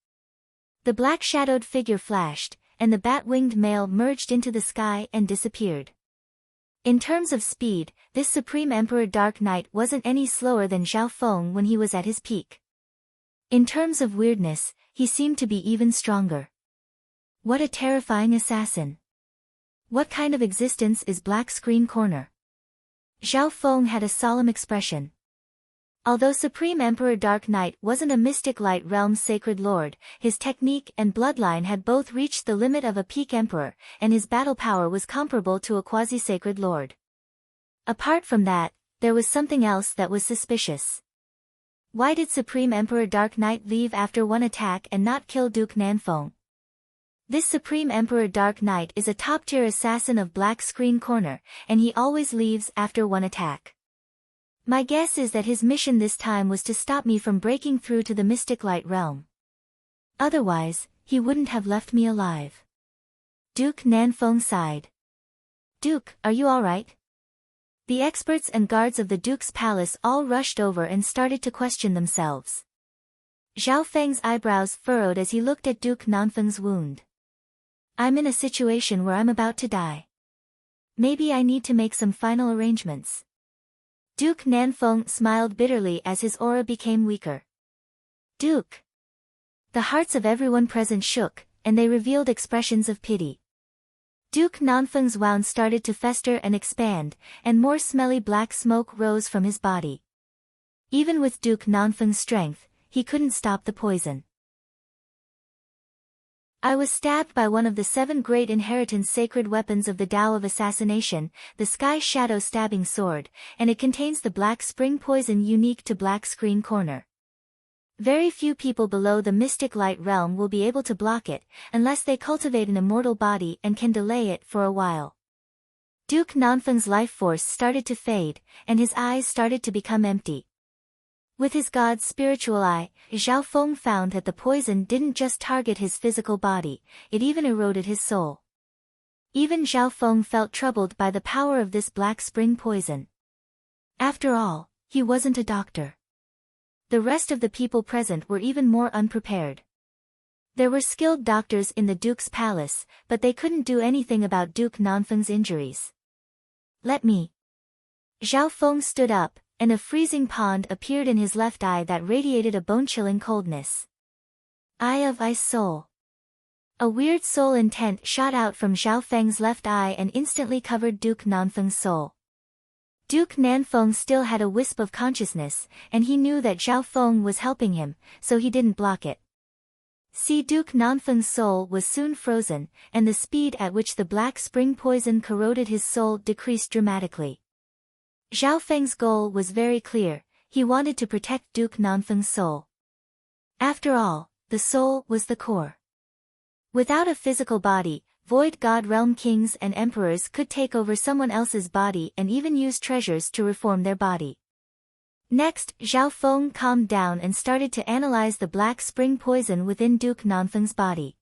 The black-shadowed figure flashed, and the bat-winged male merged into the sky and disappeared. In terms of speed, this Supreme Emperor Dark Knight wasn't any slower than Zhao Feng when he was at his peak. In terms of weirdness, he seemed to be even stronger. What a terrifying assassin! What kind of existence is Black Screen Corner? Zhao Feng had a solemn expression. Although Supreme Emperor Dark Knight wasn't a Mystic Light Realm Sacred Lord, his technique and bloodline had both reached the limit of a peak emperor, and his battle power was comparable to a quasi-sacred lord. Apart from that, there was something else that was suspicious. Why did Supreme Emperor Dark Knight leave after one attack and not kill Duke Nanfeng? This Supreme Emperor Dark Knight is a top-tier assassin of Black Screen Corner, and he always leaves after one attack. My guess is that his mission this time was to stop me from breaking through to the Mystic Light Realm. Otherwise, he wouldn't have left me alive. Duke Nanfeng sighed. Duke, are you alright? The experts and guards of the Duke's palace all rushed over and started to question themselves. Zhao Feng's eyebrows furrowed as he looked at Duke Nanfeng's wound. I'm in a situation where I'm about to die. Maybe I need to make some final arrangements. Duke Nanfeng smiled bitterly as his aura became weaker. Duke! The hearts of everyone present shook, and they revealed expressions of pity. Duke Nanfeng's wound started to fester and expand, and more smelly black smoke rose from his body. Even with Duke Nanfeng's strength, he couldn't stop the poison. I was stabbed by one of the 7 great inheritance sacred weapons of the Tao of Assassination, the Sky Shadow Stabbing Sword, and it contains the black spring poison unique to Black Screen Corner. Very few people below the mystic light realm will be able to block it, unless they cultivate an immortal body and can delay it for a while. Duke Nanfeng's life force started to fade, and his eyes started to become empty. With his god's spiritual eye, Zhao Feng found that the poison didn't just target his physical body, it even eroded his soul. Even Zhao Feng felt troubled by the power of this black spring poison. After all, he wasn't a doctor. The rest of the people present were even more unprepared. There were skilled doctors in the Duke's palace, but they couldn't do anything about Duke Nanfeng's injuries. Let me. Zhao Feng stood up, and a freezing pond appeared in his left eye that radiated a bone-chilling coldness. Eye of Ice Soul. A weird soul intent shot out from Zhao Feng's left eye and instantly covered Duke Nanfeng's soul. Duke Nanfeng still had a wisp of consciousness, and he knew that Zhao Feng was helping him, so he didn't block it. See, Duke Nanfeng's soul was soon frozen, and the speed at which the black spring poison corroded his soul decreased dramatically. Zhao Feng's goal was very clear, he wanted to protect Duke Nanfeng's soul. After all, the soul was the core. Without a physical body, Void God Realm kings and emperors could take over someone else's body and even use treasures to reform their body. Next, Zhao Feng calmed down and started to analyze the black spring poison within Duke Nanfeng's body.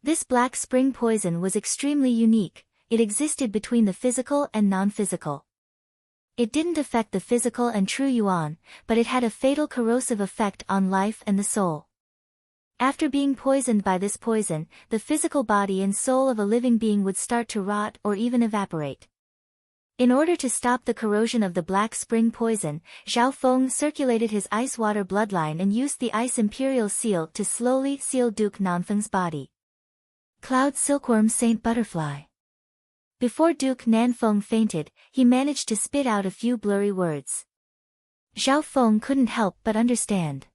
This black spring poison was extremely unique, it existed between the physical and non-physical. It didn't affect the physical and true yuan, but it had a fatal corrosive effect on life and the soul. After being poisoned by this poison, the physical body and soul of a living being would start to rot or even evaporate. In order to stop the corrosion of the black spring poison, Zhao Feng circulated his ice water bloodline and used the ice imperial seal to slowly seal Duke Nanfeng's body. Cloud Silkworm Saint Butterfly. Before Duke Nanfeng fainted, he managed to spit out a few blurry words. Zhao Feng couldn't help but understand.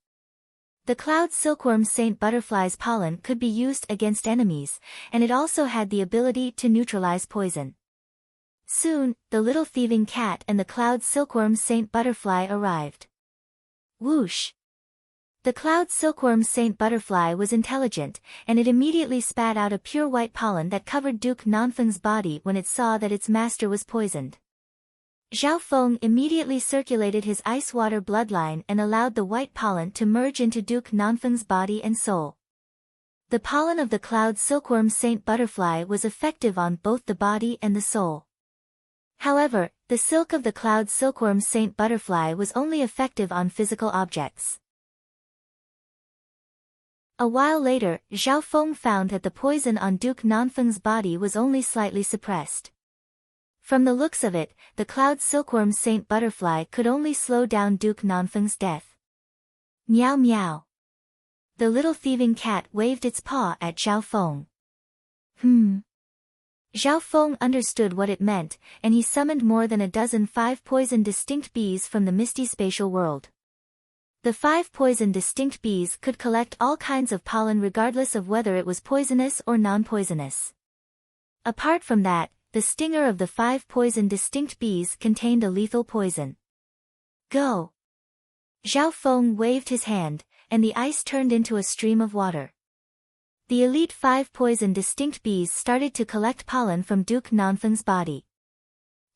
The Cloud Silkworm Saint Butterfly's pollen could be used against enemies, and it also had the ability to neutralize poison. Soon, the little thieving cat and the Cloud Silkworm Saint Butterfly arrived. Whoosh! The Cloud Silkworm Saint Butterfly was intelligent, and it immediately spat out a pure white pollen that covered Duke Nanfeng's body when it saw that its master was poisoned. Zhao Feng immediately circulated his ice water bloodline and allowed the white pollen to merge into Duke Nanfeng's body and soul. The pollen of the Cloud Silkworm Saint Butterfly was effective on both the body and the soul. However, the silk of the Cloud Silkworm Saint Butterfly was only effective on physical objects. A while later, Zhao Feng found that the poison on Duke Nanfeng's body was only slightly suppressed. From the looks of it, the Cloud Silkworm Saint Butterfly could only slow down Duke Nanfeng's death. Meow meow. The little thieving cat waved its paw at Zhao Feng. Zhao Feng understood what it meant, and he summoned more than a dozen 5 poison distinct bees from the misty spatial world. The 5 poison distinct bees could collect all kinds of pollen regardless of whether it was poisonous or non-poisonous. Apart from that, the stinger of the 5 poison distinct bees contained a lethal poison. Go! Zhao Feng waved his hand, and the ice turned into a stream of water. The elite 5 poison distinct bees started to collect pollen from Duke Nanfeng's body.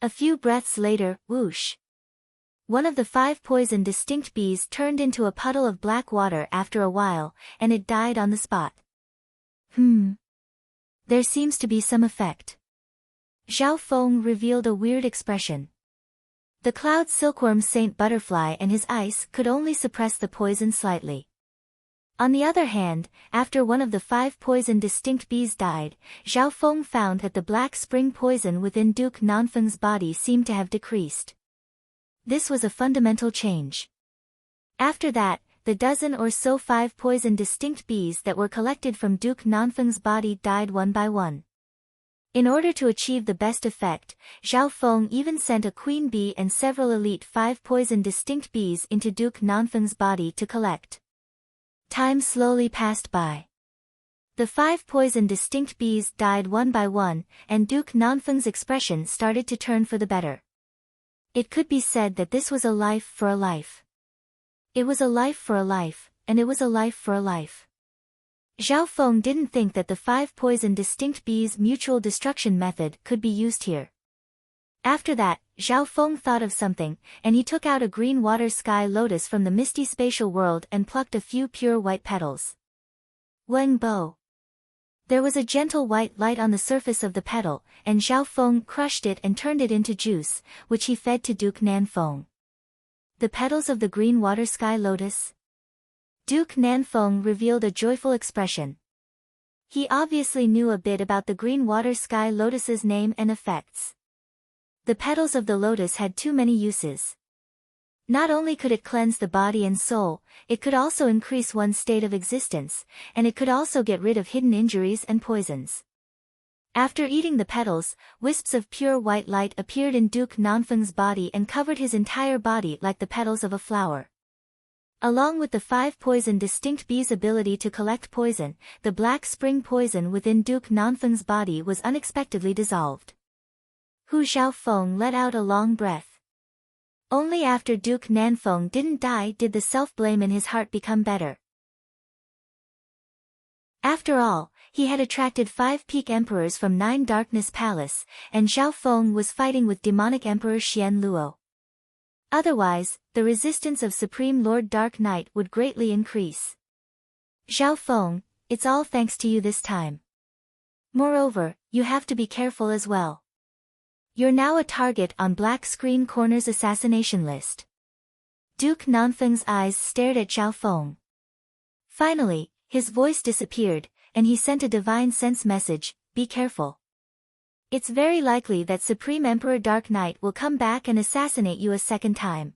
A few breaths later, whoosh! One of the 5 poison distinct bees turned into a puddle of black water after a while, and it died on the spot. There seems to be some effect. Zhao Feng revealed a weird expression. The cloud silkworm Saint Butterfly and his ice could only suppress the poison slightly. On the other hand, after one of the 5 poison distinct bees died, Zhao Feng found that the black spring poison within Duke Nanfeng's body seemed to have decreased. This was a fundamental change. After that, the dozen or so 5 poison distinct bees that were collected from Duke Nanfeng's body died one by one. In order to achieve the best effect, Zhao Feng even sent a queen bee and several elite 5 poison distinct bees into Duke Nanfeng's body to collect. Time slowly passed by. The 5 poison distinct bees died one by one, and Duke Nanfeng's expression started to turn for the better. It could be said that this was a life for a life. It was a life for a life, and it was a life for a life. Zhao Feng didn't think that the 5 poison distinct bees' mutual destruction method could be used here. After that, Zhao Feng thought of something, and he took out a green water sky lotus from the misty spatial world and plucked a few pure white petals. Weng Bo. There was a gentle white light on the surface of the petal, and Zhao Feng crushed it and turned it into juice, which he fed to Duke Nanfeng. The petals of the green water sky lotus? Duke Nanfeng revealed a joyful expression. He obviously knew a bit about the green water sky lotus's name and effects. The petals of the lotus had too many uses. Not only could it cleanse the body and soul, it could also increase one's state of existence, and it could also get rid of hidden injuries and poisons. After eating the petals, wisps of pure white light appeared in Duke Nanfeng's body and covered his entire body like the petals of a flower. Along with the 5 poison distinct bees' ability to collect poison, the black spring poison within Duke Nanfeng's body was unexpectedly dissolved. Hu Xiaofeng let out a long breath. Only after Duke Nanfeng didn't die did the self-blame in his heart become better. After all, he had attracted 5 peak emperors from 9 Darkness Palace, and Zhao Feng was fighting with demonic Emperor Xian Luo. Otherwise, the resistance of Supreme Lord Dark Knight would greatly increase. Zhao Feng, it's all thanks to you this time. Moreover, you have to be careful as well. You're now a target on Black Screen Corner's assassination list. Duke Nanfeng's eyes stared at Zhao Feng. Finally, his voice disappeared, and he sent a divine sense message, be careful. It's very likely that Supreme Emperor Dark Knight will come back and assassinate you a second time.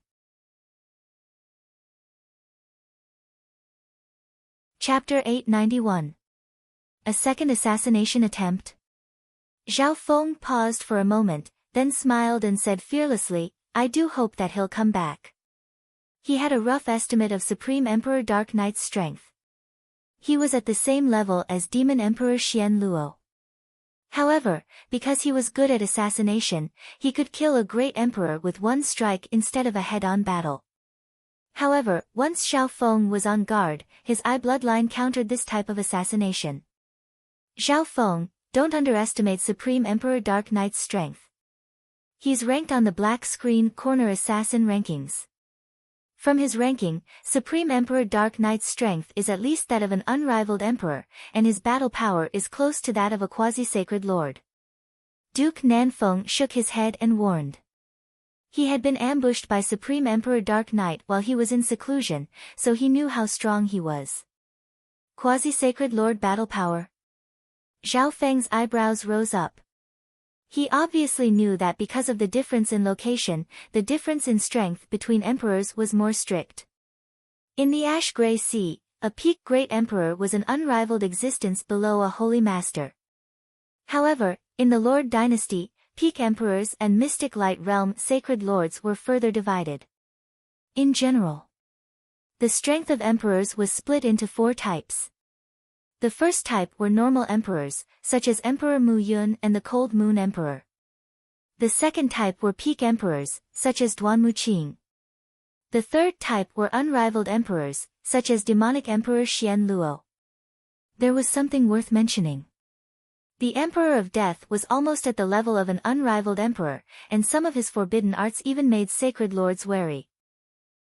Chapter 891. A second assassination attempt? Zhao Feng paused for a moment, then smiled and said fearlessly, I do hope that he'll come back. He had a rough estimate of Supreme Emperor Dark Knight's strength. He was at the same level as Demon Emperor Xian Luo. However, because he was good at assassination, he could kill a great emperor with one strike instead of a head-on battle. However, once Zhao Feng was on guard, his eye bloodline countered this type of assassination. Zhao Feng, don't underestimate Supreme Emperor Dark Knight's strength. He's ranked on the Black Screen Corner Assassin rankings. From his ranking, Supreme Emperor Dark Knight's strength is at least that of an unrivaled emperor, and his battle power is close to that of a quasi-sacred lord. Duke Nanfeng shook his head and warned. He had been ambushed by Supreme Emperor Dark Knight while he was in seclusion, so he knew how strong he was. Quasi-sacred lord battle power? Zhao Feng's eyebrows rose up. He obviously knew that because of the difference in location, the difference in strength between emperors was more strict. In the Ash-Gray Sea, a peak great emperor was an unrivaled existence below a holy master. However, in the Lord Dynasty, peak emperors and mystic light realm sacred lords were further divided. In general, the strength of emperors was split into 4 types. The first type were normal emperors, such as Emperor Mu Yun and the Cold Moon Emperor. The second type were peak emperors, such as Duan Muqing. The third type were unrivaled emperors, such as demonic Emperor Xian Luo. There was something worth mentioning. The Emperor of Death was almost at the level of an unrivaled emperor, and some of his forbidden arts even made sacred lords wary.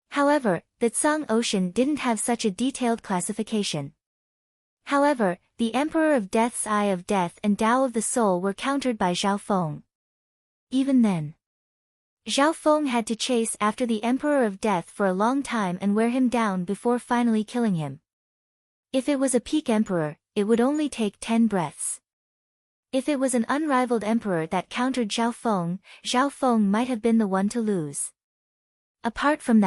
However, the Tsang Ocean didn't have such a detailed classification. However, the Emperor of Death's Eye of Death and Tao of the Soul were countered by Zhao Feng. Even then, Zhao Feng had to chase after the Emperor of Death for a long time and wear him down before finally killing him. If it was a peak emperor, it would only take 10 breaths. If it was an unrivaled emperor that countered Zhao Feng might have been the one to lose. Apart from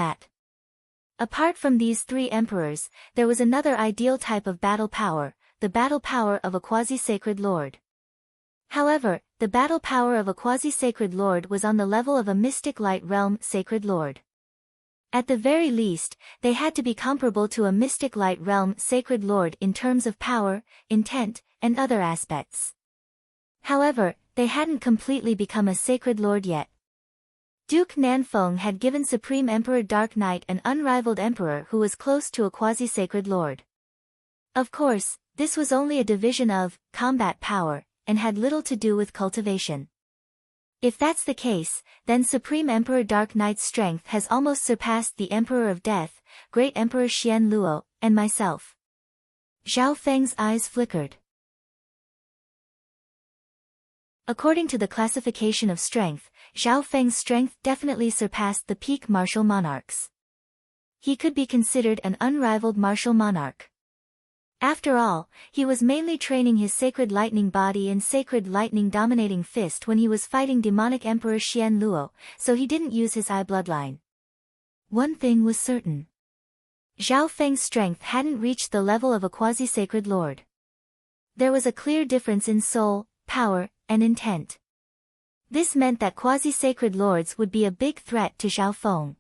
these 3 emperors, there was another ideal type of battle power, the battle power of a quasi-sacred lord. However, the battle power of a quasi-sacred lord was on the level of a mystic light realm sacred lord. At the very least, they had to be comparable to a mystic light realm sacred lord in terms of power, intent, and other aspects. However, they hadn't completely become a sacred lord yet. Duke Nanfeng had given Supreme Emperor Dark Knight an unrivaled emperor who was close to a quasi-sacred lord. Of course, this was only a division of combat power, and had little to do with cultivation. If that's the case, then Supreme Emperor Dark Knight's strength has almost surpassed the Emperor of Death, Great Emperor Xian Luo, and myself. Zhao Feng's eyes flickered. According to the classification of strength, Zhao Feng's strength definitely surpassed the peak martial monarchs. He could be considered an unrivaled martial monarch. After all, he was mainly training his sacred lightning body and sacred lightning dominating fist when he was fighting demonic Emperor Xian Luo, so he didn't use his eye bloodline. One thing was certain. Zhao Feng's strength hadn't reached the level of a quasi-sacred lord. There was a clear difference in soul, power, and intent. This meant that quasi-sacred lords would be a big threat to Zhao Feng.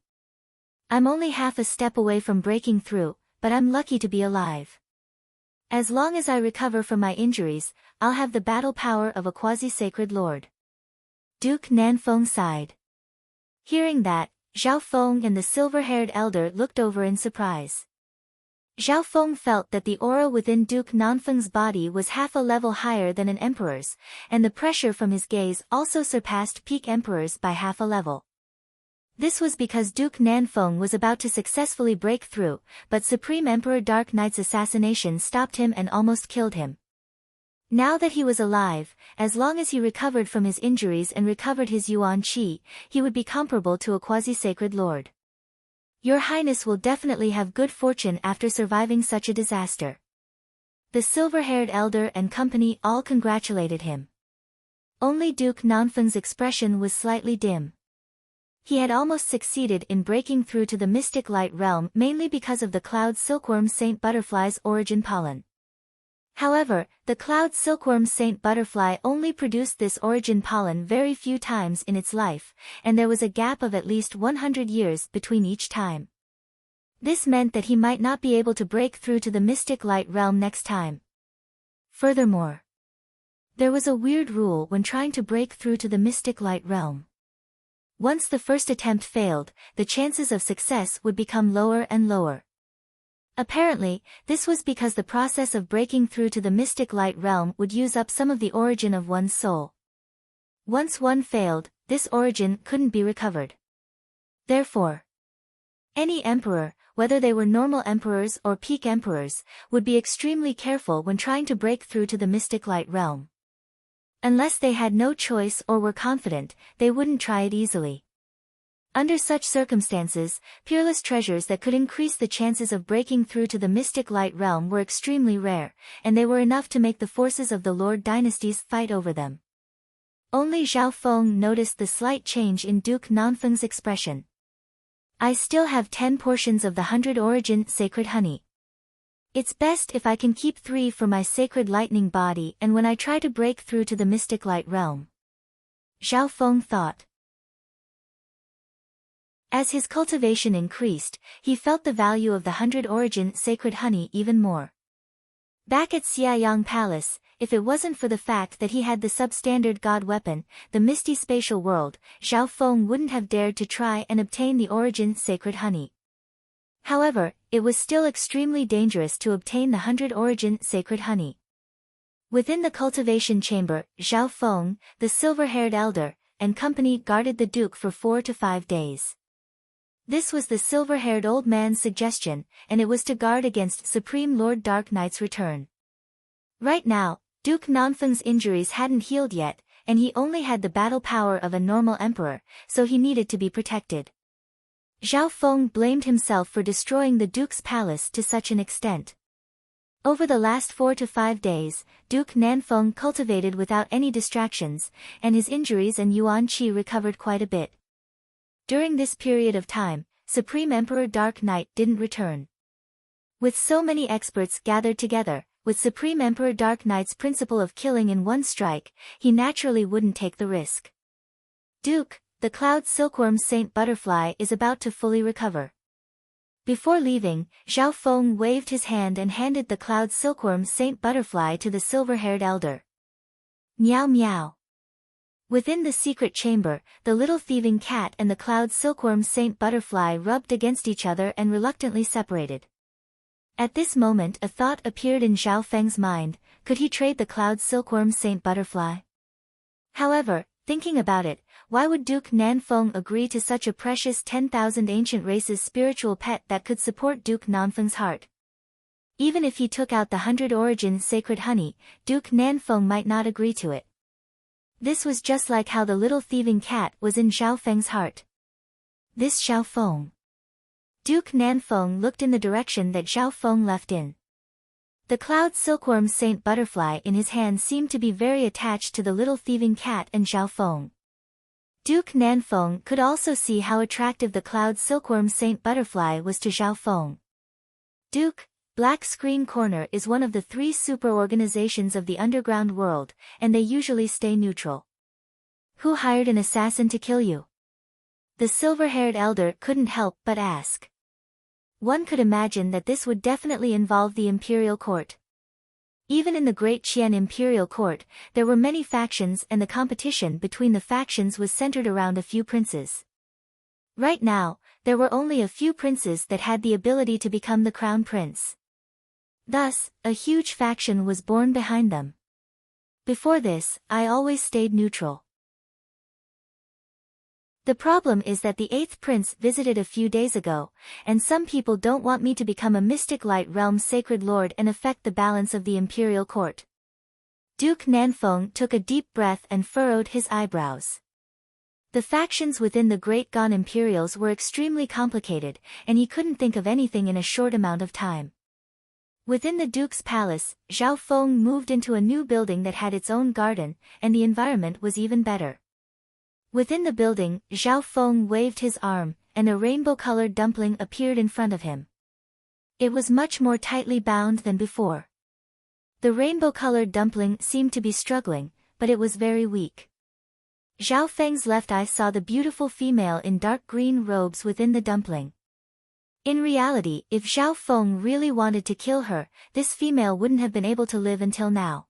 I'm only half a step away from breaking through, but I'm lucky to be alive. As long as I recover from my injuries, I'll have the battle power of a quasi-sacred lord. Duke Nanfeng sighed. Hearing that, Zhao Feng and the silver-haired elder looked over in surprise. Zhao Feng felt that the aura within Duke Nanfeng's body was half a level higher than an emperor's, and the pressure from his gaze also surpassed peak emperors by half a level. This was because Duke Nanfeng was about to successfully break through, but Supreme Emperor Dark Knight's assassination stopped him and almost killed him. Now that he was alive, as long as he recovered from his injuries and recovered his Yuan Qi, he would be comparable to a quasi-sacred lord. Your Highness will definitely have good fortune after surviving such a disaster. The silver-haired elder and company all congratulated him. Only Duke Nanfeng's expression was slightly dim. He had almost succeeded in breaking through to the mystic light realm mainly because of the cloud silkworm saint butterfly's origin pollen. However, the cloud silkworm saint butterfly only produced this origin pollen very few times in its life, and there was a gap of at least 100 years between each time. This meant that he might not be able to break through to the mystic light realm next time. Furthermore, there was a weird rule when trying to break through to the mystic light realm. Once the first attempt failed, the chances of success would become lower and lower. Apparently, this was because the process of breaking through to the mystic light realm would use up some of the origin of one's soul. Once one failed, this origin couldn't be recovered. Therefore, any emperor, whether they were normal emperors or peak emperors, would be extremely careful when trying to break through to the mystic light realm. Unless they had no choice or were confident, they wouldn't try it easily. Under such circumstances, peerless treasures that could increase the chances of breaking through to the mystic light realm were extremely rare, and they were enough to make the forces of the Lord dynasties fight over them. Only Zhao Feng noticed the slight change in Duke Nanfeng's expression. I still have 10 portions of the 100 origin sacred honey. It's best if I can keep 3 for my sacred lightning body and when I try to break through to the mystic light realm. Zhao Feng thought. As his cultivation increased, he felt the value of the 100 origin sacred honey even more. Back at Xiaoyang Palace, if it wasn't for the fact that he had the substandard god weapon, the misty spatial world, Zhao Feng wouldn't have dared to try and obtain the origin sacred honey. However, it was still extremely dangerous to obtain the 100 origin sacred honey. Within the cultivation chamber, Zhao Feng, the silver-haired elder, and company guarded the duke for 4 to 5 days. This was the silver-haired old man's suggestion, and it was to guard against Supreme Lord Dark Knight's return. Right now, Duke Nanfeng's injuries hadn't healed yet, and he only had the battle power of a normal emperor, so he needed to be protected. Zhao Feng blamed himself for destroying the duke's palace to such an extent. Over the last 4 to 5 days, Duke Nanfeng cultivated without any distractions, and his injuries and Yuan Qi recovered quite a bit. During this period of time, Supreme Emperor Dark Knight didn't return. With so many experts gathered together, with Supreme Emperor Dark Knight's principle of killing in one strike, he naturally wouldn't take the risk. Duke, the Cloud Silkworm Saint Butterfly is about to fully recover. Before leaving, Zhao Feng waved his hand and handed the Cloud Silkworm Saint Butterfly to the silver-haired elder. Meow meow. Within the secret chamber, the little thieving cat and the Cloud Silkworm Saint Butterfly rubbed against each other and reluctantly separated. At this moment a thought appeared in Zhao Feng's mind: could he trade the Cloud Silkworm Saint Butterfly? However, thinking about it, why would Duke Nanfeng agree to such a precious 10,000 ancient races spiritual pet that could support Duke Nanfeng's heart? Even if he took out the 100 origin sacred honey, Duke Nanfeng might not agree to it. This was just like how the little thieving cat was in Zhao Feng's heart. This Zhao Feng. Duke Nanfeng looked in the direction that Zhao Feng left in. The Cloud Silkworm Saint Butterfly in his hand seemed to be very attached to the little thieving cat and Zhao Feng. Duke Nanfeng could also see how attractive the Cloud Silkworm Saint Butterfly was to Zhao Feng. Duke, Black Screen Corner is one of the 3 super organizations of the underground world, and they usually stay neutral. Who hired an assassin to kill you? The silver-haired elder couldn't help but ask. One could imagine that this would definitely involve the imperial court. Even in the Great Qian imperial court, there were many factions and the competition between the factions was centered around a few princes. Right now, there were only a few princes that had the ability to become the crown prince. Thus, a huge faction was born behind them. Before this, I always stayed neutral. The problem is that the 8th prince visited a few days ago, and some people don't want me to become a mystic light realm sacred lord and affect the balance of the imperial court. Duke Nanfeng took a deep breath and furrowed his eyebrows. The factions within the Great Gan Imperials were extremely complicated, and he couldn't think of anything in a short amount of time. Within the Duke's palace, Zhao Feng moved into a new building that had its own garden, and the environment was even better. Within the building, Zhao Feng waved his arm, and a rainbow-colored dumpling appeared in front of him. It was much more tightly bound than before. The rainbow-colored dumpling seemed to be struggling, but it was very weak. Zhao Feng's left eye saw the beautiful female in dark green robes within the dumpling. In reality, if Zhao Feng really wanted to kill her, this female wouldn't have been able to live until now.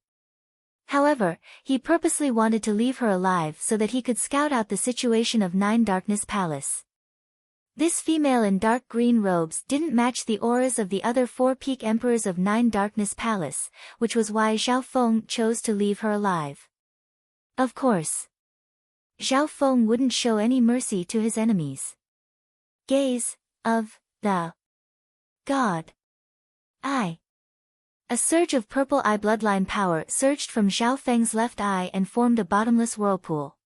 However, he purposely wanted to leave her alive so that he could scout out the situation of 9 Darkness Palace. This female in dark green robes didn't match the auras of the other 4 peak emperors of 9 Darkness Palace, which was why Zhao Feng chose to leave her alive. Of course, Zhao Feng wouldn't show any mercy to his enemies. Gaze of the God Eye. A surge of purple eye bloodline power surged from Zhao Feng's left eye and formed a bottomless whirlpool.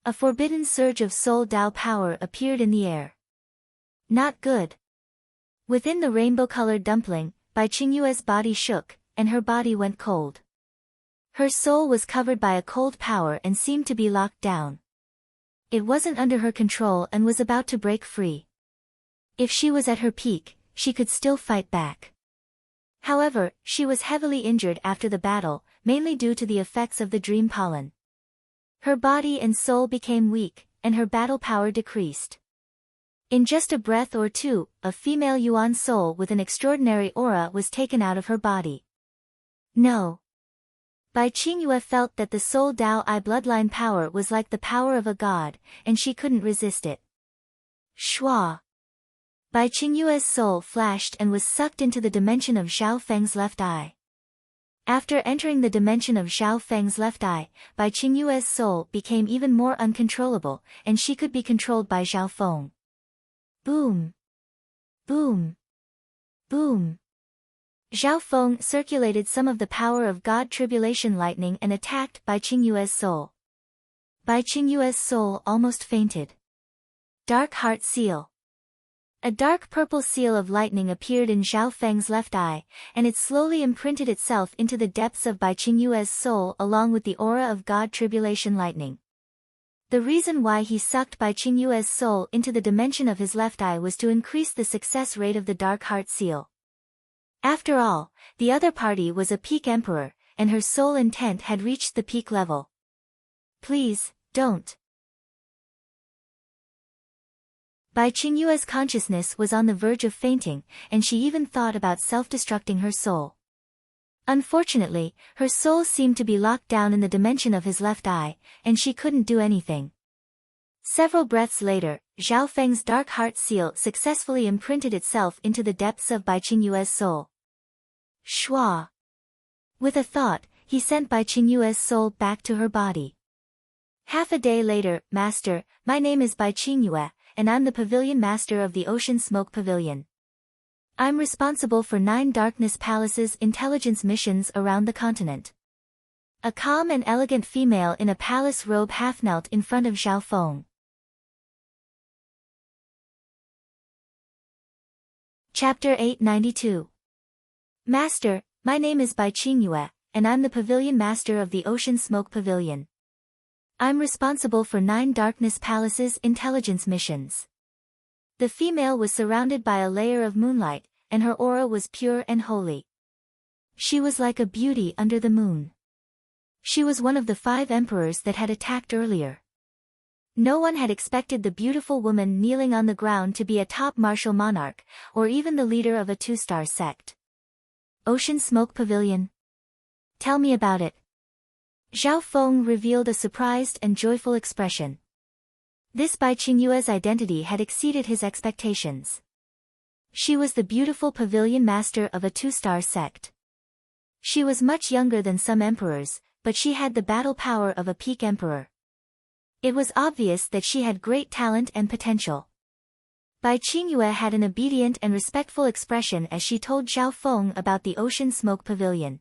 A forbidden surge of soul Dao power appeared in the air. Not good. Within the rainbow-colored dumpling, Bai Qingyue's body shook, and her body went cold. Her soul was covered by a cold power and seemed to be locked down. It wasn't under her control and was about to break free. If she was at her peak, she could still fight back. However, she was heavily injured after the battle, mainly due to the effects of the dream pollen. Her body and soul became weak, and her battle power decreased. In just a breath or two, a female Yuan soul with an extraordinary aura was taken out of her body. No. Bai Qingyue felt that the soul Dao Eye bloodline power was like the power of a god, and she couldn't resist it. Shua. Bai Qingyue's soul flashed and was sucked into the dimension of Zhao Feng's left eye. After entering the dimension of Zhao Feng's left eye, Bai Qingyue's soul became even more uncontrollable, and she could be controlled by Zhao Feng. Boom! Boom! Boom! Zhao Feng circulated some of the power of God Tribulation Lightning and attacked Bai Qingyue's soul. Bai Qingyue's soul almost fainted. Dark Heart Seal. A dark purple seal of lightning appeared in Zhao Feng's left eye, and it slowly imprinted itself into the depths of Bai Qingyue's soul along with the aura of God Tribulation Lightning. The reason why he sucked Bai Qingyue's soul into the dimension of his left eye was to increase the success rate of the Dark Heart Seal. After all, the other party was a peak emperor, and her soul intent had reached the peak level. Please, don't. Bai Qingyue's consciousness was on the verge of fainting, and she even thought about self-destructing her soul. Unfortunately, her soul seemed to be locked down in the dimension of his left eye, and she couldn't do anything. Several breaths later, Zhao Feng's Dark Heart Seal successfully imprinted itself into the depths of Bai Qingyue's soul. Shua. With a thought, he sent Bai Qingyue's soul back to her body. Half a day later, Master, my name is Bai Qingyue, and I'm the Pavilion Master of the Ocean Smoke Pavilion. I'm responsible for 9 Darkness Palaces intelligence missions around the continent. A calm and elegant female in a palace robe half knelt in front of Zhao Feng. Chapter 892. Master, my name is Bai Qingyue, and I'm the Pavilion Master of the Ocean Smoke Pavilion. I'm responsible for 9 Darkness Palaces intelligence missions. The female was surrounded by a layer of moonlight, and her aura was pure and holy. She was like a beauty under the moon. She was one of the 5 emperors that had attacked earlier. No one had expected the beautiful woman kneeling on the ground to be a top martial monarch, or even the leader of a 2-star sect. Ocean Smoke Pavilion. Tell me about it. Zhao Feng revealed a surprised and joyful expression. This Bai Qingyue's identity had exceeded his expectations. She was the beautiful pavilion master of a 2-star sect. She was much younger than some emperors, but she had the battle power of a peak emperor. It was obvious that she had great talent and potential. Bai Qingyue had an obedient and respectful expression as she told Zhao Feng about the Ocean Smoke Pavilion.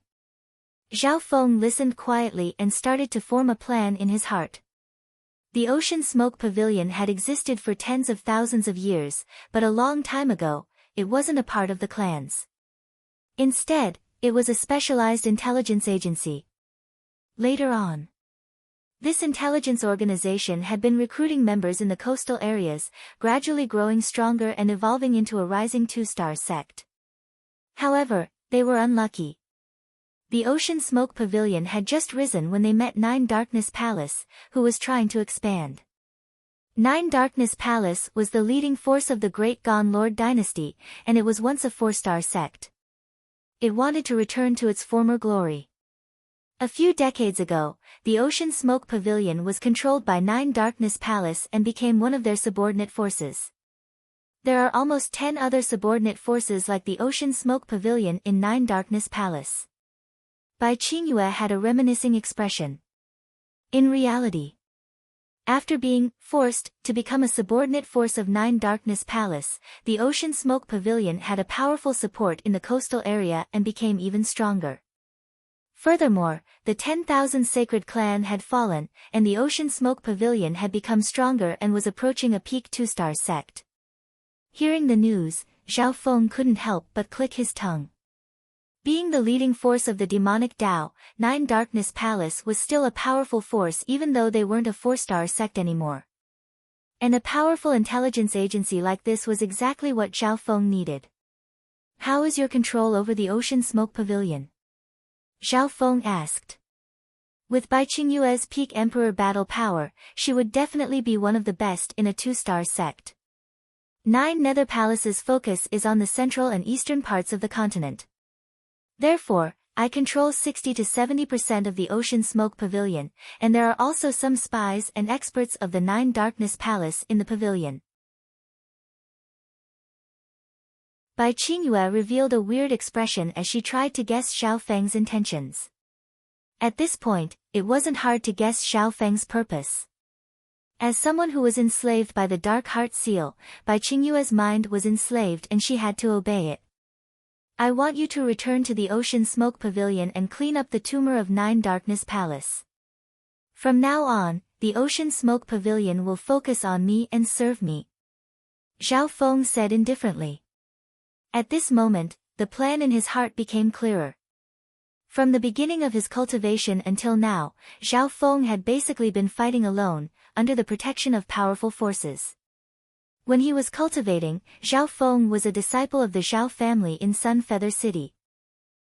Zhao Feng listened quietly and started to form a plan in his heart. The Ocean Smoke Pavilion had existed for tens of thousands of years, but a long time ago, it wasn't a part of the clans. Instead, it was a specialized intelligence agency. Later on, this intelligence organization had been recruiting members in the coastal areas, gradually growing stronger and evolving into a rising 2-star sect. However, they were unlucky. The Ocean Smoke Pavilion had just risen when they met 9 Darkness Palace, who was trying to expand. 9 Darkness Palace was the leading force of the Great Gon Lord dynasty, and it was once a 4-star sect. It wanted to return to its former glory. A few decades ago, the Ocean Smoke Pavilion was controlled by 9 Darkness Palace and became one of their subordinate forces. There are almost 10 other subordinate forces like the Ocean Smoke Pavilion in 9 Darkness Palace. Bai Qingyue had a reminiscing expression. In reality, after being forced to become a subordinate force of 9 Darkness Palace, the Ocean Smoke Pavilion had a powerful support in the coastal area and became even stronger. Furthermore, the 10,000 Sacred Clan had fallen, and the Ocean Smoke Pavilion had become stronger and was approaching a peak 2-star sect. Hearing the news, Zhao Feng couldn't help but click his tongue. Being the leading force of the demonic Tao, 9 Darkness Palace was still a powerful force even though they weren't a 4-star sect anymore. And a powerful intelligence agency like this was exactly what Zhao Feng needed. How is your control over the Ocean Smoke Pavilion? Zhao Feng asked. With Bai Qingyue's peak emperor battle power, she would definitely be one of the best in a 2-star sect. 9 Nether Palace's focus is on the central and eastern parts of the continent. Therefore, I control 60 to 70% of the Ocean Smoke Pavilion, and there are also some spies and experts of the 9 Darkness Palace in the pavilion. Bai Qingyue revealed a weird expression as she tried to guess Zhao Feng's intentions. At this point, it wasn't hard to guess Zhao Feng's purpose. As someone who was enslaved by the Dark Heart Seal, Bai Qingyue's mind was enslaved and she had to obey it. I want you to return to the Ocean Smoke Pavilion and clean up the tumor of 9 Darkness Palace. From now on, the Ocean Smoke Pavilion will focus on me and serve me," Zhao Feng said indifferently. At this moment, the plan in his heart became clearer. From the beginning of his cultivation until now, Zhao Feng had basically been fighting alone, under the protection of powerful forces. When he was cultivating, Zhao Feng was a disciple of the Zhao family in Sun Feather City.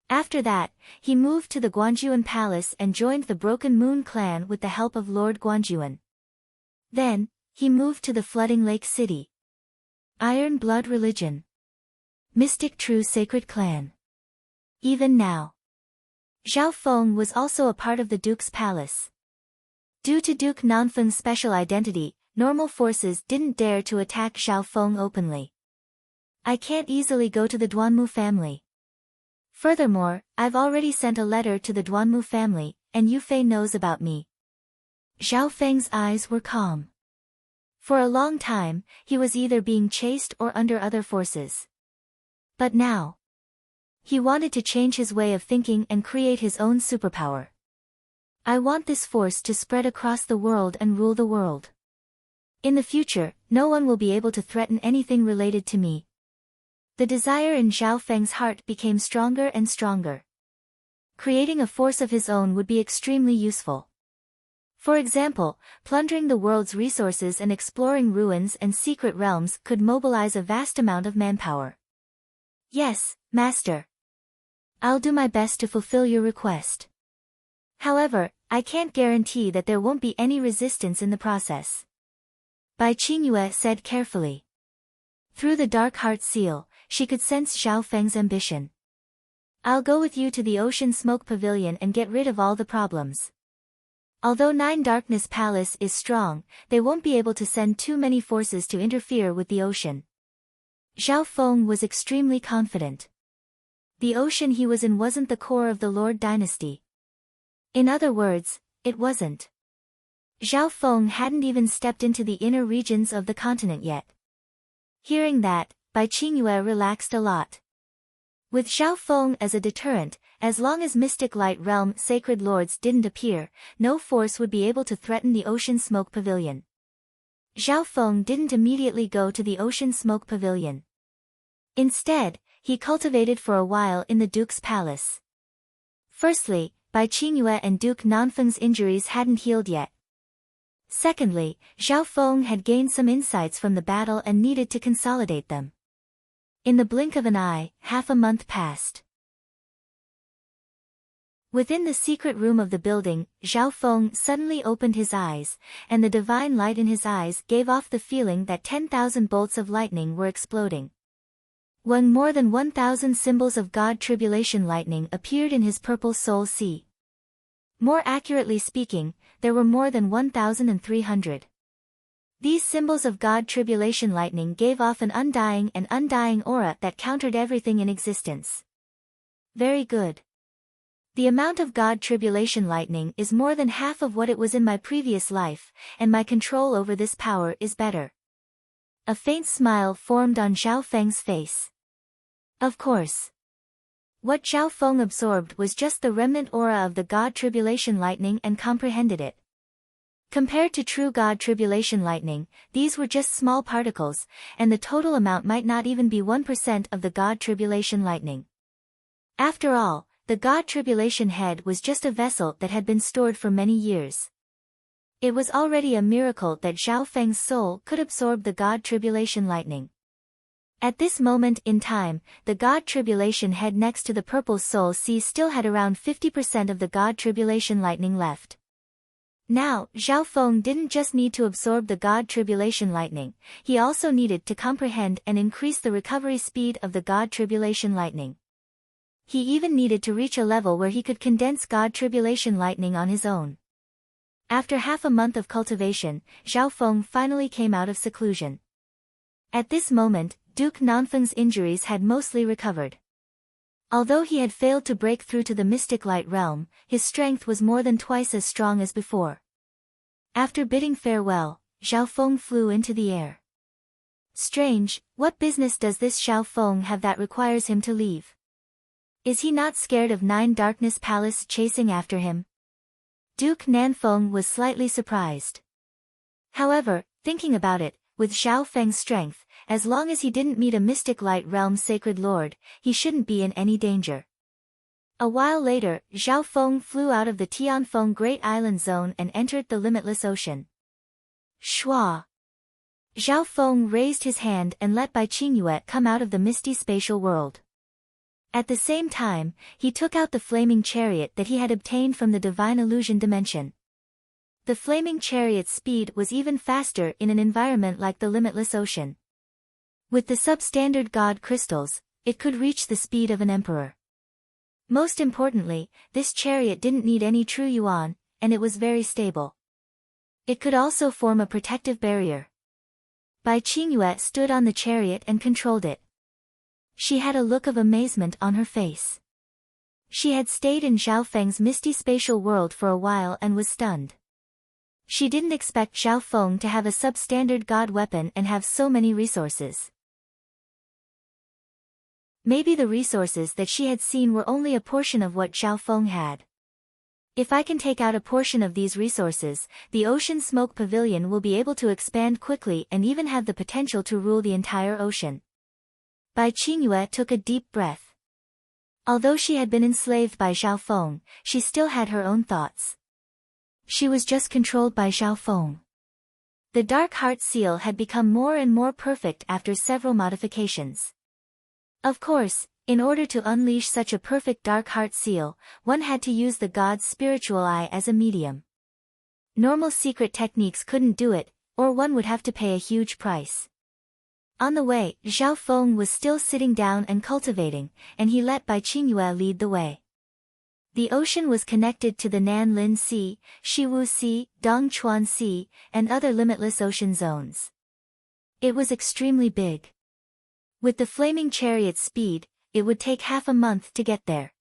After that, he moved to the Guanjuan Palace and joined the Broken Moon clan with the help of Lord Guanjuan. Then, he moved to the Flooding Lake City. Iron Blood Religion. Mystic True Sacred Clan. Even now, Zhao Feng was also a part of the Duke's palace. Due to Duke Nanfeng's special identity, normal forces didn't dare to attack Zhao Feng openly. "I can't easily go to the Duanmu family. Furthermore, I've already sent a letter to the Duanmu family, and Yu Fei knows about me." Zhao Feng's eyes were calm. For a long time, he was either being chased or under other forces. But now, he wanted to change his way of thinking and create his own superpower. "I want this force to spread across the world and rule the world. In the future, no one will be able to threaten anything related to me." The desire in Zhao Feng's heart became stronger and stronger. Creating a force of his own would be extremely useful. For example, plundering the world's resources and exploring ruins and secret realms could mobilize a vast amount of manpower. "Yes, Master. I'll do my best to fulfill your request. However, I can't guarantee that there won't be any resistance in the process," Bai Qingyue said carefully. Through the dark heart seal, she could sense Zhao Feng's ambition. "I'll go with you to the Ocean Smoke Pavilion and get rid of all the problems. Although Nine Darkness Palace is strong, they won't be able to send too many forces to interfere with the ocean." Zhao Feng was extremely confident. The ocean he was in wasn't the core of the Lord dynasty. In other words, it wasn't. Zhao Feng hadn't even stepped into the inner regions of the continent yet. Hearing that, Bai Qingyue relaxed a lot. With Zhao Feng as a deterrent, as long as Mystic Light Realm sacred lords didn't appear, no force would be able to threaten the Ocean Smoke Pavilion. Zhao Feng didn't immediately go to the Ocean Smoke Pavilion. Instead, he cultivated for a while in the Duke's palace. Firstly, Bai Qingyue and Duke Nanfeng's injuries hadn't healed yet. Secondly, Zhao Feng had gained some insights from the battle and needed to consolidate them. In the blink of an eye, half a month passed. Within the secret room of the building, Zhao Feng suddenly opened his eyes, and the divine light in his eyes gave off the feeling that 10,000 bolts of lightning were exploding. When more than 1,000 symbols of God Tribulation lightning appeared in his purple soul sea. More accurately speaking, there were more than 1,300. These symbols of God Tribulation lightning gave off an undying aura that countered everything in existence. Very good. The amount of God Tribulation lightning is more than half of what it was in my previous life, and my control over this power is better. A faint smile formed on Zhao Feng's face. Of course. What Zhao Feng absorbed was just the remnant aura of the God Tribulation lightning and comprehended it. Compared to true God Tribulation lightning, these were just small particles, and the total amount might not even be 1% of the God Tribulation lightning. After all, the God Tribulation head was just a vessel that had been stored for many years. It was already a miracle that Zhao Feng's soul could absorb the God Tribulation lightning. At this moment in time, the God Tribulation head next to the purple soul sea still had around 50% of the God Tribulation lightning left. Now, Zhao Feng didn't just need to absorb the God Tribulation lightning, he also needed to comprehend and increase the recovery speed of the God Tribulation lightning. He even needed to reach a level where he could condense God Tribulation lightning on his own. After half a month of cultivation, Zhao Feng finally came out of seclusion. At this moment, Duke Nanfeng's injuries had mostly recovered. Although he had failed to break through to the Mystic Light Realm, his strength was more than twice as strong as before. After bidding farewell, Zhao Feng flew into the air. Strange, what business does this Zhao Feng have that requires him to leave? Is he not scared of Nine Darkness Palace chasing after him? Duke Nanfeng was slightly surprised. However, thinking about it, with Xiao Feng's strength, as long as he didn't meet a mystic light realm sacred lord, he shouldn't be in any danger. A while later, Xiao Feng flew out of the Tianfeng Great Island Zone and entered the limitless ocean. Shua! Xiao Feng raised his hand and let Bai Qingyue come out of the misty spatial world. At the same time, he took out the flaming chariot that he had obtained from the divine illusion dimension. The flaming chariot's speed was even faster in an environment like the limitless ocean. With the substandard god crystals, it could reach the speed of an emperor. Most importantly, this chariot didn't need any true yuan, and it was very stable. It could also form a protective barrier. Bai Qingyue stood on the chariot and controlled it. She had a look of amazement on her face. She had stayed in Xiao Feng's misty spatial world for a while and was stunned. She didn't expect Xiao Feng to have a substandard god weapon and have so many resources. Maybe the resources that she had seen were only a portion of what Xiao Feng had. If I can take out a portion of these resources, the Ocean Smoke Pavilion will be able to expand quickly and even have the potential to rule the entire ocean. Bai Qingyue took a deep breath. Although she had been enslaved by Xiao Feng, she still had her own thoughts. She was just controlled by Xiao Feng. The Dark Heart Seal had become more and more perfect after several modifications. Of course, in order to unleash such a perfect Dark Heart Seal, one had to use the god's spiritual eye as a medium. Normal secret techniques couldn't do it, or one would have to pay a huge price. On the way, Xiao Feng was still sitting down and cultivating, and he let Bai Qingyue lead the way. The ocean was connected to the Nanlin Sea, Shiwu Sea, Dongchuan Sea, and other limitless ocean zones. It was extremely big. With the flaming chariot's speed, it would take half a month to get there.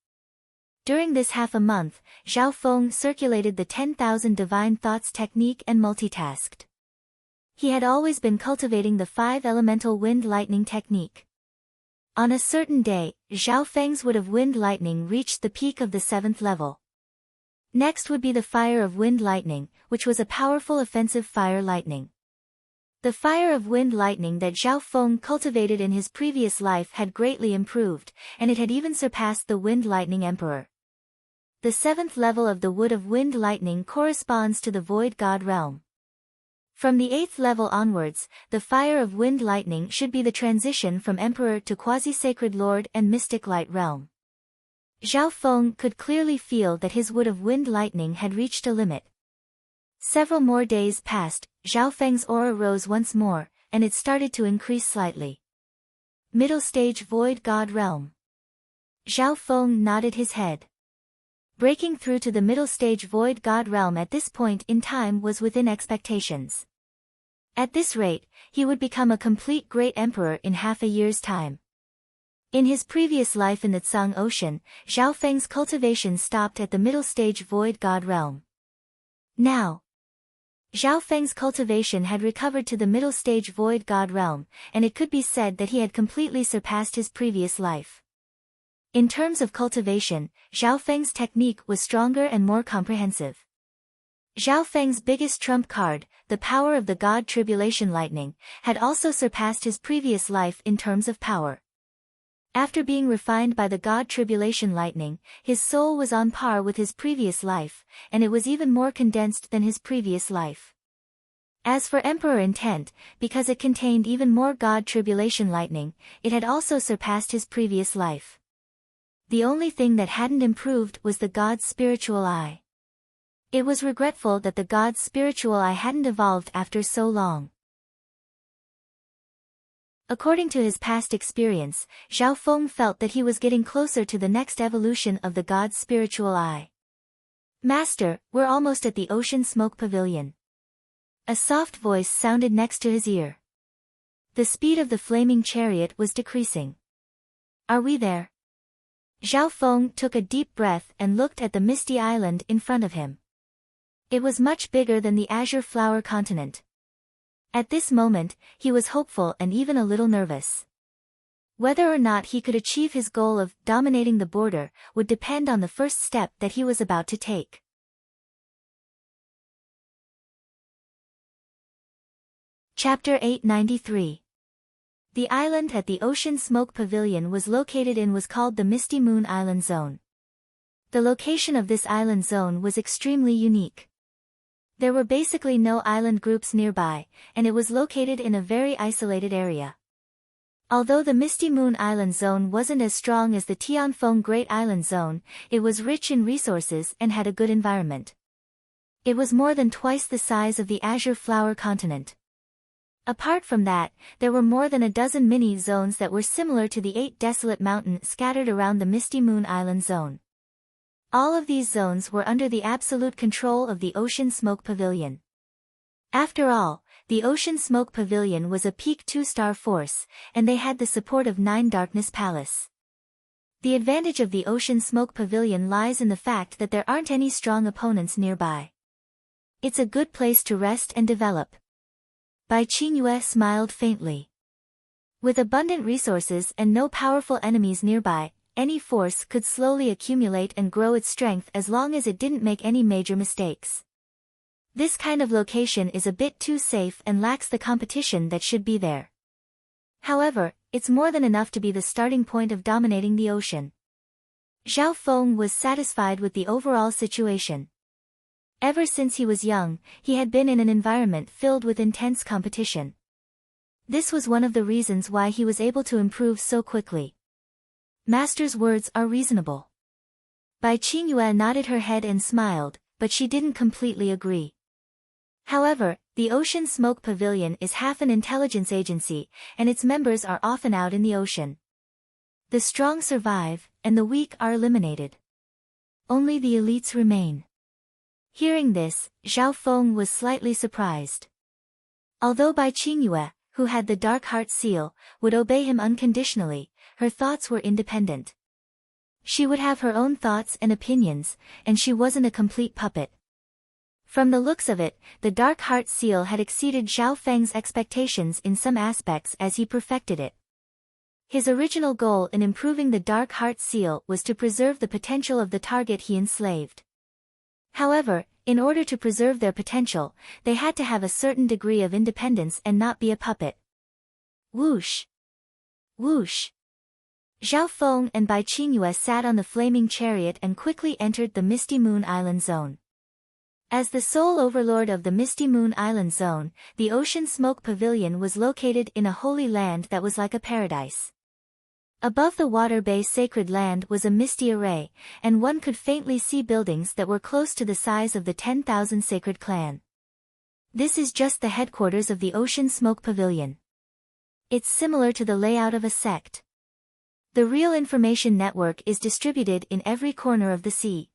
During this half a month, Xiao Feng circulated the 10,000 divine thoughts technique and multitasked. He had always been cultivating the 5 elemental wind lightning technique. On a certain day, Xiao Feng's wood of wind lightning reached the peak of the 7th level. Next would be the fire of wind lightning, which was a powerful offensive fire lightning. The fire of wind lightning that Xiao Feng cultivated in his previous life had greatly improved, and it had even surpassed the wind lightning emperor. The 7th level of the wood of wind lightning corresponds to the void god realm. From the 8th level onwards, the fire of wind lightning should be the transition from emperor to quasi-sacred lord and mystic light realm. Xiao Feng could clearly feel that his wood of wind lightning had reached a limit. Several more days passed, Xiao Feng's aura rose once more, and it started to increase slightly. Middle stage void god realm. Xiao Feng nodded his head. Breaking through to the middle stage void god realm at this point in time was within expectations. At this rate, he would become a complete great emperor in half a year's time. In his previous life in the Tsang Ocean, Xiao Feng's cultivation stopped at the middle stage void god realm. Now, Xiao Feng's cultivation had recovered to the middle stage void god realm, and it could be said that he had completely surpassed his previous life. In terms of cultivation, Xiao Feng's technique was stronger and more comprehensive. Xiao Feng's biggest trump card, the power of the god Tribulation Lightning, had also surpassed his previous life in terms of power. After being refined by the god Tribulation Lightning, his soul was on par with his previous life, and it was even more condensed than his previous life. As for Emperor Intent, because it contained even more god Tribulation Lightning, it had also surpassed his previous life. The only thing that hadn't improved was the god's spiritual eye. It was regretful that the god's spiritual eye hadn't evolved after so long. According to his past experience, Xiao Feng felt that he was getting closer to the next evolution of the god's spiritual eye. Master, we're almost at the Ocean Smoke Pavilion. A soft voice sounded next to his ear. The speed of the flaming chariot was decreasing. Are we there? Xiao Feng took a deep breath and looked at the misty island in front of him. It was much bigger than the Azure Flower continent. At this moment, he was hopeful and even a little nervous. Whether or not he could achieve his goal of dominating the border would depend on the first step that he was about to take. Chapter 893. The island that the Ocean Smoke Pavilion was located in was called the Misty Moon Island Zone. The location of this island zone was extremely unique. There were basically no island groups nearby, and it was located in a very isolated area. Although the Misty Moon Island Zone wasn't as strong as the Tianfeng Great Island Zone, it was rich in resources and had a good environment. It was more than twice the size of the Azure Flower Continent. Apart from that, there were more than a dozen mini-zones that were similar to the 8 desolate mountains scattered around the Misty Moon Island Zone. All of these zones were under the absolute control of the Ocean Smoke Pavilion. After all, the Ocean Smoke Pavilion was a peak 2-star force, and they had the support of 9 Darkness Palace. The advantage of the Ocean Smoke Pavilion lies in the fact that there aren't any strong opponents nearby. It's a good place to rest and develop. Bai Qingyue smiled faintly. With abundant resources and no powerful enemies nearby, any force could slowly accumulate and grow its strength as long as it didn't make any major mistakes. This kind of location is a bit too safe and lacks the competition that should be there. However, it's more than enough to be the starting point of dominating the ocean. Zhao Feng was satisfied with the overall situation. Ever since he was young, he had been in an environment filled with intense competition. This was one of the reasons why he was able to improve so quickly. Master's words are reasonable. Bai Qingyue nodded her head and smiled, but she didn't completely agree. However, the Ocean Smoke Pavilion is half an intelligence agency, and its members are often out in the ocean. The strong survive, and the weak are eliminated. Only the elites remain. Hearing this, Zhao Feng was slightly surprised. Although Bai Qingyue, who had the Dark Heart Seal, would obey him unconditionally, her thoughts were independent. She would have her own thoughts and opinions, and she wasn't a complete puppet. From the looks of it, the Dark Heart Seal had exceeded Zhao Feng's expectations in some aspects as he perfected it. His original goal in improving the Dark Heart Seal was to preserve the potential of the target he enslaved. However, in order to preserve their potential, they had to have a certain degree of independence and not be a puppet. Whoosh! Whoosh! Zhao Feng and Bai Qingyue sat on the flaming chariot and quickly entered the Misty Moon Island Zone. As the sole overlord of the Misty Moon Island Zone, the Ocean Smoke Pavilion was located in a holy land that was like a paradise. Above the water bay sacred land was a misty array, and one could faintly see buildings that were close to the size of the 10,000 sacred clan. This is just the headquarters of the Ocean Smoke Pavilion. It's similar to the layout of a sect. The real information network is distributed in every corner of the sea.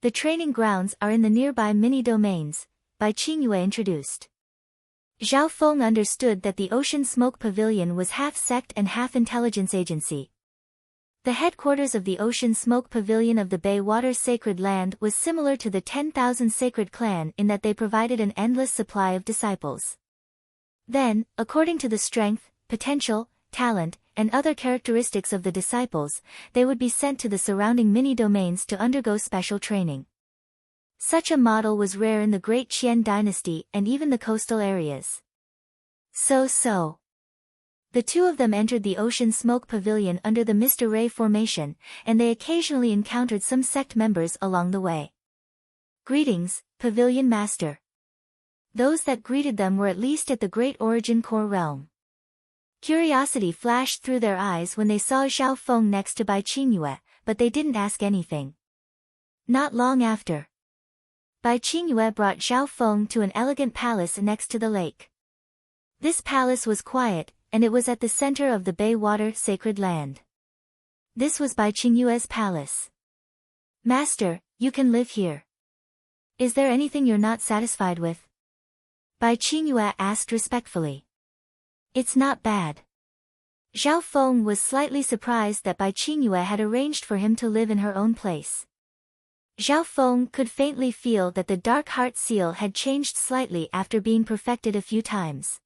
The training grounds are in the nearby mini-domains, Bai Qingyue introduced. Zhao Feng understood that the Ocean Smoke Pavilion was half sect and half intelligence agency. The headquarters of the Ocean Smoke Pavilion of the Bay Water Sacred Land was similar to the 10,000 Sacred Clan in that they provided an endless supply of disciples. Then, according to the strength, potential, talent, and other characteristics of the disciples, they would be sent to the surrounding mini-domains to undergo special training. Such a model was rare in the Great Qian dynasty and even the coastal areas. So. The two of them entered the Ocean Smoke Pavilion under the Mist Array formation, and they occasionally encountered some sect members along the way. Greetings, Pavilion Master. Those that greeted them were at least at the Great Origin Core realm. Curiosity flashed through their eyes when they saw Zhao Feng next to Bai Qingyue, but they didn't ask anything. Not long after, Bai Qingyue brought Zhao Feng to an elegant palace next to the lake. This palace was quiet, and it was at the center of the Bay Water Sacred Land. This was Bai Qingyue's palace. Master, you can live here. Is there anything you're not satisfied with? Bai Qingyue asked respectfully. It's not bad. Zhao Feng was slightly surprised that Bai Qingyue had arranged for him to live in her own place. Zhao Feng could faintly feel that the Dark Heart Seal had changed slightly after being perfected a few times.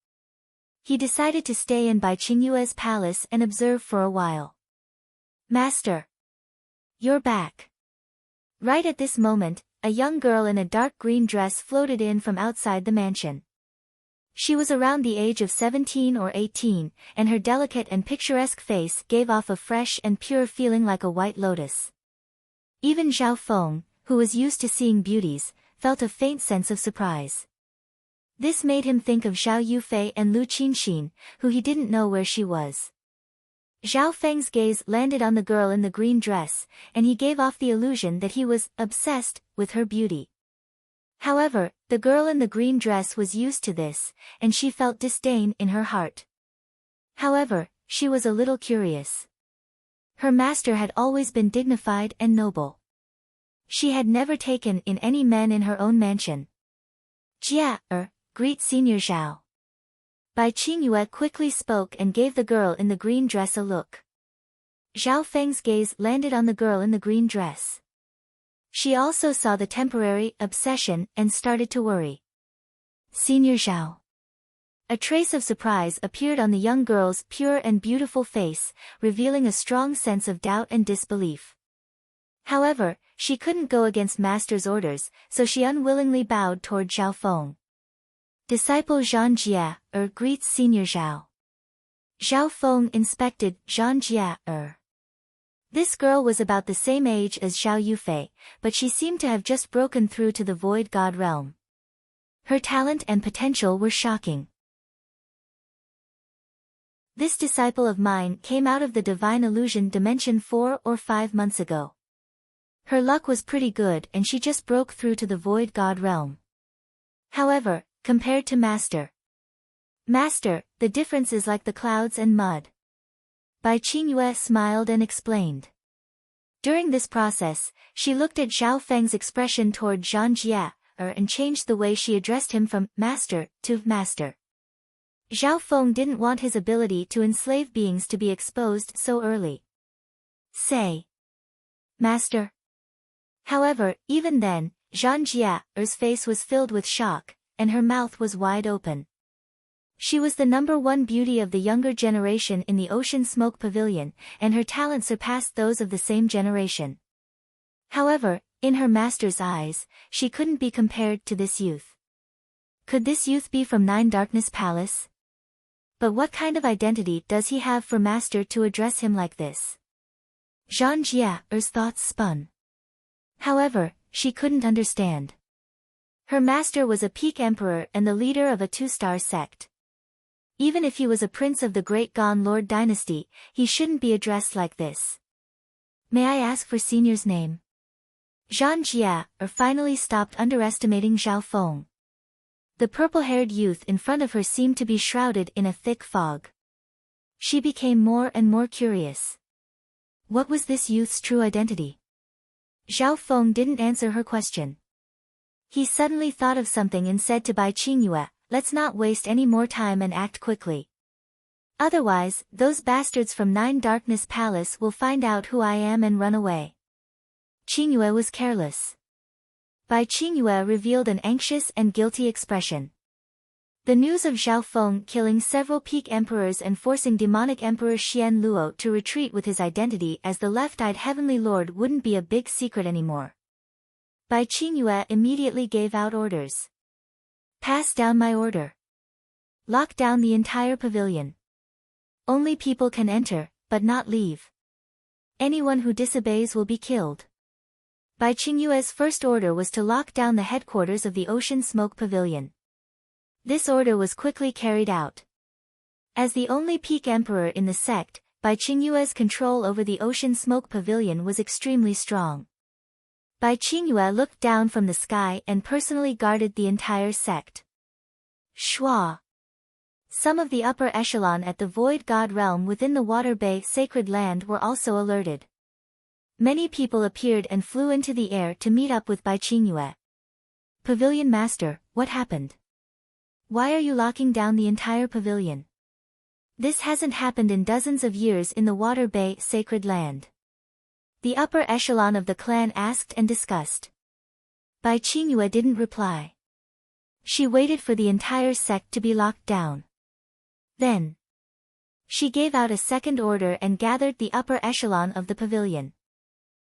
He decided to stay in Bai Qingyue's palace and observe for a while. Master! You're back. Right at this moment, a young girl in a dark green dress floated in from outside the mansion. She was around the age of 17 or 18, and her delicate and picturesque face gave off a fresh and pure feeling like a white lotus. Even Zhao Feng, who was used to seeing beauties, felt a faint sense of surprise. This made him think of Zhao Yufei and Lu Qinxin, who he didn't know where she was. Zhao Feng's gaze landed on the girl in the green dress, and he gave off the illusion that he was obsessed with her beauty. However, the girl in the green dress was used to this, and she felt disdain in her heart. However, she was a little curious. Her master had always been dignified and noble. She had never taken in any men in her own mansion. Jia, greet Senior Zhao. Bai Qingyue quickly spoke and gave the girl in the green dress a look. Zhao Feng's gaze landed on the girl in the green dress. She also saw the temporary obsession and started to worry. Senior Zhao. A trace of surprise appeared on the young girl's pure and beautiful face, revealing a strong sense of doubt and disbelief. However, she couldn't go against master's orders, so she unwillingly bowed toward Zhao Feng. Disciple Zhang Jia, greets Senior Zhao. Zhao Feng inspected Zhang Jia, This girl was about the same age as Zhao Yufei, but she seemed to have just broken through to the void god realm. Her talent and potential were shocking. This disciple of mine came out of the divine illusion dimension 4 or 5 months ago. Her luck was pretty good and she just broke through to the void god realm. However, compared to Master, the difference is like the clouds and mud. Bai Qingyue smiled and explained. During this process, she looked at Zhao Feng's expression toward Zhang Jia, and changed the way she addressed him from Master to Master. Zhao Feng didn't want his ability to enslave beings to be exposed so early. Say, Master. However, even then, Zhang Jia's face was filled with shock, and her mouth was wide open. She was the #1 beauty of the younger generation in the Ocean Smoke Pavilion, and her talent surpassed those of the same generation. However, in her master's eyes, she couldn't be compared to this youth. Could this youth be from Nine Darkness Palace? But what kind of identity does he have for master to address him like this? Zhang Jia's thoughts spun. However, she couldn't understand. Her master was a peak emperor and the leader of a 2-star sect. Even if he was a prince of the Great Gon Lord dynasty, he shouldn't be addressed like this. May I ask for senior's name? Zhang Jia finally stopped underestimating Zhao Feng. The purple-haired youth in front of her seemed to be shrouded in a thick fog. She became more and more curious. What was this youth's true identity? Zhao Feng didn't answer her question. He suddenly thought of something and said to Bai Qingyue, let's not waste any more time and act quickly. Otherwise, those bastards from Nine Darkness Palace will find out who I am and run away. Qingyue was careless. Bai Qingyue revealed an anxious and guilty expression. The news of Zhao Feng killing several peak emperors and forcing demonic emperor Xian Luo to retreat with his identity as the left-eyed heavenly lord wouldn't be a big secret anymore. Bai Qingyue immediately gave out orders. Pass down my order. Lock down the entire pavilion. Only people can enter, but not leave. Anyone who disobeys will be killed. Bai Qingyue's first order was to lock down the headquarters of the Ocean Smoke Pavilion. This order was quickly carried out. As the only peak emperor in the sect, Bai Qingyue's control over the Ocean Smoke Pavilion was extremely strong. Bai Qingyue looked down from the sky and personally guarded the entire sect. Shua. Some of the upper echelon at the Void God realm within the Water Bay Sacred Land were also alerted. Many people appeared and flew into the air to meet up with Bai Qingyue. Pavilion Master, what happened? Why are you locking down the entire pavilion? This hasn't happened in dozens of years in the Water Bay Sacred Land. The upper echelon of the clan asked and discussed. Bai Qingyue didn't reply. She waited for the entire sect to be locked down. Then, she gave out a second order and gathered the upper echelon of the pavilion.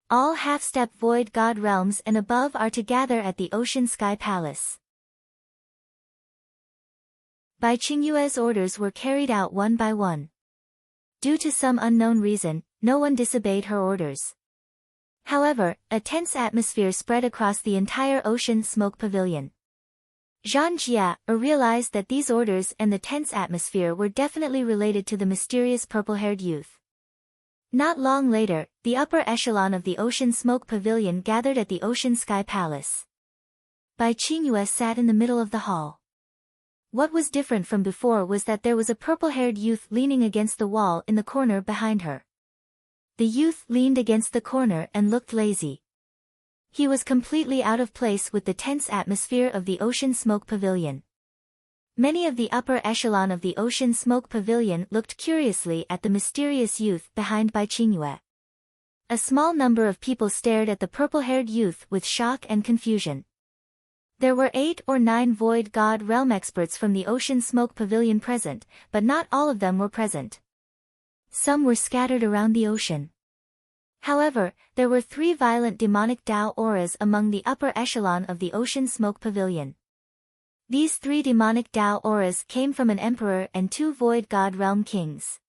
All half-step void god realms and above are to gather at the Ocean Sky Palace. Bai Qingyue's orders were carried out one by one. Due to some unknown reason, no one disobeyed her orders. However, a tense atmosphere spread across the entire Ocean Smoke Pavilion. Zhang Jia realized that these orders and the tense atmosphere were definitely related to the mysterious purple-haired youth. Not long later, the upper echelon of the Ocean Smoke Pavilion gathered at the Ocean Sky Palace. Bai Qingyue sat in the middle of the hall. What was different from before was that there was a purple-haired youth leaning against the wall in the corner behind her. The youth leaned against the corner and looked lazy. He was completely out of place with the tense atmosphere of the Ocean Smoke Pavilion. Many of the upper echelon of the Ocean Smoke Pavilion looked curiously at the mysterious youth behind Bai Qingyue. A small number of people stared at the purple-haired youth with shock and confusion. There were 8 or 9 Void God Realm experts from the Ocean Smoke Pavilion present, but not all of them were present. Some were scattered around the ocean. However, there were 3 violent demonic Dao auras among the upper echelon of the Ocean Smoke Pavilion. These 3 demonic Dao auras came from an emperor and 2 Void God Realm kings.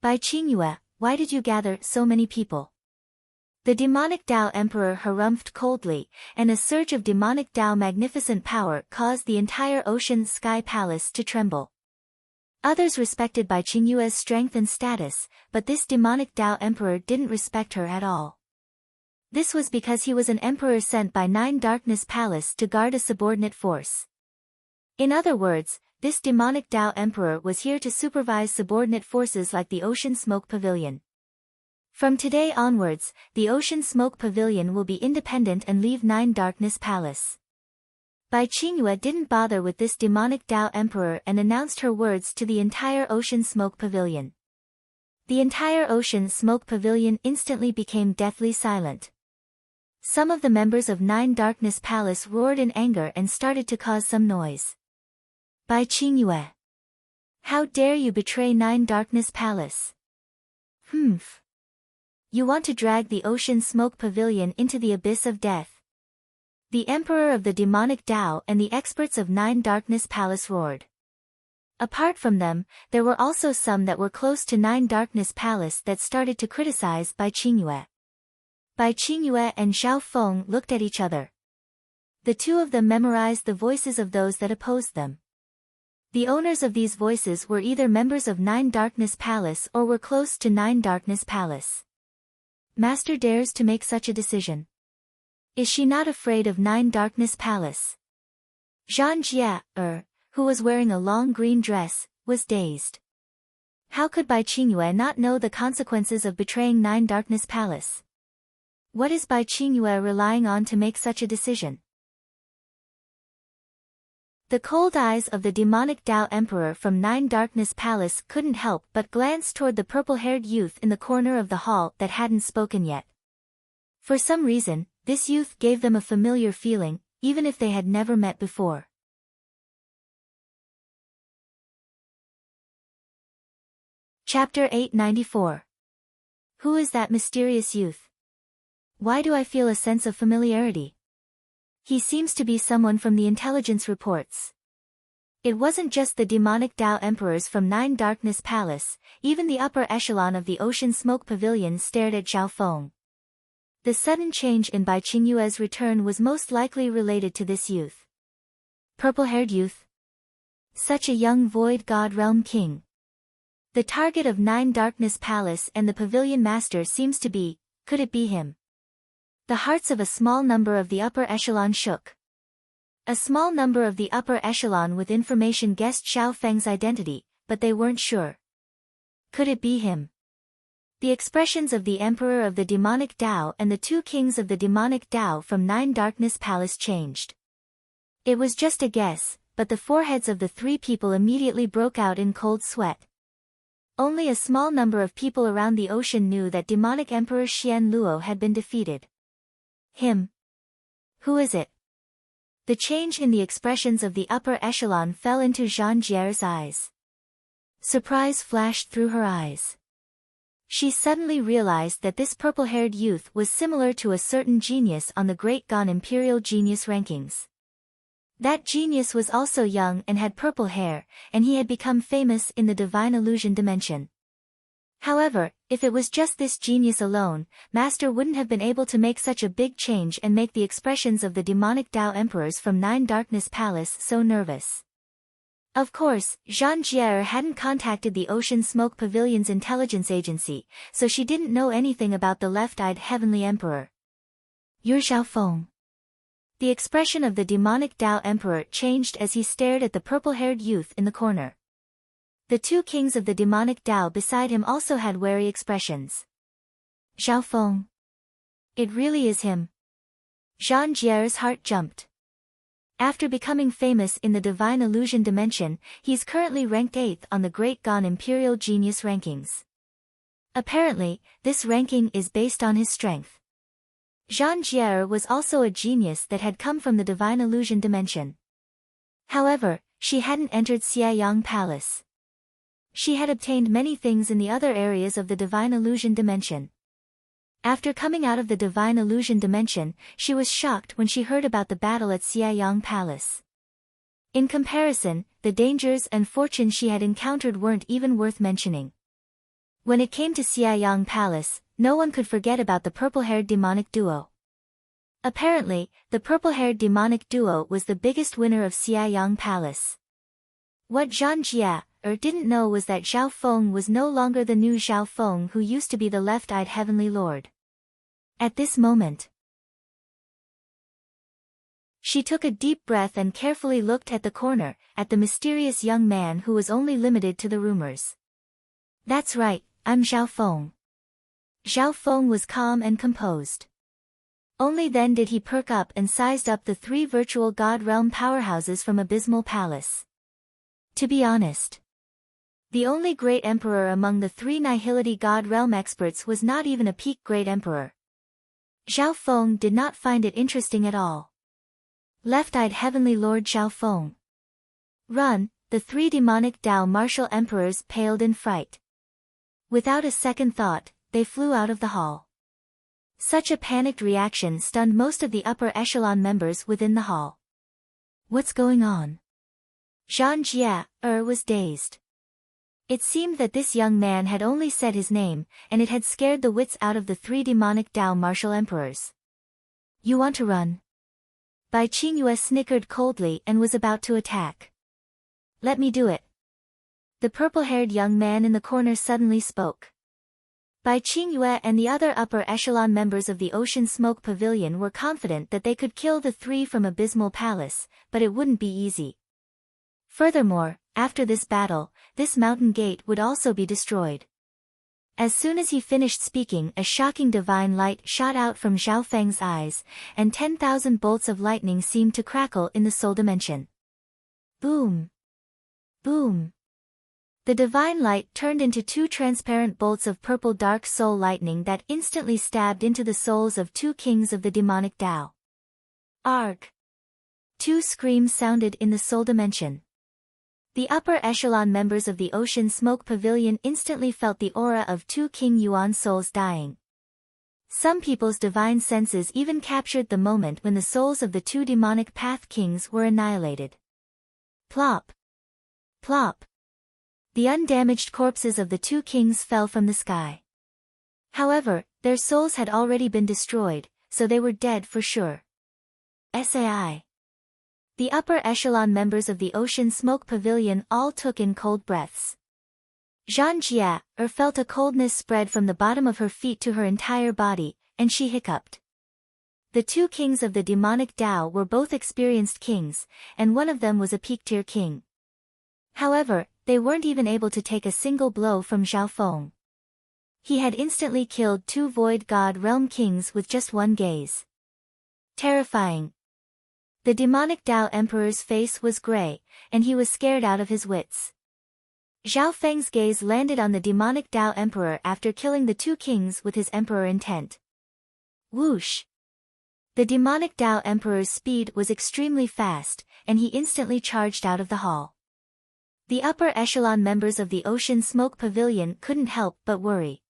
Bai Qingyue, why did you gather so many people? The demonic Dao emperor harumphed coldly, and a surge of demonic Dao magnificent power caused the entire Ocean Sky Palace to tremble. Others respected Bai Qingyue's strength and status, but this demonic Dao emperor didn't respect her at all. This was because he was an emperor sent by 9 Darkness Palace to guard a subordinate force. In other words, this demonic Dao emperor was here to supervise subordinate forces like the Ocean Smoke Pavilion. From today onwards, the Ocean Smoke Pavilion will be independent and leave 9 Darkness Palace. Bai Qingyue didn't bother with this demonic Dao emperor and announced her words to the entire Ocean Smoke Pavilion. The entire Ocean Smoke Pavilion instantly became deathly silent. Some of the members of 9 Darkness Palace roared in anger and started to cause some noise. Bai Qingyue, how dare you betray 9 Darkness Palace? Humph. You want to drag the Ocean Smoke Pavilion into the abyss of death. The Emperor of the Demonic Dao and the experts of 9 Darkness Palace roared. Apart from them, there were also some that were close to 9 Darkness Palace that started to criticize Bai Qingyue. Bai Qingyue and Zhao Feng looked at each other. The two of them memorized the voices of those that opposed them. The owners of these voices were either members of 9 Darkness Palace or were close to 9 Darkness Palace. Master dares to make such a decision. Is she not afraid of 9 Darkness Palace? Zhang Jia, who was wearing a long green dress, was dazed. How could Bai Qingyue not know the consequences of betraying 9 Darkness Palace? What is Bai Qingyue relying on to make such a decision? The cold eyes of the demonic Dao Emperor from 9 Darkness Palace couldn't help but glance toward the purple-haired youth in the corner of the hall that hadn't spoken yet. For some reason, this youth gave them a familiar feeling, even if they had never met before. Chapter 894. Who is that mysterious youth? Why do I feel a sense of familiarity? He seems to be someone from the intelligence reports. It wasn't just the demonic Dao emperors from 9 Darkness Palace, even the upper echelon of the Ocean Smoke Pavilion stared at Zhao Feng. The sudden change in Bai Qingyue's return was most likely related to this youth. Purple-haired youth. Such a young Void God Realm King. The target of 9 Darkness Palace and the Pavilion Master seems to be, could it be him? The hearts of a small number of the upper echelon shook. A small number of the upper echelon with information guessed Xiao Feng's identity, but they weren't sure. Could it be him? The expressions of the Emperor of the Demonic Dao and the 2 kings of the Demonic Dao from 9 Darkness Palace changed. It was just a guess, but the foreheads of the 3 people immediately broke out in cold sweat. Only a small number of people around the ocean knew that Demonic Emperor Xian Luo had been defeated. Him. Who is it? The change in the expressions of the upper echelon fell into Zhang Jie's eyes. Surprise flashed through her eyes. She suddenly realized that this purple-haired youth was similar to a certain genius on the Great Gan Imperial Genius rankings. That genius was also young and had purple hair, and he had become famous in the divine illusion dimension. However, if it was just this genius alone, Master wouldn't have been able to make such a big change and make the expressions of the demonic Tao emperors from Nine Darkness Palace so nervous. Of course, Jean Jier hadn't contacted the Ocean Smoke Pavilion's intelligence agency, so she didn't know anything about the left-eyed Heavenly Emperor. You're Zhao Feng. The expression of the demonic Tao Emperor changed as he stared at the purple-haired youth in the corner. The two kings of the demonic Tao beside him also had wary expressions. Zhao Feng. It really is him. Jean Jier's heart jumped. After becoming famous in the divine illusion dimension, he's currently ranked 8th on the Great Gan Imperial Genius rankings. Apparently, this ranking is based on his strength. Jean Jier was also a genius that had come from the divine illusion dimension. However, she hadn't entered Xiaoyang Palace. She had obtained many things in the other areas of the divine illusion dimension. After coming out of the divine illusion dimension, she was shocked when she heard about the battle at Xiaoyang Palace. In comparison, the dangers and fortune she had encountered weren't even worth mentioning. When it came to Xiaoyang Palace, no one could forget about the purple-haired demonic duo. Apparently, the purple-haired demonic duo was the biggest winner of Xiaoyang Palace. What Zhang Jia didn't know was that Zhao Feng was no longer the new Zhao Feng who used to be the left-eyed Heavenly Lord. At this moment, she took a deep breath and carefully looked at the corner, at the mysterious young man who was only limited to the rumors. That's right, I'm Zhao Feng. Zhao Feng was calm and composed. Only then did he perk up and sized up the 3 virtual God Realm powerhouses from Abysmal Palace. To be honest, the only great emperor among the 3 Nihility God Realm experts was not even a peak great emperor. Zhao Feng did not find it interesting at all. Left-eyed Heavenly Lord Zhao Feng. Run, the 3 demonic Tao martial emperors paled in fright. Without a second thought, they flew out of the hall. Such a panicked reaction stunned most of the upper echelon members within the hall. What's going on? Zhang Jia was dazed. It seemed that this young man had only said his name, and it had scared the wits out of the 3 demonic Tao martial emperors. You want to run? Bai Qingyue snickered coldly and was about to attack. Let me do it. The purple-haired young man in the corner suddenly spoke. Bai Qingyue and the other upper echelon members of the Ocean Smoke Pavilion were confident that they could kill the 3 from Abysmal Palace, but it wouldn't be easy. Furthermore, after this battle, this mountain gate would also be destroyed. As soon as he finished speaking, a shocking divine light shot out from Zhao Feng's eyes, and 10,000 bolts of lightning seemed to crackle in the soul dimension. Boom! Boom! The divine light turned into 2 transparent bolts of purple dark soul lightning that instantly stabbed into the souls of 2 kings of the demonic Tao. Arg! 2 screams sounded in the soul dimension. The upper echelon members of the Ocean Smoke Pavilion instantly felt the aura of 2 King Yuan souls dying. Some people's divine senses even captured the moment when the souls of the 2 demonic path kings were annihilated. Plop! Plop! The undamaged corpses of the 2 kings fell from the sky. However, their souls had already been destroyed, so they were dead for sure. Sai. The upper echelon members of the Ocean Smoke Pavilion all took in cold breaths. Zhang Jia felt a coldness spread from the bottom of her feet to her entire body, and she hiccuped. The 2 kings of the demonic Tao were both experienced kings, and one of them was a peak-tier king. However, they weren't even able to take a single blow from Zhao Feng. He had instantly killed 2 Void God Realm kings with just one gaze. Terrifying. The demonic Tao Emperor's face was gray, and he was scared out of his wits. Zhao Feng's gaze landed on the demonic Tao Emperor after killing the 2 kings with his emperor intent. Whoosh! The demonic Tao Emperor's speed was extremely fast, and he instantly charged out of the hall. The upper echelon members of the Ocean Smoke Pavilion couldn't help but worry.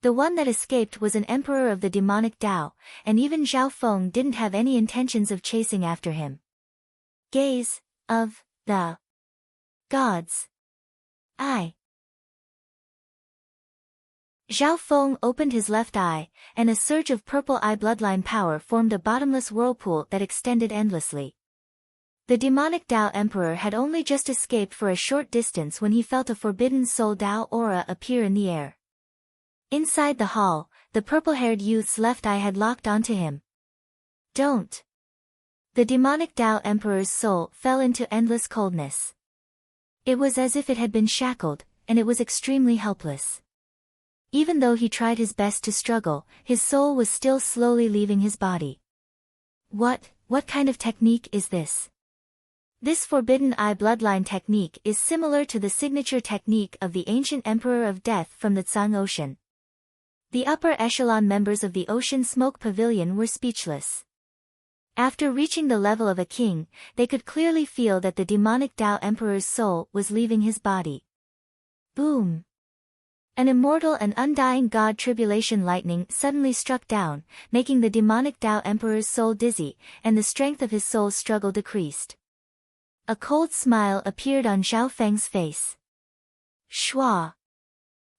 The one that escaped was an emperor of the demonic Tao, and even Zhao Feng didn't have any intentions of chasing after him. Gaze of the gods. Zhao Feng opened his left eye, and a surge of purple eye bloodline power formed a bottomless whirlpool that extended endlessly. The demonic Tao Emperor had only just escaped for a short distance when he felt a forbidden soul Tao aura appear in the air. Inside the hall, the purple-haired youth's left eye had locked onto him. Don't. The demonic Tao Emperor's soul fell into endless coldness. It was as if it had been shackled, and it was extremely helpless. Even though he tried his best to struggle, his soul was still slowly leaving his body. What kind of technique is this? This forbidden eye bloodline technique is similar to the signature technique of the ancient Emperor of Death from the Tsang Ocean. The upper echelon members of the Ocean Smoke Pavilion were speechless. After reaching the level of a king, they could clearly feel that the demonic Tao Emperor's soul was leaving his body. Boom! An immortal and undying god tribulation lightning suddenly struck down, making the demonic Tao Emperor's soul dizzy, and the strength of his soul's struggle decreased. A cold smile appeared on Zhao Feng's face. Shua!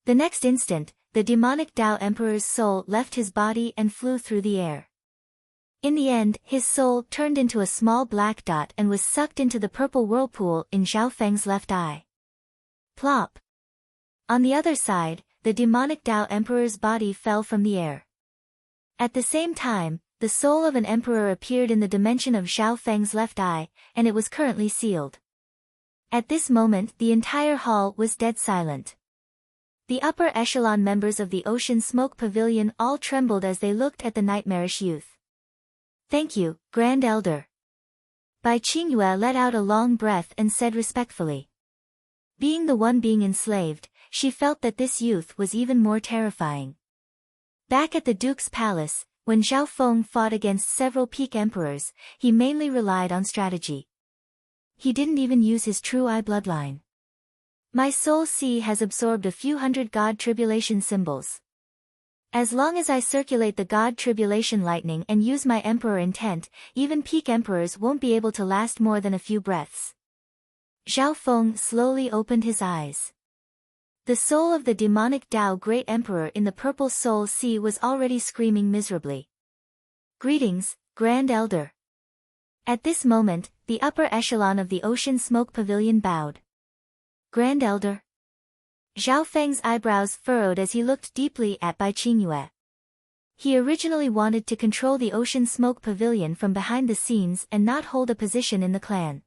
The next instant, the demonic Tao Emperor's soul left his body and flew through the air. In the end, his soul turned into a small black dot and was sucked into the purple whirlpool in Zhao Feng's left eye. Plop! On the other side, the demonic Tao Emperor's body fell from the air. At the same time, the soul of an emperor appeared in the dimension of Zhao Feng's left eye, and it was currently sealed. At this moment the entire hall was dead silent. The upper echelon members of the Ocean Smoke Pavilion all trembled as they looked at the nightmarish youth. Thank you, Grand Elder. Bai Qingyue let out a long breath and said respectfully. Being the one being enslaved, she felt that this youth was even more terrifying. Back at the Duke's palace, when Zhao Feng fought against several peak emperors, he mainly relied on strategy. He didn't even use his true eye bloodline. My soul sea has absorbed a few hundred god tribulation symbols. As long as I circulate the god tribulation lightning and use my emperor intent, even peak emperors won't be able to last more than a few breaths. Zhao Feng slowly opened his eyes. The soul of the demonic Tao Great Emperor in the Purple Soul Sea was already screaming miserably. Greetings, Grand Elder. At this moment, the upper echelon of the Ocean Smoke Pavilion bowed. Grand Elder? Zhao Feng's eyebrows furrowed as he looked deeply at Bai Qingyue. He originally wanted to control the Ocean Smoke Pavilion from behind the scenes and not hold a position in the clan.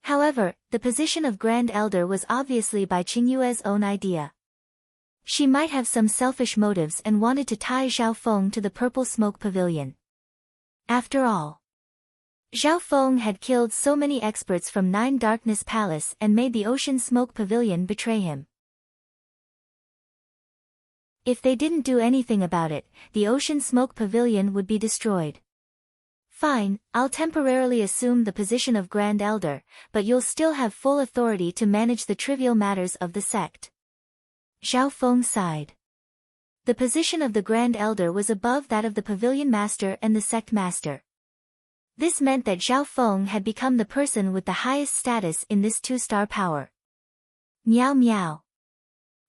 However, the position of Grand Elder was obviously Bai Qingyue's own idea. She might have some selfish motives and wanted to tie Zhao Feng to the Purple Smoke Pavilion. After all, Zhao Feng had killed so many experts from Nine Darkness Palace and made the Ocean Smoke Pavilion betray him. If they didn't do anything about it, the Ocean Smoke Pavilion would be destroyed. Fine, I'll temporarily assume the position of Grand Elder, but you'll still have full authority to manage the trivial matters of the sect. Zhao Feng sighed. The position of the Grand Elder was above that of the Pavilion Master and the Sect Master. This meant that Zhao Feng had become the person with the highest status in this two-star power. Meow meow.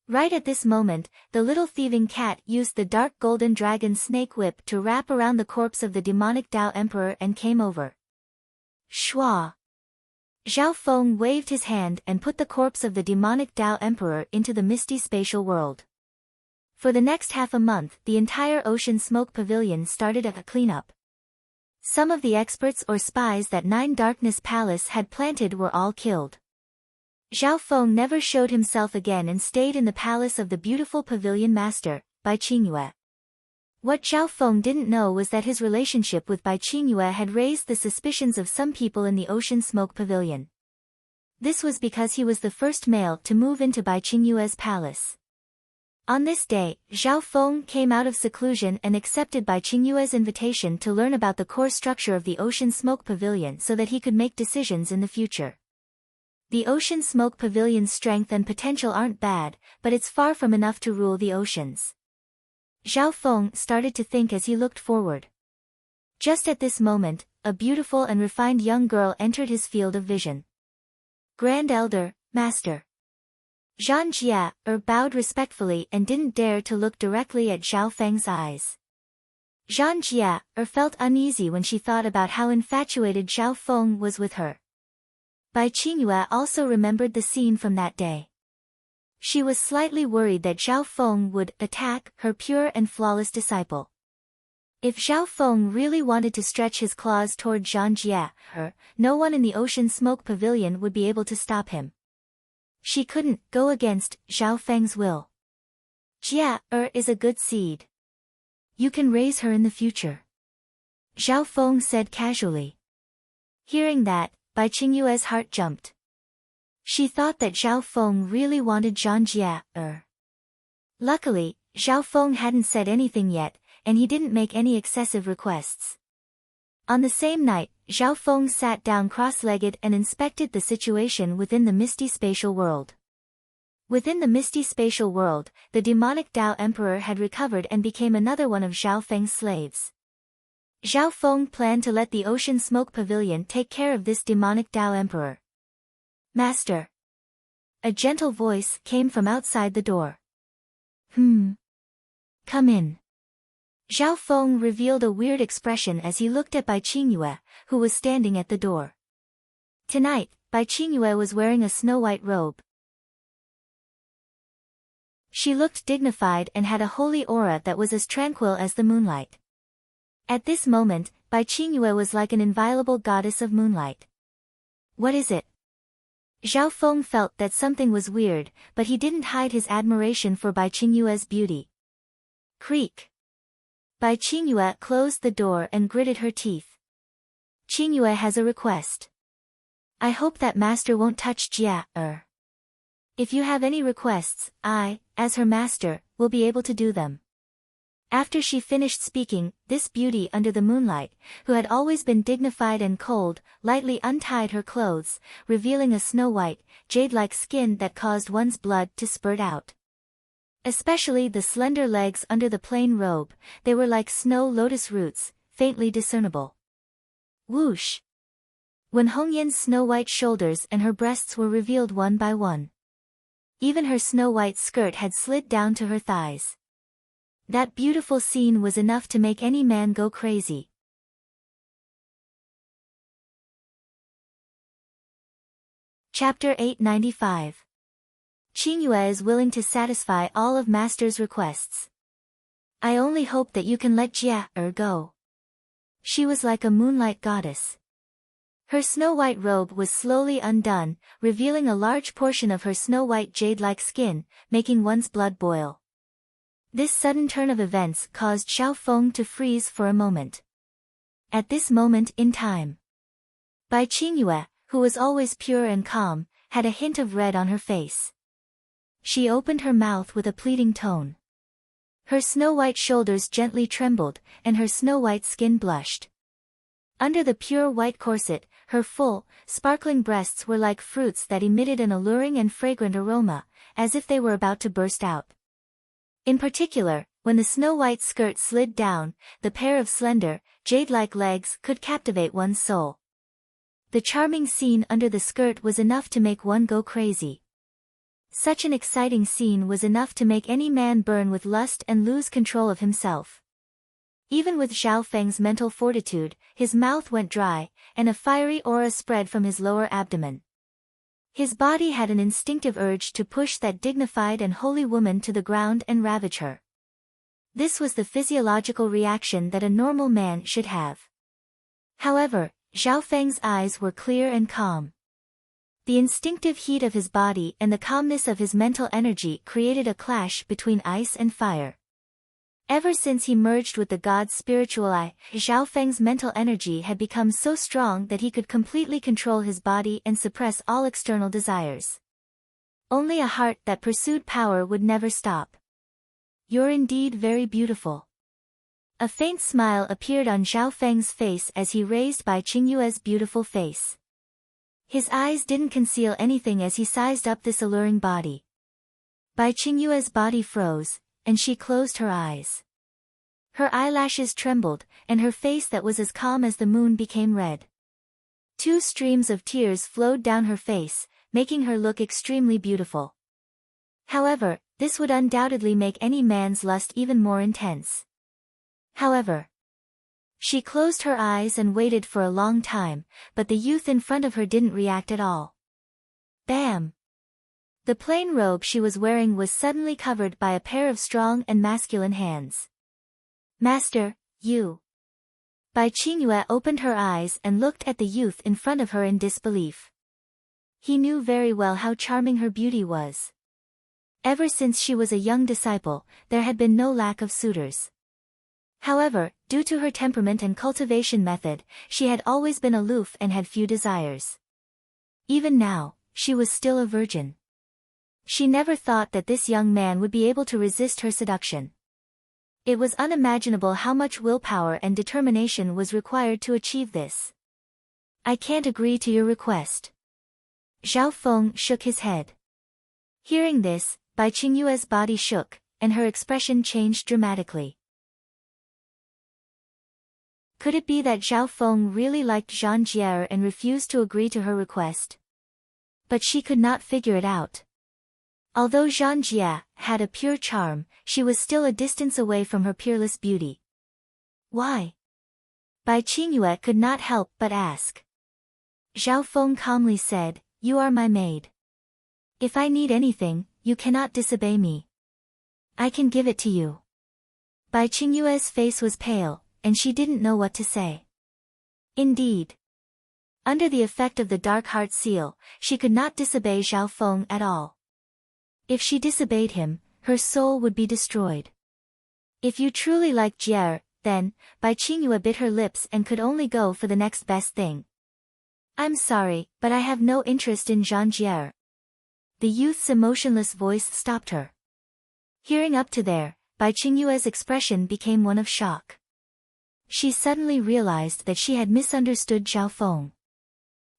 Right at this moment, the little thieving cat used the dark golden dragon snake whip to wrap around the corpse of the demonic Tao Emperor and came over. Shua! Zhao Feng waved his hand and put the corpse of the demonic Tao Emperor into the misty spatial world. For the next half a month, the entire Ocean Smoke Pavilion started a cleanup. Some of the experts or spies that Nine Darkness Palace had planted were all killed. Zhao Feng never showed himself again and stayed in the palace of the beautiful Pavilion Master, Bai Qingyue. What Zhao Feng didn't know was that his relationship with Bai Qingyue had raised the suspicions of some people in the Ocean Smoke Pavilion. This was because he was the first male to move into Bai Qingyue's palace. On this day, Zhao Feng came out of seclusion and accepted Bai Qingyue's invitation to learn about the core structure of the Ocean Smoke Pavilion so that he could make decisions in the future. The Ocean Smoke Pavilion's strength and potential aren't bad, but it's far from enough to rule the oceans. Zhao Feng started to think as he looked forward. Just at this moment, a beautiful and refined young girl entered his field of vision. Grand Elder, Master. Zhang Jia bowed respectfully and didn't dare to look directly at Zhao Feng's eyes. Zhang Jia felt uneasy when she thought about how infatuated Zhao Feng was with her. Bai Qingyue also remembered the scene from that day. She was slightly worried that Zhao Feng would attack her pure and flawless disciple. If Zhao Feng really wanted to stretch his claws toward Zhang Jia, no one in the Ocean Smoke Pavilion would be able to stop him. She couldn't go against Zhao Feng's will. Jia is a good seed. You can raise her in the future. Zhao Feng said casually. Hearing that, Bai Qingyue's heart jumped. She thought that Zhao Feng really wanted Zhang Jia. Luckily, Zhao Feng hadn't said anything yet, and he didn't make any excessive requests. On the same night, Zhao Feng sat down cross-legged and inspected the situation within the misty spatial world. Within the misty spatial world, the demonic Tao Emperor had recovered and became another one of Zhao Feng's slaves. Zhao Feng planned to let the Ocean Smoke Pavilion take care of this demonic Tao Emperor. Master. A gentle voice came from outside the door. Come in. Zhao Feng revealed a weird expression as he looked at Bai Qingyue, who was standing at the door. Tonight, Bai Qingyue was wearing a snow-white robe. She looked dignified and had a holy aura that was as tranquil as the moonlight. At this moment, Bai Qingyue was like an inviolable goddess of moonlight. What is it? Zhao Feng felt that something was weird, but he didn't hide his admiration for Bai Qingyue's beauty. Creak. Bai Qingyue closed the door and gritted her teeth. Qingyue has a request. I hope that master won't touch Jia. If you have any requests, I, as her master, will be able to do them. After she finished speaking, this beauty under the moonlight, who had always been dignified and cold, lightly untied her clothes, revealing a snow-white, jade-like skin that caused one's blood to spurt out. Especially the slender legs under the plain robe, they were like snow lotus roots, faintly discernible. Whoosh! When Hongyan's snow-white shoulders and her breasts were revealed one by one. Even her snow-white skirt had slid down to her thighs. That beautiful scene was enough to make any man go crazy. Chapter 895. Qingyue is willing to satisfy all of Master's requests. I only hope that you can let Jia go. She was like a moonlight goddess. Her snow-white robe was slowly undone, revealing a large portion of her snow-white jade-like skin, making one's blood boil. This sudden turn of events caused Zhao Feng to freeze for a moment. At this moment in time, Bai Qingyue, who was always pure and calm, had a hint of red on her face. She opened her mouth with a pleading tone. Her snow-white shoulders gently trembled, and her snow-white skin blushed. Under the pure white corset, her full, sparkling breasts were like fruits that emitted an alluring and fragrant aroma, as if they were about to burst out. In particular, when the snow-white skirt slid down, the pair of slender, jade-like legs could captivate one's soul. The charming scene under the skirt was enough to make one go crazy. Such an exciting scene was enough to make any man burn with lust and lose control of himself. Even with Zhao Feng's mental fortitude, his mouth went dry, and a fiery aura spread from his lower abdomen. His body had an instinctive urge to push that dignified and holy woman to the ground and ravage her. This was the physiological reaction that a normal man should have. However, Zhao Feng's eyes were clear and calm. The instinctive heat of his body and the calmness of his mental energy created a clash between ice and fire. Ever since he merged with the god's spiritual eye, Zhao Feng's mental energy had become so strong that he could completely control his body and suppress all external desires. Only a heart that pursued power would never stop. You're indeed very beautiful. A faint smile appeared on Zhao Feng's face as he raised Bai Qingyue's beautiful face. His eyes didn't conceal anything as he sized up this alluring body. Bai Qingyue's body froze, and she closed her eyes. Her eyelashes trembled, and her face that was as calm as the moon became red. 2 streams of tears flowed down her face, making her look extremely beautiful. However, this would undoubtedly make any man's lust even more intense. However, she closed her eyes and waited for a long time, but the youth in front of her didn't react at all. Bam! The plain robe she was wearing was suddenly covered by a pair of strong and masculine hands. Master, you. Bai Qingyue opened her eyes and looked at the youth in front of her in disbelief. He knew very well how charming her beauty was. Ever since she was a young disciple, there had been no lack of suitors. However, due to her temperament and cultivation method, she had always been aloof and had few desires. Even now, she was still a virgin. She never thought that this young man would be able to resist her seduction. It was unimaginable how much willpower and determination was required to achieve this. I can't agree to your request. Zhao Feng shook his head. Hearing this, Bai Qingyue's body shook, and her expression changed dramatically. Could it be that Zhao Feng really liked Zhang Jie and refused to agree to her request? But she could not figure it out. Although Zhang Jie had a pure charm, she was still a distance away from her peerless beauty. Why? Bai Qingyue could not help but ask. Zhao Feng calmly said, "You are my maid. If I need anything, you cannot disobey me. I can give it to you." Bai Qingyue's face was pale, and she didn't know what to say. Indeed. Under the effect of the dark heart seal, she could not disobey Zhao Feng at all. If she disobeyed him, her soul would be destroyed. If you truly like Jie, then, Bai Qingyue bit her lips and could only go for the next best thing. I'm sorry, but I have no interest in Zhang Jie. The youth's emotionless voice stopped her. Hearing up to there, Bai Qingyue's expression became one of shock. She suddenly realized that she had misunderstood Zhao Feng.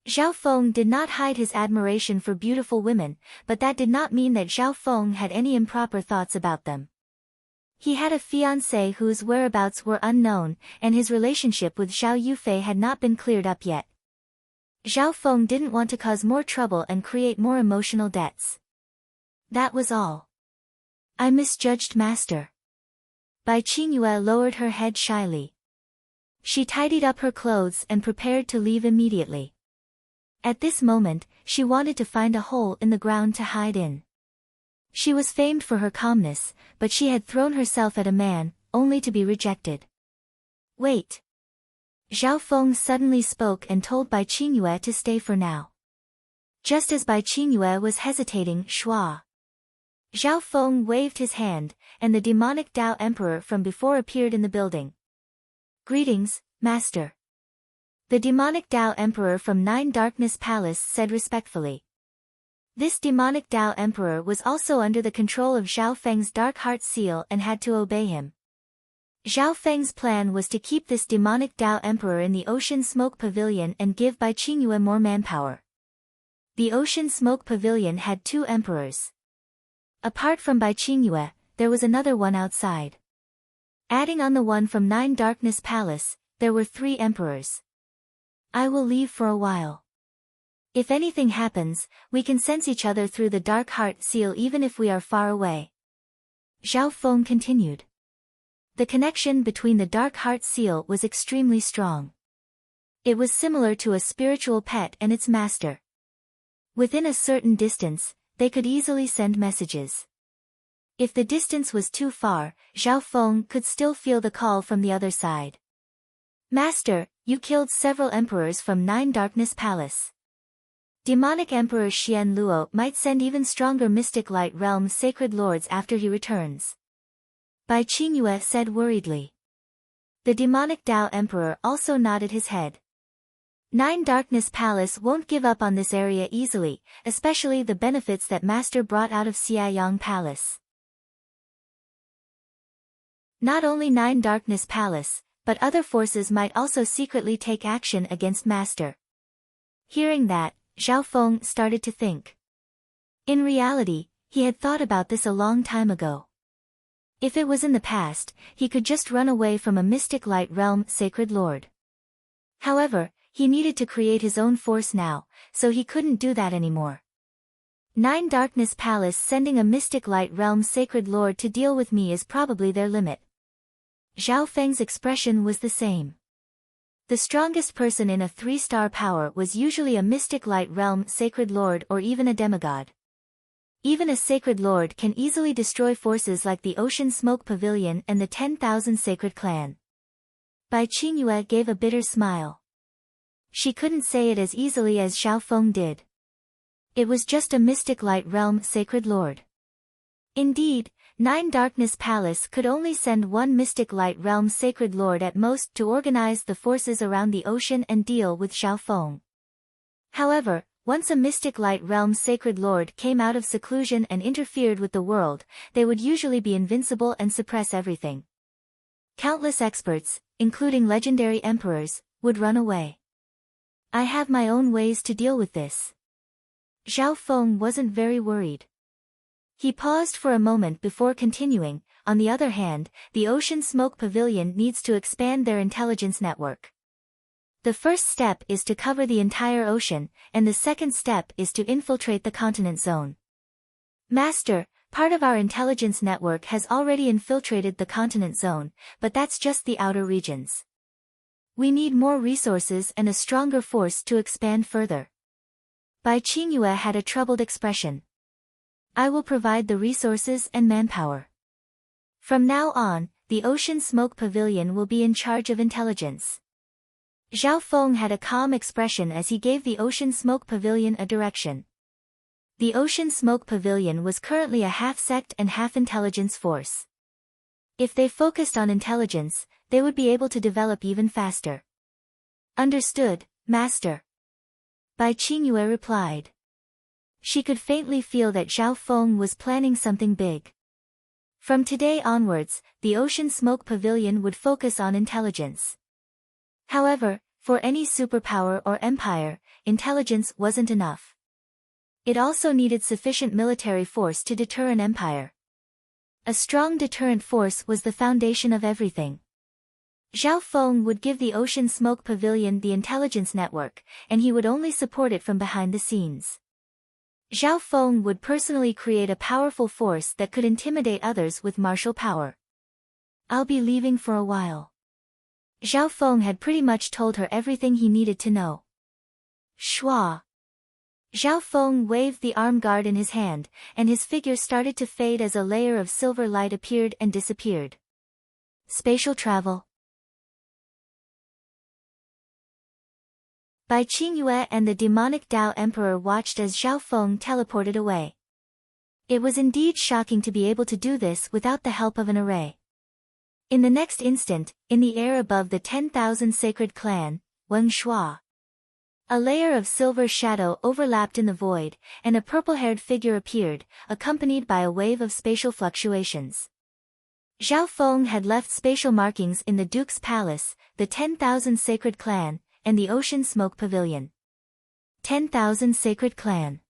Zhao Feng did not hide his admiration for beautiful women, but that did not mean that Zhao Feng had any improper thoughts about them. He had a fiancée whose whereabouts were unknown, and his relationship with Zhao Yufei had not been cleared up yet. Zhao Feng didn't want to cause more trouble and create more emotional debts. That was all. I misjudged Master. Bai Qingyue lowered her head shyly. She tidied up her clothes and prepared to leave immediately. At this moment, she wanted to find a hole in the ground to hide in. She was famed for her calmness, but she had thrown herself at a man, only to be rejected. Wait. Zhao Feng suddenly spoke and told Bai Qingyue to stay for now. Just as Bai Qingyue was hesitating, Shua. Zhao Feng waved his hand, and the demonic Tao Emperor from before appeared in the building. Greetings, Master. The demonic Tao Emperor from Nine Darkness Palace said respectfully. This demonic Tao Emperor was also under the control of Zhao Feng's Dark Heart Seal and had to obey him. Zhao Feng's plan was to keep this demonic Tao Emperor in the Ocean Smoke Pavilion and give Bai Qingyue more manpower. The Ocean Smoke Pavilion had 2 emperors. Apart from Bai Qingyue, there was another one outside. Adding on the one from Nine Darkness Palace, there were 3 emperors. I will leave for a while. If anything happens, we can sense each other through the Dark Heart Seal even if we are far away. Zhao Feng continued. The connection between the Dark Heart Seal was extremely strong. It was similar to a spiritual pet and its master. Within a certain distance, they could easily send messages. If the distance was too far, Zhao Feng could still feel the call from the other side. Master, you killed several emperors from Nine Darkness Palace. Demonic Emperor Xian Luo might send even stronger Mystic Light Realm Sacred Lords after he returns. Bai Qingyue said worriedly. The demonic Tao Emperor also nodded his head. Nine Darkness Palace won't give up on this area easily, especially the benefits that Master brought out of Xiaoyang Palace. Not only Nine Darkness Palace, but other forces might also secretly take action against Master. Hearing that, Zhao Feng started to think. In reality, he had thought about this a long time ago. If it was in the past, he could just run away from a mystic light realm sacred lord. However, he needed to create his own force now, so he couldn't do that anymore. 9 Darkness Palace sending a mystic light realm sacred lord to deal with me is probably their limit. Zhao Feng's expression was the same. The strongest person in a 3-star power was usually a mystic light realm sacred lord or even a demigod. Even a sacred lord can easily destroy forces like the Ocean Smoke Pavilion and the 10,000 Sacred Clan. Bai Qingyue gave a bitter smile. She couldn't say it as easily as Zhao Feng did. It was just a mystic light realm sacred lord. Indeed, 9 Darkness Palace could only send one mystic light realm sacred lord at most to organize the forces around the ocean and deal with Zhao Feng. However, once a mystic light realm sacred lord came out of seclusion and interfered with the world, they would usually be invincible and suppress everything. Countless experts, including legendary emperors, would run away. I have my own ways to deal with this. Zhao Feng wasn't very worried. He paused for a moment before continuing. On the other hand, the Ocean Smoke Pavilion needs to expand their intelligence network. The first step is to cover the entire ocean, and the second step is to infiltrate the continent zone. Master, part of our intelligence network has already infiltrated the continent zone, but that's just the outer regions. We need more resources and a stronger force to expand further. Bai Qingyue had a troubled expression. I will provide the resources and manpower. From now on, the Ocean Smoke Pavilion will be in charge of intelligence. Zhao Feng had a calm expression as he gave the Ocean Smoke Pavilion a direction. The Ocean Smoke Pavilion was currently a half-sect and half-intelligence force. If they focused on intelligence, they would be able to develop even faster. Understood, Master. Bai Qingyue replied. She could faintly feel that Zhao Feng was planning something big. From today onwards, the Ocean Smoke Pavilion would focus on intelligence. However, for any superpower or empire, intelligence wasn't enough. It also needed sufficient military force to deter an empire. A strong deterrent force was the foundation of everything. Zhao Feng would give the Ocean Smoke Pavilion the intelligence network, and he would only support it from behind the scenes. Zhao Feng would personally create a powerful force that could intimidate others with martial power. I'll be leaving for a while. Zhao Feng had pretty much told her everything he needed to know. Shua. Zhao Feng waved the arm guard in his hand, and his figure started to fade as a layer of silver light appeared and disappeared. Spatial travel. Bai Qingyue and the demonic Dao Emperor watched as Zhao Feng teleported away. It was indeed shocking to be able to do this without the help of an array. In the next instant, in the air above the 10,000 Sacred Clan, Weng Shua. A layer of silver shadow overlapped in the void, and a purple-haired figure appeared, accompanied by a wave of spatial fluctuations. Zhao Feng had left spatial markings in the Duke's Palace, the 10,000 Sacred Clan, and the Ocean Smoke Pavilion. 10,000 Sacred Clan.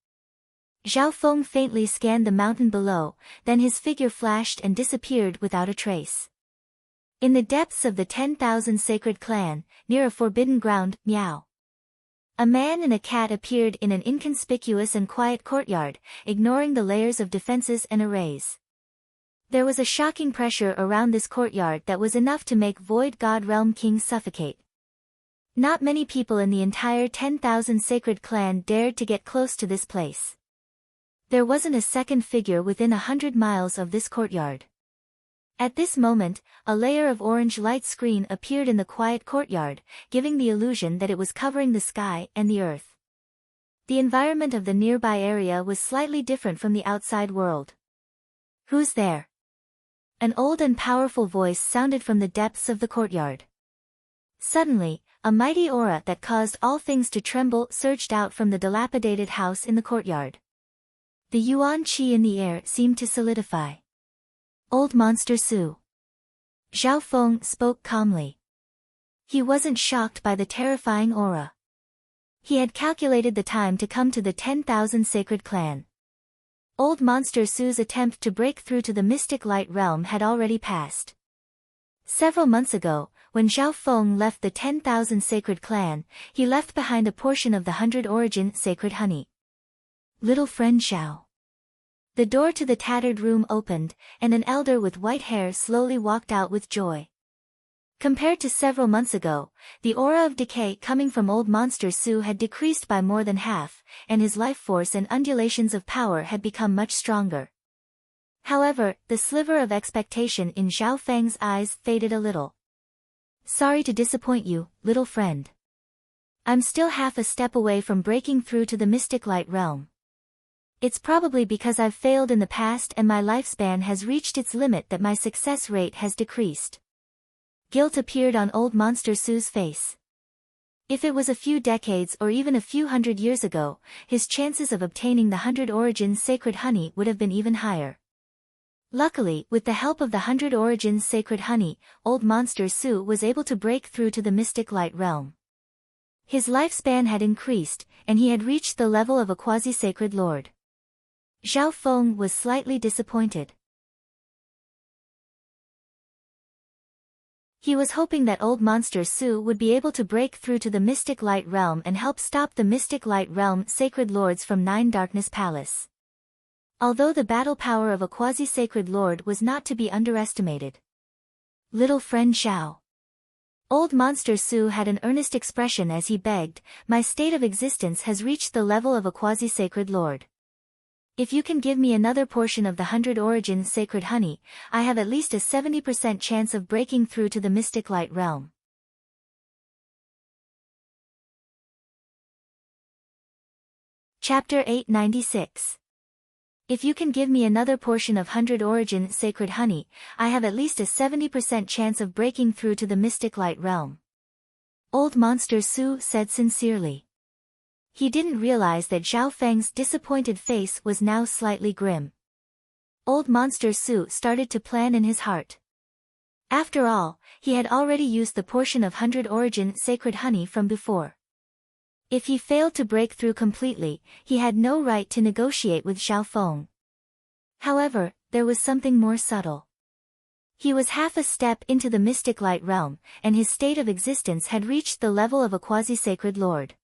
Zhao Feng faintly scanned the mountain below, then his figure flashed and disappeared without a trace. In the depths of the 10,000 Sacred Clan, near a forbidden ground, Miao. A man and a cat appeared in an inconspicuous and quiet courtyard, ignoring the layers of defenses and arrays. There was a shocking pressure around this courtyard that was enough to make Void God Realm King suffocate. Not many people in the entire 10,000 Sacred Clan dared to get close to this place. There wasn't a second figure within 100 miles of this courtyard. At this moment, a layer of orange light screen appeared in the quiet courtyard, giving the illusion that it was covering the sky and the earth. The environment of the nearby area was slightly different from the outside world. Who's there? An old and powerful voice sounded from the depths of the courtyard. Suddenly, a mighty aura that caused all things to tremble surged out from the dilapidated house in the courtyard. The yuan qi in the air seemed to solidify. Old Monster Su. Zhao Feng spoke calmly. He wasn't shocked by the terrifying aura. He had calculated the time to come to the 10,000 Sacred Clan. Old Monster Su's attempt to break through to the mystic light realm had already passed. Several months ago, when Zhao Feng left the 10,000 Sacred Clan, he left behind a portion of the 100 Origin Sacred Honey. Little friend Zhao. The door to the tattered room opened, and an elder with white hair slowly walked out with joy. Compared to several months ago, the aura of decay coming from Old Monster Su had decreased by more than half, and his life force and undulations of power had become much stronger. However, the sliver of expectation in Zhao Feng's eyes faded a little. Sorry to disappoint you, little friend. I'm still half a step away from breaking through to the mystic light realm. It's probably because I've failed in the past and my lifespan has reached its limit that my success rate has decreased. Guilt appeared on Old Monster Su's face. If it was a few decades or even a few hundred years ago, his chances of obtaining the 100 Origins Sacred Honey would have been even higher. Luckily, with the help of the 100 Origins Sacred Honey, Old Monster Su was able to break through to the mystic light realm. His lifespan had increased, and he had reached the level of a quasi-sacred lord. Zhao Feng was slightly disappointed. He was hoping that Old Monster Su would be able to break through to the Mystic Light Realm and help stop the Mystic Light Realm Sacred Lords from Nine Darkness Palace. Although the battle power of a quasi-sacred lord was not to be underestimated. Little friend Xiao. Old Monster Su had an earnest expression as he begged, my state of existence has reached the level of a quasi-sacred lord. If you can give me another portion of the 100 Origins Sacred Honey, I have at least a 70% chance of breaking through to the Mystic Light Realm. Chapter 896. If you can give me another portion of 100 Origin Sacred Honey, I have at least a 70% chance of breaking through to the Mystic Light Realm. Old Monster Su said sincerely. He didn't realize that Zhao Feng's disappointed face was now slightly grim. Old Monster Su started to plan in his heart. After all, he had already used the portion of 100 Origin Sacred Honey from before. If he failed to break through completely, he had no right to negotiate with Zhao Feng. However, there was something more subtle. He was half a step into the Mystic Light Realm, and his state of existence had reached the level of a quasi-sacred lord.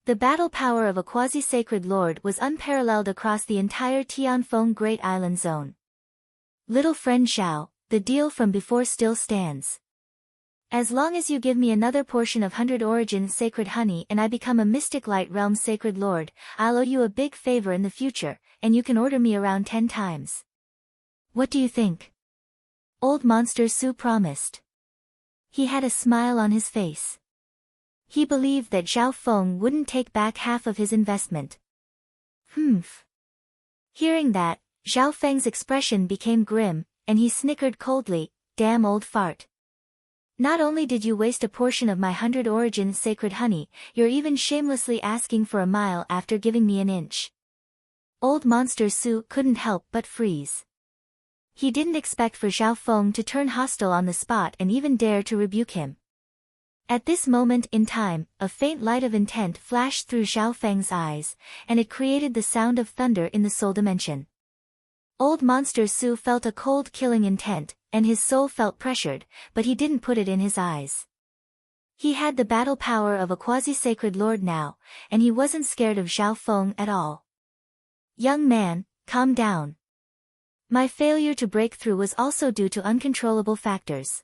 The battle power of a quasi-sacred lord was unparalleled across the entire Tianfeng Great Island Zone. Little friend Xiao, the deal from before still stands. As long as you give me another portion of 100 Origin Sacred Honey and I become a Mystic Light Realm Sacred Lord, I'll owe you a big favor in the future, and you can order me around 10 times. What do you think? Old Monster Su promised. He had a smile on his face. He believed that Zhao Feng wouldn't take back half of his investment. Humph. Hearing that, Zhao Feng's expression became grim, and he snickered coldly, damn old fart. Not only did you waste a portion of my 100 Origin Sacred Honey, you're even shamelessly asking for a mile after giving me an inch. Old Monster Su couldn't help but freeze. He didn't expect for Zhao Feng to turn hostile on the spot and even dare to rebuke him. At this moment in time, a faint light of intent flashed through Zhao Feng's eyes, and it created the sound of thunder in the soul dimension. Old Monster Su felt a cold killing intent, and his soul felt pressured, but he didn't put it in his eyes. He had the battle power of a quasi-sacred lord now, and he wasn't scared of Zhao Feng at all. Young man, calm down. My failure to break through was also due to uncontrollable factors.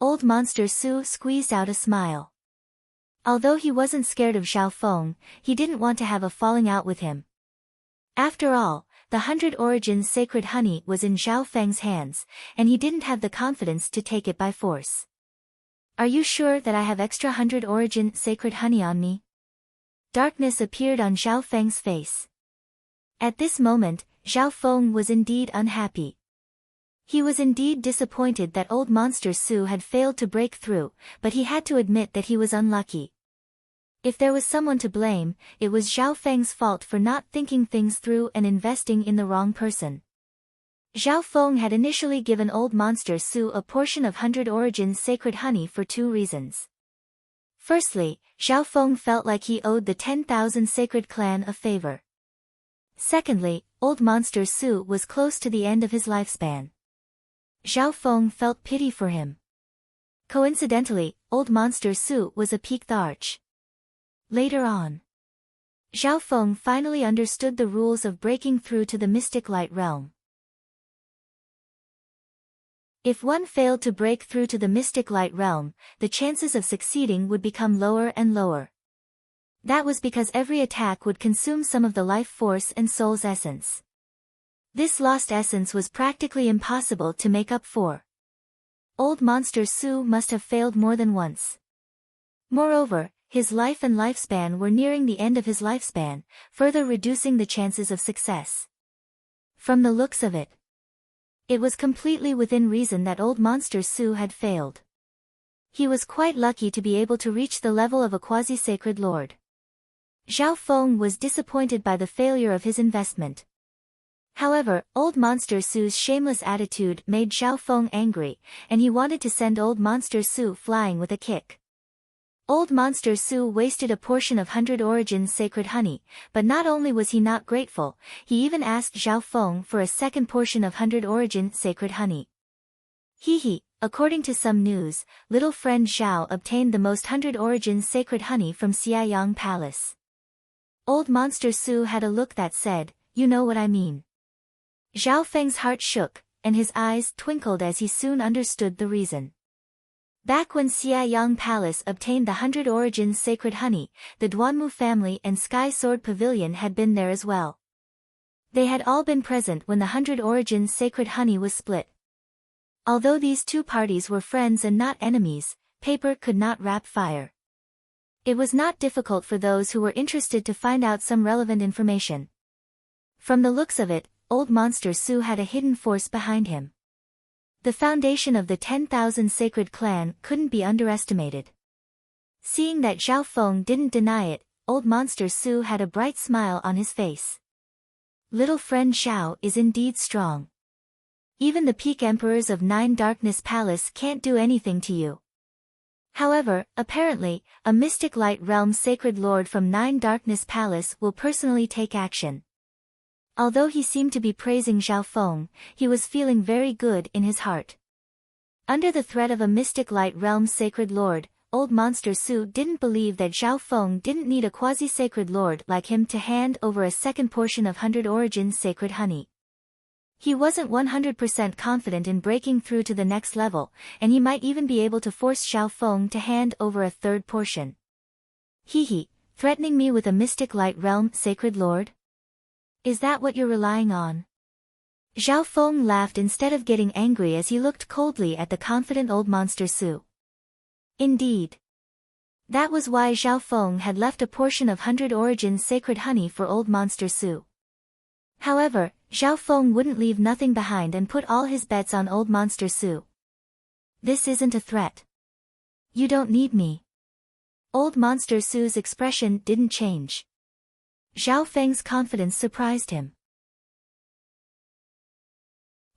Old Monster Su squeezed out a smile. Although he wasn't scared of Zhao Feng, he didn't want to have a falling out with him. After all, the 100 Origins Sacred Honey was in Zhao Feng's hands, and he didn't have the confidence to take it by force. Are you sure that I have extra 100 Origin Sacred Honey on me? Darkness appeared on Zhao Feng's face. At this moment, Zhao Feng was indeed unhappy. He was indeed disappointed that Old Monster Su had failed to break through, but he had to admit that he was unlucky. If there was someone to blame, it was Zhao Feng's fault for not thinking things through and investing in the wrong person. Zhao Feng had initially given Old Monster Su a portion of 100 Origins Sacred Honey for two reasons. Firstly, Zhao Feng felt like he owed the 10,000 Sacred Clan a favor. Secondly, Old Monster Su was close to the end of his lifespan. Zhao Feng felt pity for him. Coincidentally, Old Monster Su was a peaked arch. Later on, Zhao Feng finally understood the rules of breaking through to the mystic light realm. If one failed to break through to the mystic light realm, the chances of succeeding would become lower and lower. That was because every attack would consume some of the life force and soul's essence. This lost essence was practically impossible to make up for. Old Monster Su must have failed more than once. Moreover, his life and lifespan were nearing the end of his lifespan, further reducing the chances of success. From the looks of it, it was completely within reason that Old Monster Su had failed. He was quite lucky to be able to reach the level of a quasi-sacred lord. Zhao Feng was disappointed by the failure of his investment. However, Old Monster Su's shameless attitude made Zhao Feng angry, and he wanted to send Old Monster Su flying with a kick. Old Monster Su wasted a portion of 100 Origins sacred honey, but not only was he not grateful, he even asked Zhao Feng for a second portion of 100 Origins sacred honey. According to some news, little friend Zhao obtained the most 100 Origins sacred honey from Xiaoyang Palace. Old Monster Su had a look that said, "You know what I mean." Zhao Feng's heart shook, and his eyes twinkled as he soon understood the reason. Back when Xiaoyang Palace obtained the 100 Origins sacred honey, the Duanmu family and Sky Sword Pavilion had been there as well. They had all been present when the 100 Origins sacred honey was split. Although these two parties were friends and not enemies, paper could not wrap fire. It was not difficult for those who were interested to find out some relevant information. From the looks of it, Old Monster Su had a hidden force behind him. The foundation of the 10,000 Sacred Clan couldn't be underestimated. Seeing that Zhao Feng didn't deny it, Old Monster Su had a bright smile on his face. Little friend Zhao is indeed strong. Even the peak emperors of 9 Darkness Palace can't do anything to you. However, apparently, a mystic light realm sacred lord from 9 Darkness Palace will personally take action. Although he seemed to be praising Zhao Feng, he was feeling very good in his heart. Under the threat of a mystic light realm sacred lord, Old Monster Su didn't believe that Zhao Feng didn't need a quasi-sacred lord like him to hand over a second portion of 100 Origins sacred honey. He wasn't 100% confident in breaking through to the next level, and he might even be able to force Zhao Feng to hand over a third portion. Threatening me with a mystic light realm sacred lord? Is that what you're relying on? Zhao Feng laughed instead of getting angry as he looked coldly at the confident Old Monster Su. Indeed. That was why Zhao Feng had left a portion of 100 Origins sacred honey for Old Monster Su. However, Zhao Feng wouldn't leave nothing behind and put all his bets on Old Monster Su. This isn't a threat. You don't need me. Old Monster Su's expression didn't change. Zhao Feng's confidence surprised him.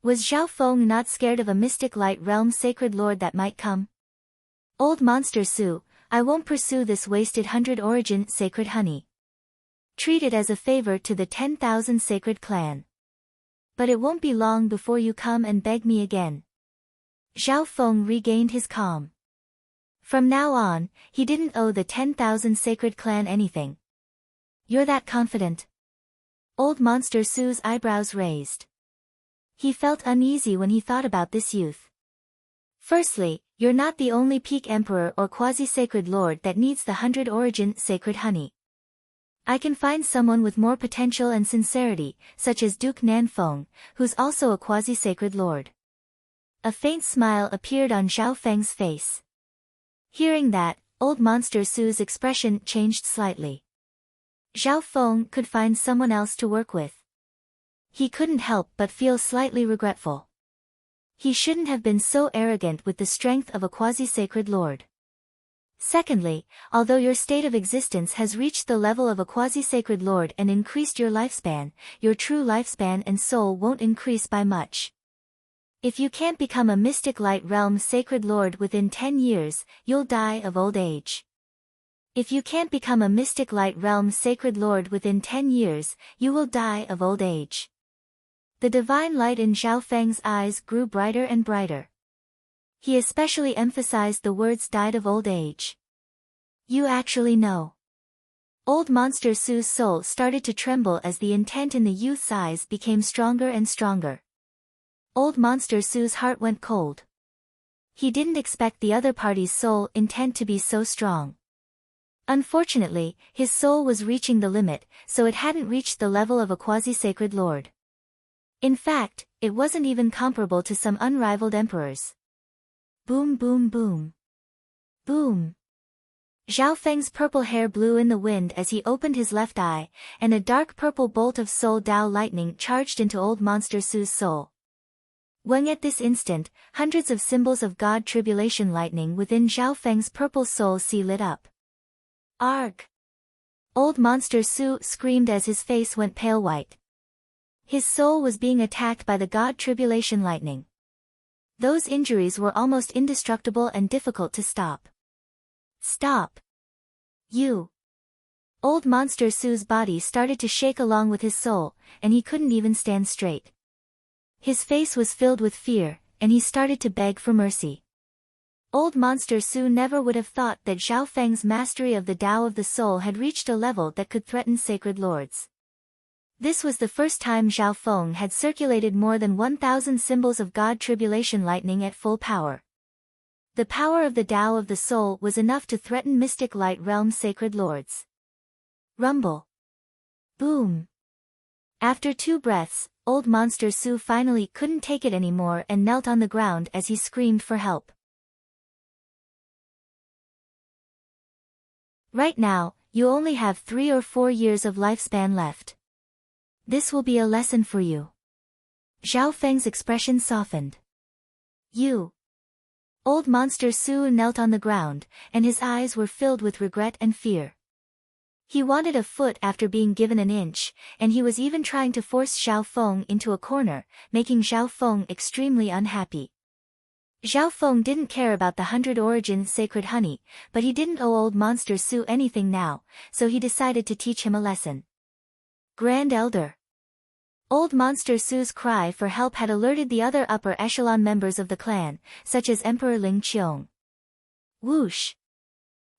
Was Zhao Feng not scared of a mystic light realm sacred lord that might come? Old Monster Su, I won't pursue this wasted 100 Origin sacred honey. Treat it as a favor to the 10,000 sacred clan. But it won't be long before you come and beg me again. Zhao Feng regained his calm. From now on, he didn't owe the 10,000 sacred clan anything. You're that confident? Old Monster Su's eyebrows raised. He felt uneasy when he thought about this youth. Firstly, you're not the only peak emperor or quasi-sacred lord that needs the 100 Origin sacred honey. I can find someone with more potential and sincerity, such as Duke Nanfeng, who's also a quasi-sacred lord. A faint smile appeared on Zhao Feng's face. Hearing that, Old Monster Su's expression changed slightly. Zhao Feng could find someone else to work with. He couldn't help but feel slightly regretful. He shouldn't have been so arrogant with the strength of a quasi-sacred lord. Secondly, although your state of existence has reached the level of a quasi-sacred lord and increased your lifespan, your true lifespan and soul won't increase by much. If you can't become a mystic light realm sacred lord within 10 years, you'll die of old age. If you can't become a mystic light realm sacred lord within 10 years, you will die of old age. The divine light in Zhao Feng's eyes grew brighter and brighter. He especially emphasized the words "died of old age." You actually know. Old Monster Su's soul started to tremble as the intent in the youth's eyes became stronger and stronger. Old Monster Su's heart went cold. He didn't expect the other party's soul intent to be so strong. Unfortunately, his soul was reaching the limit, so it hadn't reached the level of a quasi-sacred lord. In fact, it wasn't even comparable to some unrivaled emperors. Boom boom boom. Boom. Zhao Feng's purple hair blew in the wind as he opened his left eye, and a dark purple bolt of soul Dao lightning charged into Old Monster Su's soul. When at this instant, hundreds of symbols of God tribulation lightning within Zhao Feng's purple soul sea lit up. Arg! Old Monster Su screamed as his face went pale white. His soul was being attacked by the God tribulation lightning. Those injuries were almost indestructible and difficult to stop. Stop! You! Old Monster Su's body started to shake along with his soul, and he couldn't even stand straight. His face was filled with fear, and he started to beg for mercy. Old Monster Su never would have thought that Zhao Feng's mastery of the Tao of the soul had reached a level that could threaten sacred lords. This was the first time Zhao Feng had circulated more than 1,000 symbols of God tribulation lightning at full power. The power of the Tao of the soul was enough to threaten mystic light realm sacred lords. Rumble. Boom. After 2 breaths, Old Monster Su finally couldn't take it anymore and knelt on the ground as he screamed for help. Right now, you only have 3 or 4 years of lifespan left. This will be a lesson for you. Zhao Feng's expression softened. You. Old Monster Su knelt on the ground, and his eyes were filled with regret and fear. He wanted a foot after being given an inch, and he was even trying to force Zhao Feng into a corner, making Zhao Feng extremely unhappy. Zhao Feng didn't care about the 100 origin sacred honey, but he didn't owe Old Monster Su anything now, so he decided to teach him a lesson. Grand Elder. Old Monster Su's cry for help had alerted the other upper echelon members of the clan, such as Emperor Ling Qiong. Whoosh!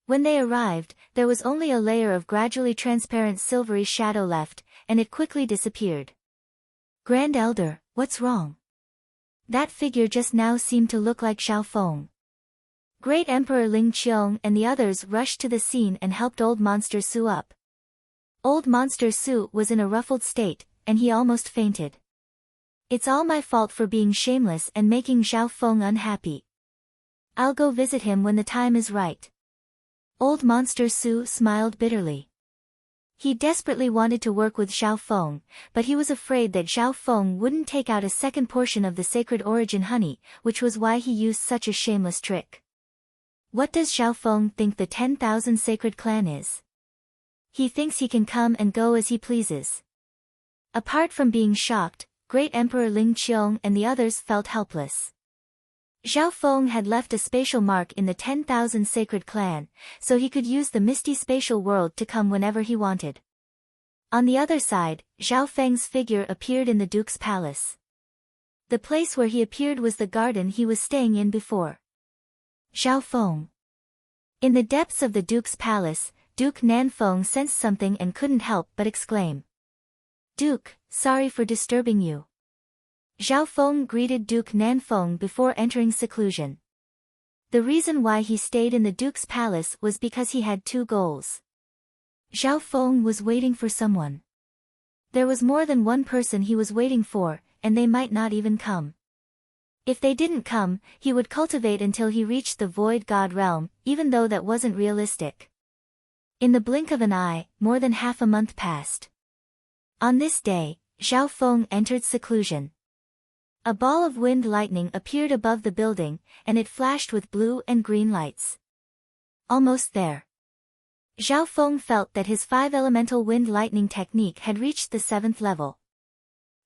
When they arrived, there was only a layer of gradually transparent silvery shadow left, and it quickly disappeared. Grand Elder, what's wrong? That figure just now seemed to look like Zhao Feng. Great Emperor Ling Qiong and the others rushed to the scene and helped Old Monster Su up. Old Monster Su was in a ruffled state, and he almost fainted. It's all my fault for being shameless and making Zhao Feng unhappy. I'll go visit him when the time is right. Old Monster Su smiled bitterly. He desperately wanted to work with Zhao Feng, but he was afraid that Zhao Feng wouldn't take out a second portion of the sacred origin honey, which was why he used such a shameless trick. What does Zhao Feng think the 10,000 sacred clan is? He thinks he can come and go as he pleases. Apart from being shocked, Great Emperor Ling Qiong and the others felt helpless. Zhao Feng had left a spatial mark in the 10,000 sacred clan, so he could use the misty spatial world to come whenever he wanted. On the other side, Zhao Feng's figure appeared in the Duke's palace. The place where he appeared was the garden he was staying in before. Zhao Feng. In the depths of the Duke's palace, Duke Nanfeng sensed something and couldn't help but exclaim. Duke, sorry for disturbing you. Zhao Feng greeted Duke Nanfeng before entering seclusion. The reason why he stayed in the Duke's palace was because he had 2 goals. Zhao Feng was waiting for someone. There was more than one person he was waiting for, and they might not even come. If they didn't come, he would cultivate until he reached the Void God realm, even though that wasn't realistic. In the blink of an eye, more than half a month passed. On this day, Zhao Feng entered seclusion. A ball of wind lightning appeared above the building, and it flashed with blue and green lights. Almost there. Zhao Feng felt that his 5-elemental wind lightning technique had reached the 7th level.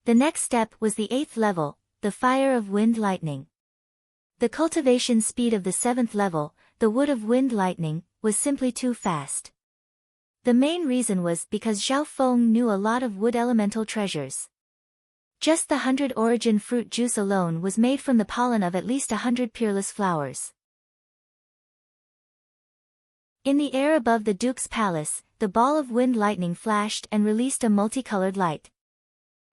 The next step was the 8th level, the fire of wind lightning. The cultivation speed of the 7th level, the wood of wind lightning, was simply too fast. The main reason was because Zhao Feng knew a lot of wood elemental treasures. Just the 100 origin fruit juice alone was made from the pollen of at least 100 peerless flowers. In the air above the Duke's palace, the ball of wind lightning flashed and released a multicolored light.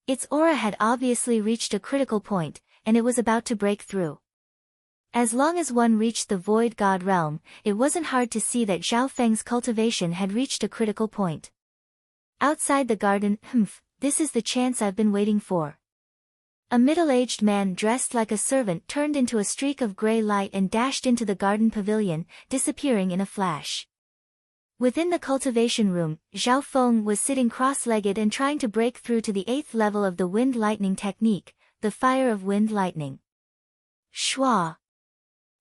Its aura had obviously reached a critical point, and it was about to break through. As long as one reached the Void God realm, it wasn't hard to see that Zhao Feng's cultivation had reached a critical point. Outside the garden, this is the chance I've been waiting for. A middle-aged man dressed like a servant turned into a streak of gray light and dashed into the garden pavilion, disappearing in a flash. Within the cultivation room, Zhao Feng was sitting cross-legged and trying to break through to the 8th level of the wind lightning technique, the fire of wind lightning. Shwa!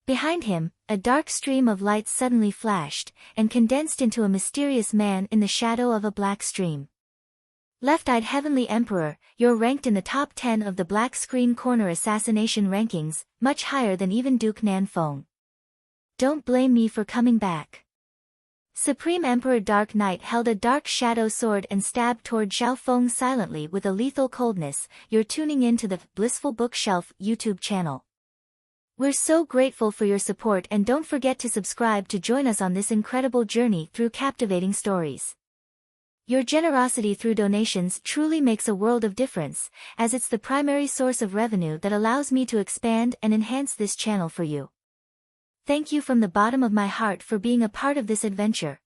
Behind him, a dark stream of light suddenly flashed, and condensed into a mysterious man in the shadow of a black stream. Left-eyed Heavenly Emperor, you're ranked in the top 10 of the Black Screen Corner assassination rankings, much higher than even Duke Nanfeng. Don't blame me for coming back. Supreme Emperor Dark Knight held a dark shadow sword and stabbed toward Zhao Feng silently with a lethal coldness. You're tuning in to the Blissful Bookshelf YouTube channel. We're so grateful for your support, and don't forget to subscribe to join us on this incredible journey through captivating stories. Your generosity through donations truly makes a world of difference, as it's the primary source of revenue that allows me to expand and enhance this channel for you. Thank you from the bottom of my heart for being a part of this adventure.